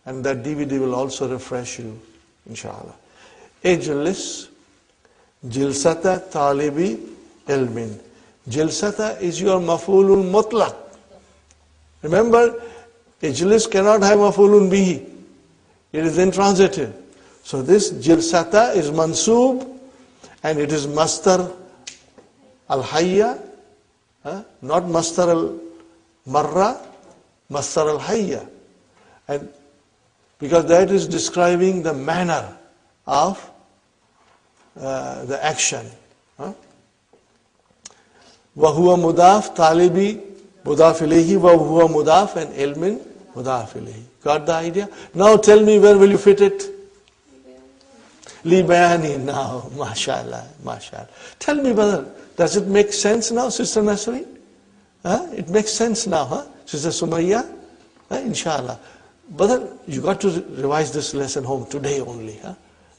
And that DVD will also refresh you, inshallah. Ijlis, jilsata talibi ilmin. Jilsata is your maf'ulun mutlaq. Remember, ijlis cannot have maf'ulun bihi. It is intransitive. So this jilsata is mansub, and it is mastar al-hayya, not mastar al-marra, mastar al-hayya. And because that is describing the manner of the action. وَهُوَ مُضَاف talibi mudaf ilayhi, وَهُوَ مُضَاف and ilmin mudaf ilayhi. Got the idea? Now tell me, where will you fit it? Libayani now. MashaAllah, MashaAllah. Tell me, brother, does it make sense now, Sister Nasri? It makes sense now, Sister Sumayya? Inshallah. Brother, you got to revise this lesson home today only.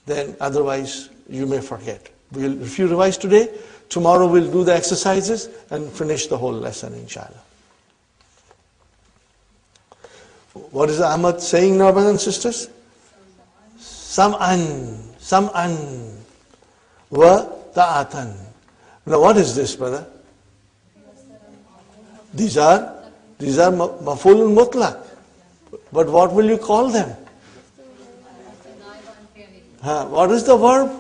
Then otherwise you may forget. If you revise today, tomorrow we'll do the exercises and finish the whole lesson, inshallah. What is Ahmad saying now, brothers and sisters? Sam'an wa ta'atan. Now what is this, brother? These are maf'ulun mutlaq. But what will you call them? What is the verb?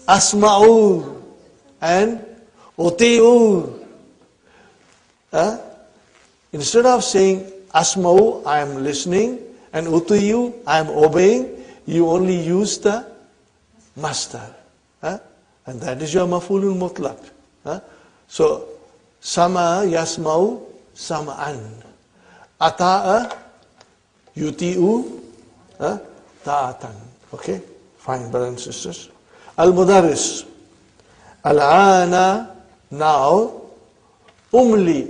Asma'u and uti'u. Instead of saying asma'u, I am listening, and uti'u, I am obeying, you only use the master. And that is your maf'ulun mutlaq. So, sama yasma'u sam'an. Ata'a yuti'u ta'atan. Okay? Fine, brothers and sisters. Al-Mudarris. Al-Ana, now. Umli.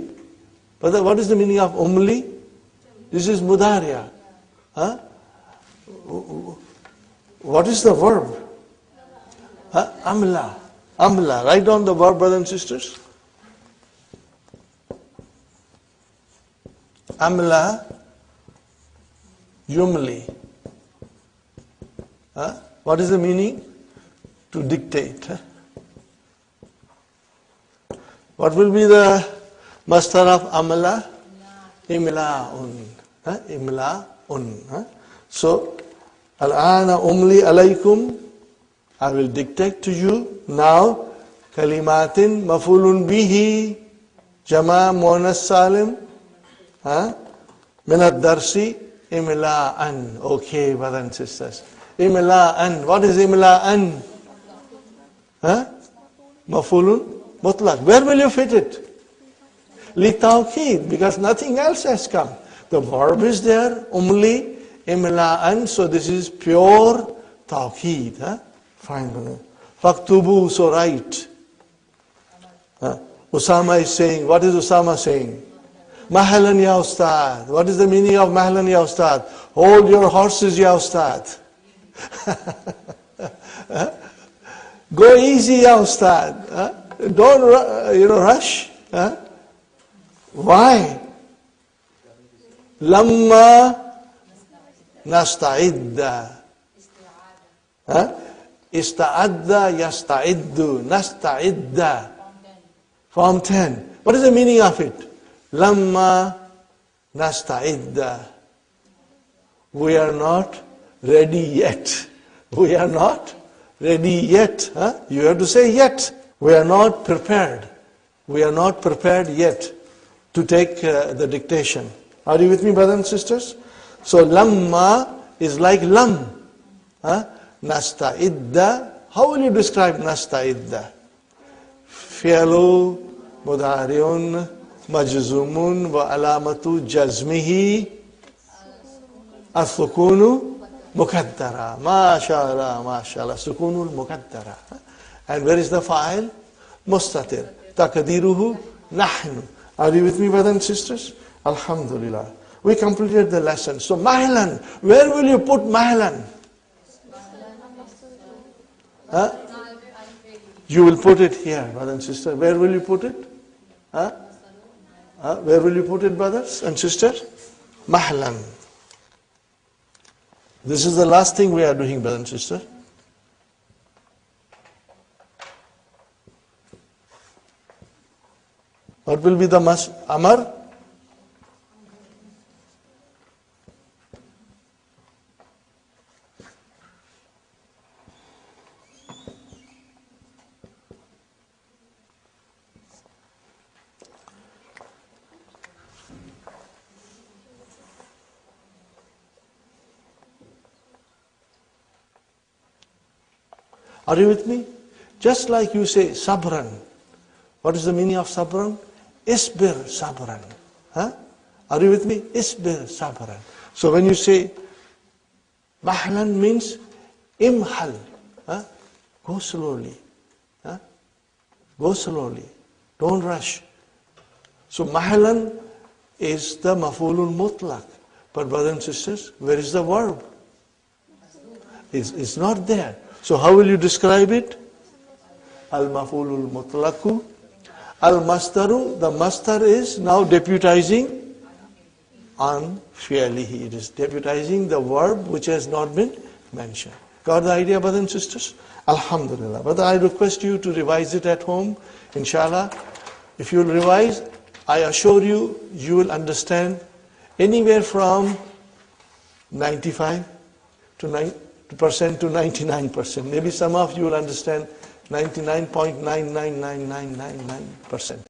Brother, what is the meaning of umli? This is mudariya. What is the verb? Amla. Amla. Write down the verb, brothers and sisters. Amla yumli. What is the meaning? To dictate. What will be the mastar of amla? Imla'un. Imla'un. So, al-ana umli alaykum. I will dictate to you now kalimatin maf'ulun bihi jama muannas salim min ad-darsi imla'an. Okay, brothers and sisters. Imla'an. What is imla'an? Maf'ulun mutlaq. Where will you fit it? Li tawqid, because nothing else has come. The verb is there, umli, imla'an, so this is pure tawqid. Fine, brother. Faktubu, so write. Usama is saying, what is Usama saying? Mahalan ya ustad. What is the meaning of mahalan ya ustad? Hold your horses ya ustad. Go easy, ya Ustad. Don't rush. Why? Lamma nasta'idda. Ista'adda yasta'iddu. Nasta'idda. Form 10. What is the meaning of it? Lamma nasta'idda. We are not ready yet. We are not ready yet. You have to say yet. We are not prepared. We are not prepared yet to take the dictation. Are you with me, brothers and sisters? So lamma is like lam. Nasta'idda. How will you describe nasta'idda? Fi'lu mudari'un majzumun wa alamatu jazmihi as-sukunu mukaddara. MashaAllah, MashaAllah. Sukunul mukaddara. And where is the fa'il? Mustatir. Taqdiruhu nahnu. Are you with me, brothers and sisters? Alhamdulillah. We completed the lesson. So mahlan. Where will you put mahlan? You will put it here, brothers and sisters. Where will you put it? Where will you put it, brothers and sisters? Mahlan. This is the last thing we are doing, brothers and sisters. What will be the amar? Are you with me? Just like you say sabran. What is the meaning of sabran? Isbir sabran. Are you with me? Isbir sabran. So when you say mahlan means imhal. Go slowly. Go slowly. Don't rush. So mahlan is the maf'ulul mutlaq. But brothers and sisters, where is the verb? It's not there. So how will you describe it? Al-maf'ulul mutlaqu. Al-mastaru, the mastar is now deputizing on fi'lihi. It is deputizing the verb which has not been mentioned. Got the idea, brothers and sisters? Alhamdulillah. But I request you to revise it at home, inshallah. If you will revise, I assure you, you will understand anywhere from 95% to 99%. Maybe some of you will understand 99.9999999%.